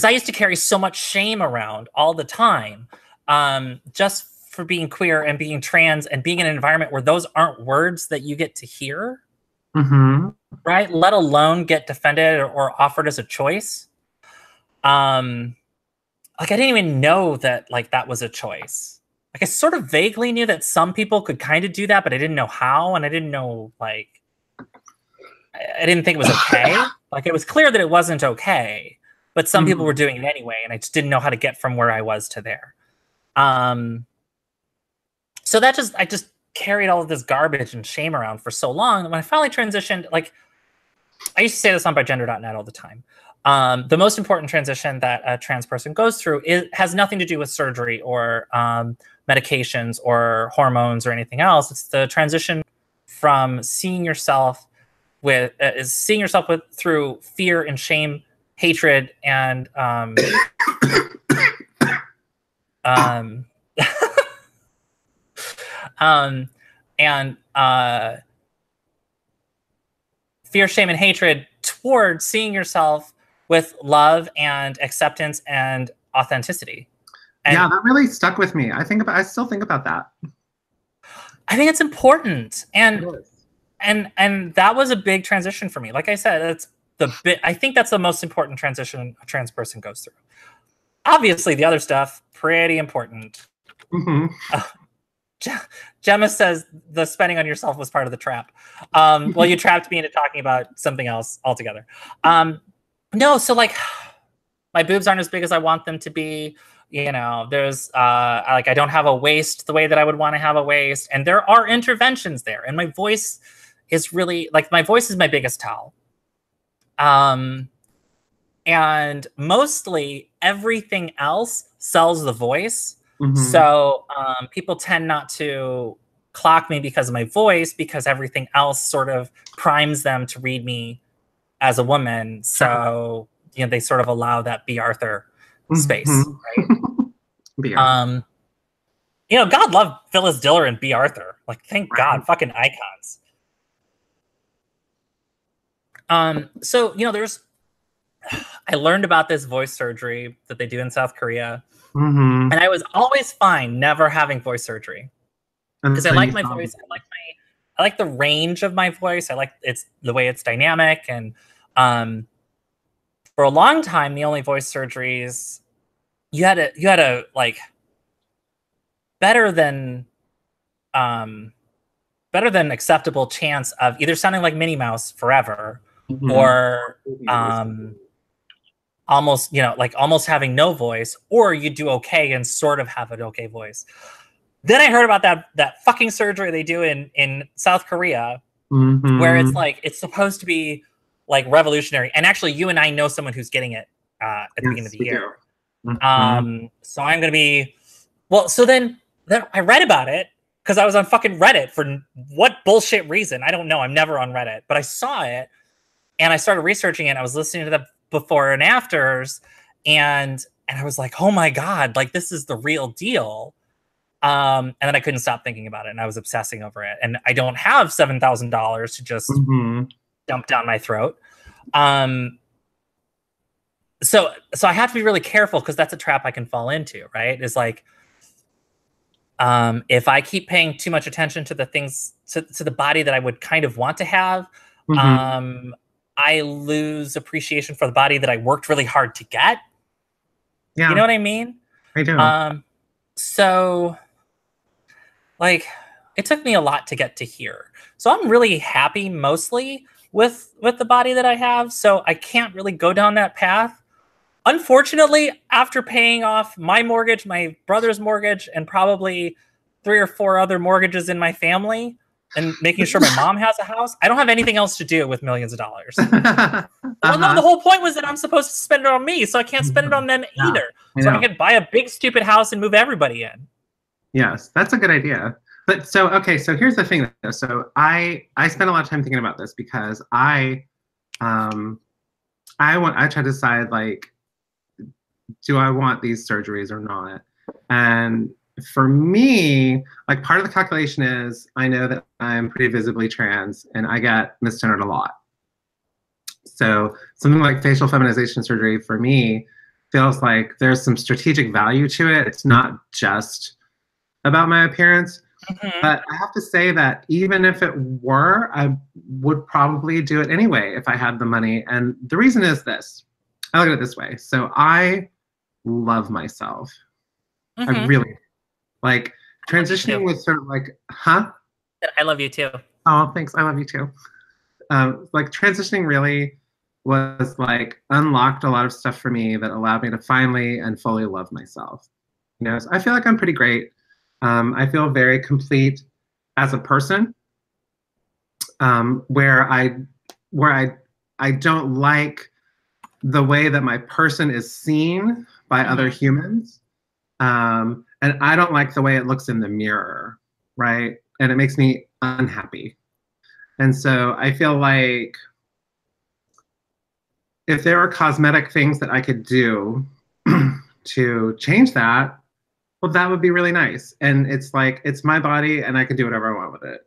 I used to carry so much shame around all the time, just for being queer and being trans and being in an environment where those aren't words that you get to hear. Right? Let alone get defended or offered as a choice. Like I didn't even know that like that was a choice. Like I sort of vaguely knew that some people could kind of do that, but I didn't know how, and I didn't know like I didn't think it was okay. Like it was clear that it wasn't okay, but some people were doing it anyway, and I just didn't know how to get from where I was to there. So that I just carried all of this garbage and shame around for so long that when I finally transitioned, like I used to say this on bigender.net all the time. The most important transition that a trans person goes through has nothing to do with surgery or medications or hormones or anything else. It's the transition from seeing yourself through fear and shame, hatred, and fear, shame, and hatred towards seeing yourself with love and acceptance and authenticity. And yeah, that really stuck with me. I still think about that. I think it's important. And that was a big transition for me. Like I said, I think that's the most important transition a trans person goes through. Obviously, the other stuff, pretty important. Gemma says the spending on yourself was part of the trap. Well, you trapped me into talking about something else altogether. No, so like my boobs aren't as big as I want them to be. You know, there's like I don't have a waist the way that I would want to have a waist, and there are interventions there. And my voice is really like my voice is my biggest tell. And mostly everything else sells the voice. So people tend not to clock me because of my voice, because everything else sort of primes them to read me as a woman. So, you know, they sort of allow that B. Arthur space, right? You know, God love Phyllis Diller and B. Arthur. Like, thank God, fucking icons. So, you know, I learned about this voice surgery that they do in South Korea. Mm-hmm. And I was always fine never having voice surgery. Because I Until like you my saw voice. I like the range of my voice. I like the way it's dynamic. And for a long time, the only voice surgeries you had a like better than acceptable chance of either sounding like Minnie Mouse forever, Mm-hmm. or almost, like almost having no voice, or you do okay and sort of have an okay voice. Then I heard about that fucking surgery they do in South Korea, where it's Mm-hmm. like it's supposed to be like revolutionary. And actually, you and I know someone who's getting it at the beginning of Yes, the we do. year. Mm-hmm. So I'm gonna be so then I read about it because I was on fucking Reddit for what bullshit reason. I don't know. I'm never on Reddit, but I saw it and I started researching it. I was listening to the before and afters, and I was like, oh my God, like this is the real deal. And then I couldn't stop thinking about it, and I was obsessing over it. And I don't have $7,000 to just Mm-hmm. dump down my throat. So I have to be really careful because that's a trap I can fall into, right? Is like, if I keep paying too much attention to the things to the body that I would kind of want to have, Mm-hmm. I lose appreciation for the body that I worked really hard to get. You Yeah, know what I mean? I do. So like it took me a lot to get to here. So I'm really happy mostly with the body that I have. So I can't really go down that path. Unfortunately, after paying off my mortgage, my brother's mortgage, and probably 3 or 4 other mortgages in my family, and making sure my mom has a house, I don't have anything else to do with millions of dollars. Well, no, the Uh-huh. whole point was that I'm supposed to spend it on me, so I can't spend it on them Yeah, either. I So I know. could buy a big stupid house and move everybody in. Yes, that's a good idea. But so okay, so here's the thing though. So I spent a lot of time thinking about this because um I try to decide like, do I want these surgeries or not? And for me, like part of the calculation is I know that I'm pretty visibly trans and I get misgendered a lot. So something like facial feminization surgery for me feels like there's some strategic value to it. It's not just about my appearance. Mm-hmm. But I have to say that even if it were, I would probably do it anyway if I had the money. And the reason is this. I look at it this way. So I love myself. I Mm-hmm. really like I love you transitioning too. with sort of like, huh? I love you too. Oh, thanks. I love you too. Like transitioning really was like unlocked a lot of stuff for me that allowed me to finally and fully love myself. So I feel like I'm pretty great. I feel very complete as a person. Where I don't like the way that my person is seen by other Mm-hmm. humans, and I don't like the way it looks in the mirror, right? And it makes me unhappy. And so I feel like if there are cosmetic things that I could do to change that, well, that would be really nice. And it's like, it's my body and I can do whatever I want with it.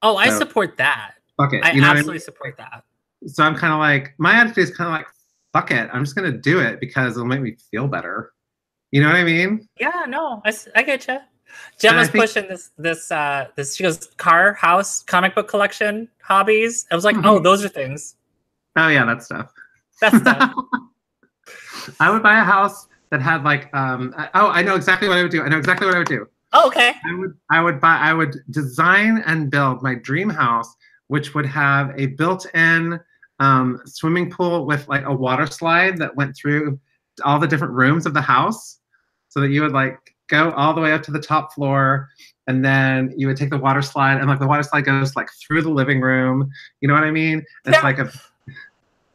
Oh, I So support that. fuck it. I You know what I mean? absolutely support that. So I'm kind of like, my attitude is kind of like, fuck it. I'm just going to do it because it'll make me feel better. You know what I mean? Yeah, no, I get you. And I Gemma's think, pushing this. She goes car, house, comic book collection, hobbies. I was like, oh, oh those are things. yeah, that stuff. That's stuff. I would buy a house that had like, oh, I know exactly what I would do. I know exactly what I would do. Oh, okay. I would design and build my dream house, which would have a built-in swimming pool with like a water slide that went through all the different rooms of the house, so that you would like go all the way up to the top floor, and then you would take the water slide, and like the water slide goes like through the living room. You know what I mean? It's Yeah. like a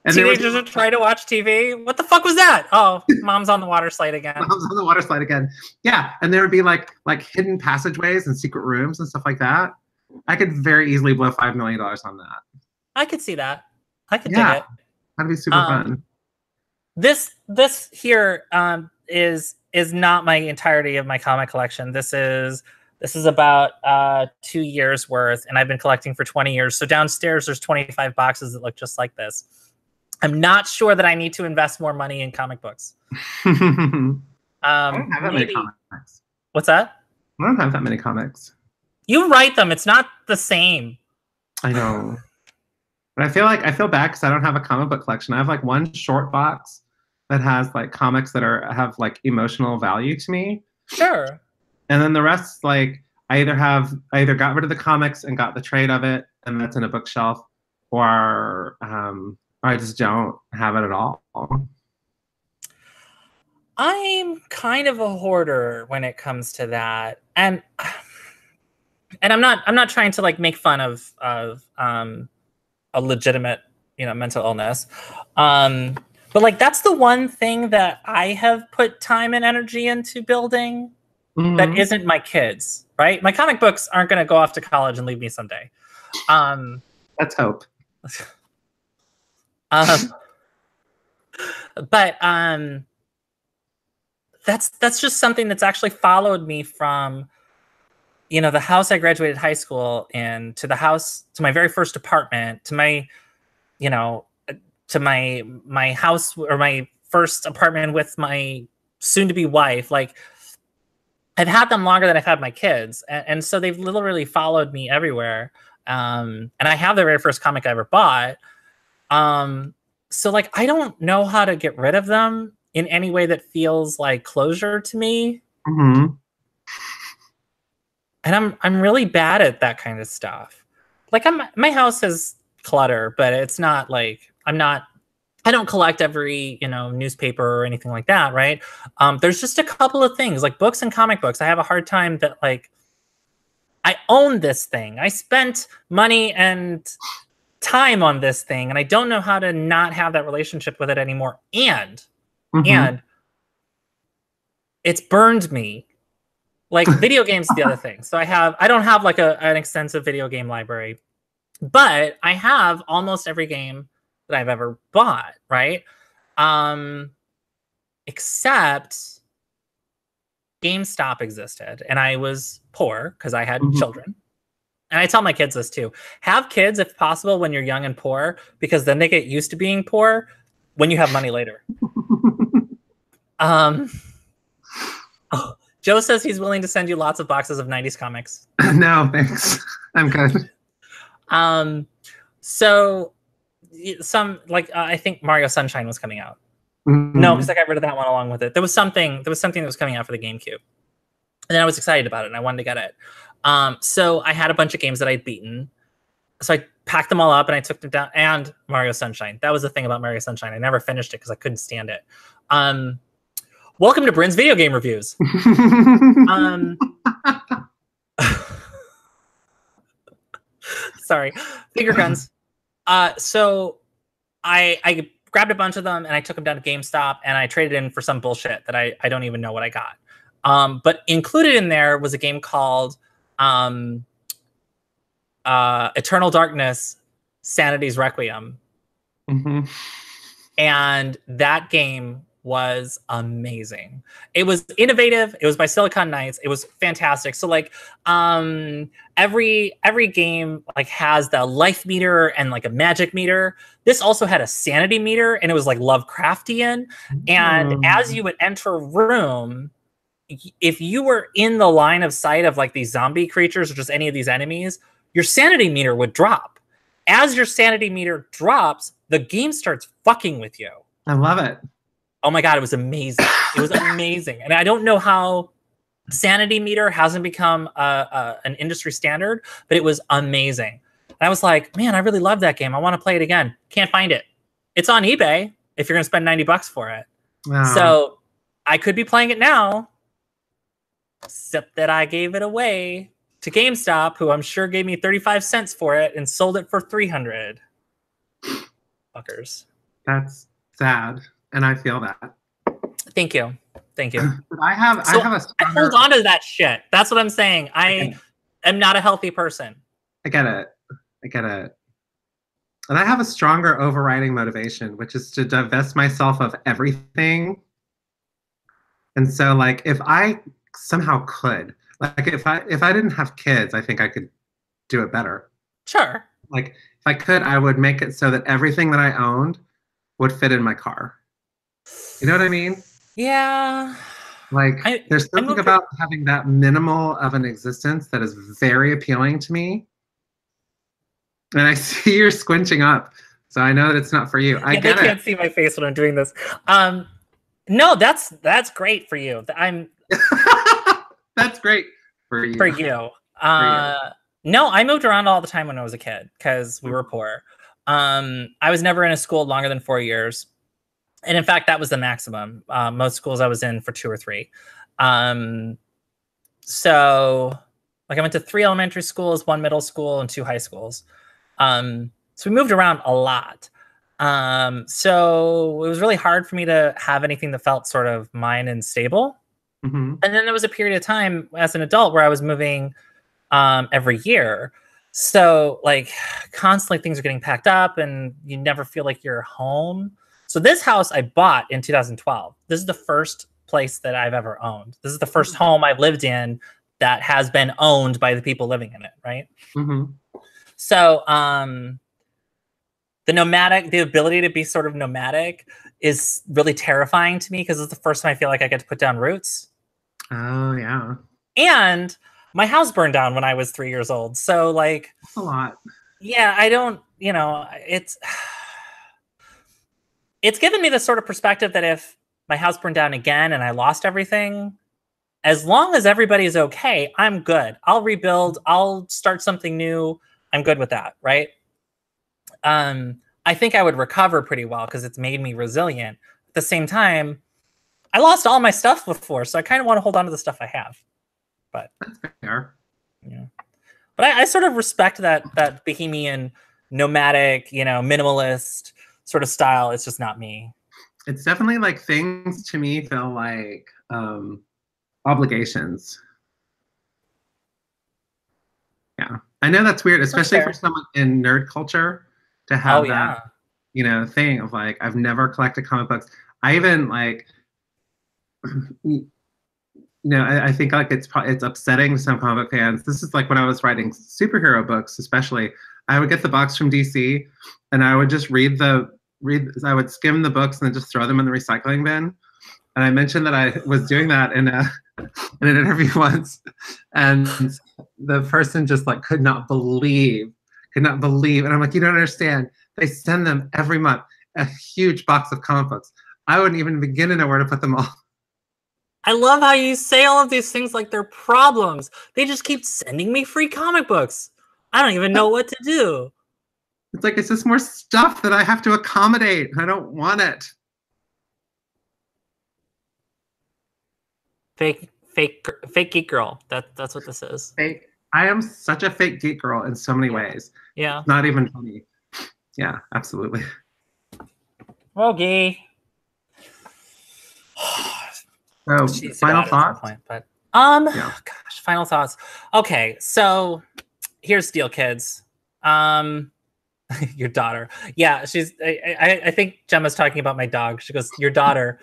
and there would Teenagers are trying to watch TV. What the fuck was that? Oh, mom's on the water slide again. Mom's on the water slide again. Yeah, and there would be like hidden passageways and secret rooms and stuff like that. I could very easily blow $5 million on that. I could see that. I could dig Yeah, it. that'd be super fun. This here is not my entirety of my comic collection. This is about 2 years worth, and I've been collecting for 20 years. So downstairs there's 25 boxes that look just like this. I'm not sure that I need to invest more money in comic books. I don't have that many comics. What's that? I don't have that many comics. You write them. It's not the same. I know. But I feel bad because I don't have a comic book collection. I have like one short box that has like comics that have like emotional value to me. Sure. And then the rest, like I either got rid of the comics and got the trade of it, and that's in a bookshelf, or I just don't have it at all. I'm kind of a hoarder when it comes to that, and I'm not trying to like make fun of a legitimate, mental illness. But like that's the one thing that I have put time and energy into building that isn't my kids, right? My comic books aren't going to go off to college and leave me someday. Let's hope. But that's just something that's actually followed me from the house I graduated high school in, to my very first apartment, to my my house, or my first apartment with my soon-to-be wife. Like, I've had them longer than I've had my kids, and so they've literally followed me everywhere. And I have the very first comic I ever bought. So like I don't know how to get rid of them in any way that feels like closure to me. And I'm really bad at that kind of stuff. Like my house has clutter, but it's not like I don't collect every, newspaper or anything like that, right? There's just a couple of things, like books and comic books. I have a hard time that, like, I own this thing. I spent money and time on this thing, and I don't know how to not have that relationship with it anymore. And it's burned me. Like, video games is the other thing. So I don't have like an extensive video game library, but I have almost every game that I've ever bought, right? Except GameStop existed, and I was poor because I had children. And I tell my kids this too. Have kids if possible when you're young and poor, because then they get used to being poor when you have money later. Joe says he's willing to send you lots of boxes of 90s comics. No, thanks. I'm good. So some, like, I think Mario Sunshine was coming out. No, because I got rid of that one along with it. There was something that was coming out for the GameCube. And then I was excited about it and I wanted to get it. So I had a bunch of games that I'd beaten. So I packed them all up and I took them down. And Mario Sunshine. That was the thing about Mario Sunshine. I never finished it because I couldn't stand it. Welcome to Brin's Video Game Reviews. Sorry. Finger guns. So I grabbed a bunch of them and I took them down to GameStop and I traded in for some bullshit that I don't even know what I got. But included in there was a game called Eternal Darkness, Sanity's Requiem. And that game was amazing. It was innovative. It was by Silicon Knights. It was fantastic. So like every game like has the life meter and like a magic meter. This also had a sanity meter, and it was like Lovecraftian. And as you would enter a room, if you were in the line of sight of like these zombie creatures or just any of these enemies, your sanity meter would drop. As your sanity meter drops, the game starts fucking with you. I love it. Oh my God, it was amazing. It was amazing. And I don't know how sanity meter hasn't become an industry standard, but it was amazing. And I was like, man, I really love that game. I want to play it again. Can't find it. It's on eBay if you're going to spend $90 for it. Wow. So I could be playing it now, except that I gave it away to GameStop, who I'm sure gave me 35 cents for it and sold it for 300. Fuckers. That's sad. And I feel that. Thank you. Thank you. I have a stronger... I hold on to that shit. That's what I'm saying. I am not a healthy person. I get it. And I have a stronger overriding motivation, which is to divest myself of everything. And so like if I somehow could, like if I didn't have kids, I think I could do it better. Sure. Like if I could, I would make it so that everything that I owned would fit in my car. You know what I mean? Yeah. Like, there's I something about having that minimal of an existence that is very appealing to me. And I see you're squinching up, so I know that it's not for you. I Yeah, get they it. can't see my face when I'm doing this. No, that's great for you. That's great for you. For you. No, I moved around all the time when I was a kid because we were poor. I was never in a school longer than 4 years. And in fact, that was the maximum. Most schools I was in for 2 or 3. So like I went to 3 elementary schools, 1 middle school, and 2 high schools. So we moved around a lot. So it was really hard for me to have anything that felt sort of mine and stable. Mm-hmm. And then there was a period of time as an adult where I was moving every year. So like constantly things are getting packed up and you never feel like you're home. So this house I bought in 2012. This is the first place that I've ever owned. This is the first home I've lived in that has been owned by the people living in it, right? Mm-hmm. So the ability to be sort of nomadic is really terrifying to me because it's the first time I feel like I get to put down roots. Oh, yeah. And my house burned down when I was 3 years old. So like, that's a lot. Yeah, I don't, it's given me the sort of perspective that if my house burned down again and I lost everything, as long as everybody's okay, I'm good. I'll rebuild. I'll start something new. I'm good with that, right? I think I would recover pretty well because it's made me resilient. At the same time, I lost all my stuff before, so I kind of want to hold on to the stuff I have. But that's fair. Yeah, but I sort of respect that bohemian, nomadic, minimalist sort of style. It's just not me. It's definitely like things to me feel like obligations. Yeah, I know that's weird, especially for someone in nerd culture to have that, thing of like, I've never collected comic books. I even like, I think like it's upsetting to some comic book fans. This is like when I was writing superhero books, especially. I would get the box from DC, and I would just I would skim the books and then just throw them in the recycling bin. And I mentioned that I was doing that in an interview once, and the person just like could not believe. And I'm like, you don't understand. They send them every month a huge box of comic books. I wouldn't even begin to know where to put them all. I love how you say all of these things like they're problems. They just keep sending me free comic books. I don't even know what to do. It's like, it's just more stuff that I have to accommodate. I don't want it. Fake geek girl. That's what this is. Fake. I am such a fake geek girl in so many ways. Yeah. It's not even funny. Yeah, absolutely. Okay. So, final thoughts? Gosh, final thoughts. Okay, so here's the deal, kids. Your daughter. Yeah, I think Gemma's talking about my dog. She goes, your daughter.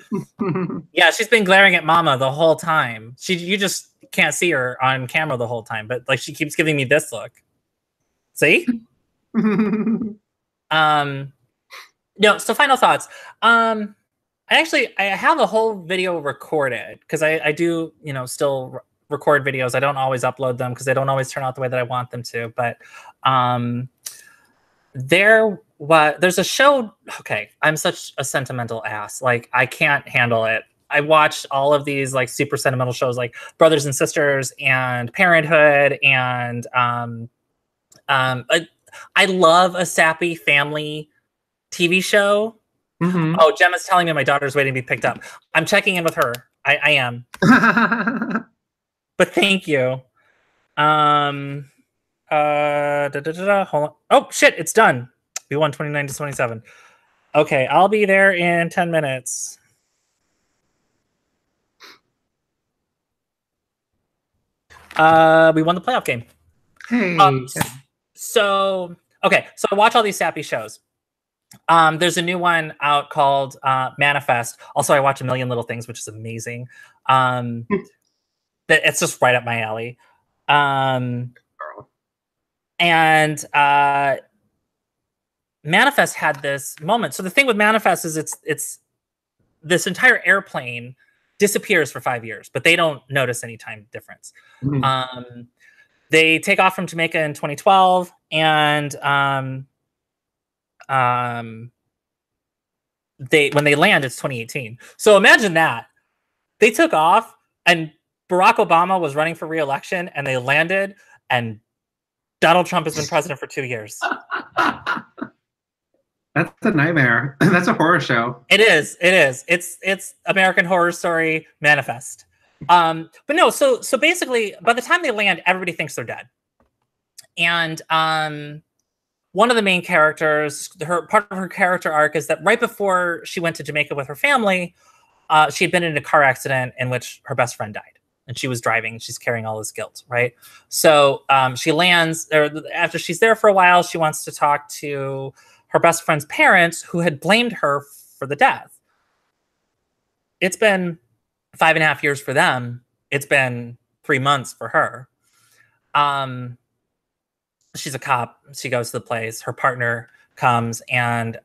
Yeah, she's been glaring at Mama the whole time. You just can't see her on camera the whole time, but like she keeps giving me this look. See? No, so final thoughts. I have a whole video recorded because I do, still record videos. I don't always upload them because they don't always turn out the way that I want them to. But there's a show. Okay, I'm such a sentimental ass. Like I can't handle it. I watched all of these like super sentimental shows like Brothers and Sisters and Parenthood and I love a sappy family TV show. Mm-hmm. Oh, Gemma's telling me my daughter's waiting to be picked up. I'm checking in with her. I am. But thank you. Hold on. Oh shit, it's done. B1 29 to 27. Okay, I'll be there in 10 minutes. We won the playoff game. Hey. So I watch all these sappy shows. There's a new one out called Manifest. Also, I watch A Million Little Things, which is amazing. It's just right up my alley. And Manifest had this moment. So the thing with Manifest is it's this entire airplane disappears for 5 years, but they don't notice any time difference. They take off from Jamaica in 2012, and when they land, it's 2018. So imagine that. They took off, and Barack Obama was running for re-election, and they landed, and Donald Trump has been president for 2 years. That's a nightmare. That's a horror show. It is. It's American Horror Story Manifest. But no, so basically, by the time they land, everybody thinks they're dead. And one of the main characters, part of her character arc is that right before she went to Jamaica with her family, she had been in a car accident in which her best friend died. And she was driving, and she's carrying all this guilt, right? So she lands, or after she's there for a while, she wants to talk to her best friend's parents, who had blamed her for the death. It's been 5.5 years for them. It's been 3 months for her. She's a cop. She goes to the place. Her partner comes, and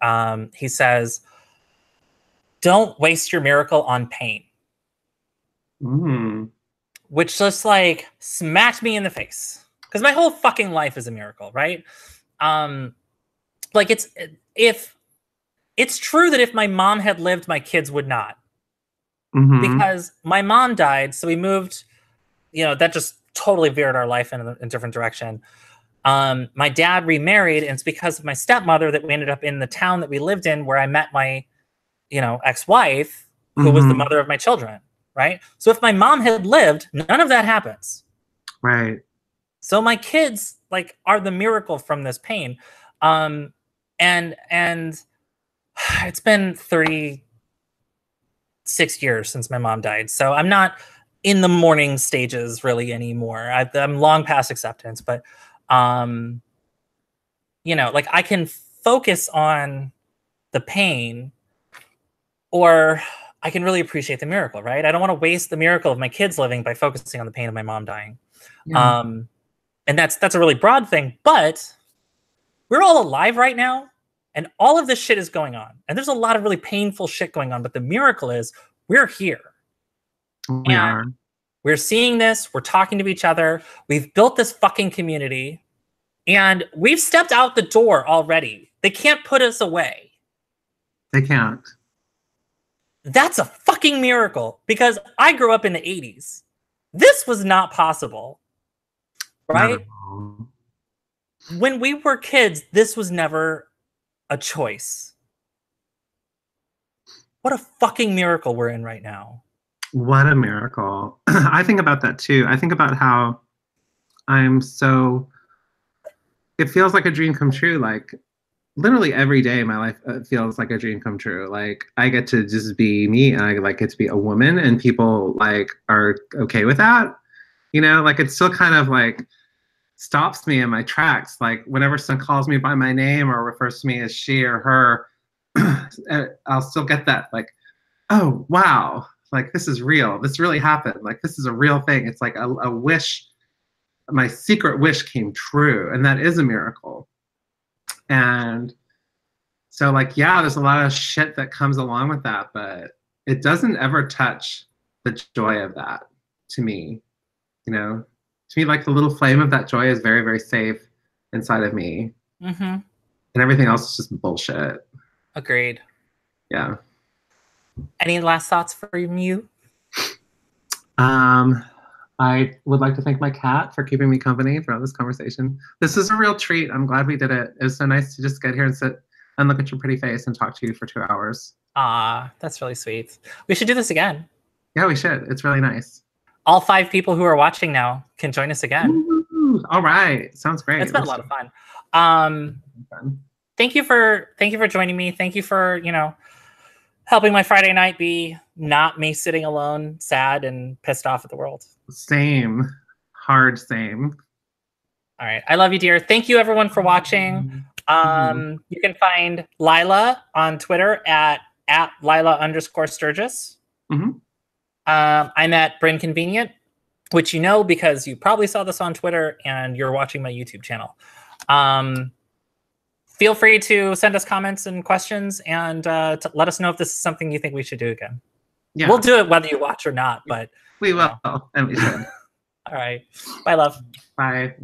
he says, "Don't waste your miracle on pain." Which just like smacked me in the face, because my whole fucking life is a miracle, right? Like if it's true that if my mom had lived, my kids would not, because my mom died. So we moved, that just totally veered our life in a different direction. My dad remarried, and it's because of my stepmother that we ended up in the town that we lived in, where I met my, ex-wife, who was the mother of my children. Right. So if my mom had lived, none of that happens. Right. So my kids are the miracle from this pain. And it's been 36 years since my mom died. So I'm not in the mourning stages really anymore. I'm long past acceptance, but, I can focus on the pain, or I can really appreciate the miracle, right? I don't want to waste the miracle of my kids living by focusing on the pain of my mom dying. Yeah. And that's a really broad thing, but we're all alive right now, and all of this shit is going on. And there's a lot of really painful shit going on, but the miracle is we're here. We are. We're seeing this. We're talking to each other. We've built this fucking community, and we've stepped out the door already. They can't put us away. They can't. That's a fucking miracle, because I grew up in the 80s. This was not possible, right? When we were kids, this was never a choice. What a fucking miracle we're in right now. What a miracle. I think about that too. I think about how it feels like a dream come true. Like literally every day in my life feels like a dream come true. Like I get to just be me, and I get to be a woman, and people are okay with that. It still kind of stops me in my tracks. Like whenever someone calls me by my name or refers to me as she or her, I'll still get that oh wow, this is real. This really happened. This is a real thing. It's like a wish. My secret wish came true, and that is a miracle. And so yeah, there's a lot of shit that comes along with that, but it doesn't ever touch the joy of that to me. To me, the little flame of that joy is very, very safe inside of me. And everything else is just bullshit. Agreed. Yeah. Any last thoughts from you? I would like to thank my cat for keeping me company throughout this conversation. This is a real treat. I'm glad we did it. It was so nice to just get here and sit and look at your pretty face and talk to you for 2 hours. That's really sweet. We should do this again. Yeah, we should. It's really nice. All 5 people who are watching now can join us again. Ooh, all right. Sounds great. It's been a lot of fun. Thank you for joining me. Thank you for, helping my Friday night be not me sitting alone, sad and pissed off at the world. Same. Hard same. All right. I love you, dear. Thank you, everyone, for watching. You can find Lilah on Twitter at Lilah_Sturges. I'm at Brin Convenient, which because you probably saw this on Twitter and you're watching my YouTube channel. feel free to send us comments and questions, and to let us know if this is something you think we should do again. Yeah. We'll do it whether you watch or not, but we will, and we should. All right. Bye, love. Bye.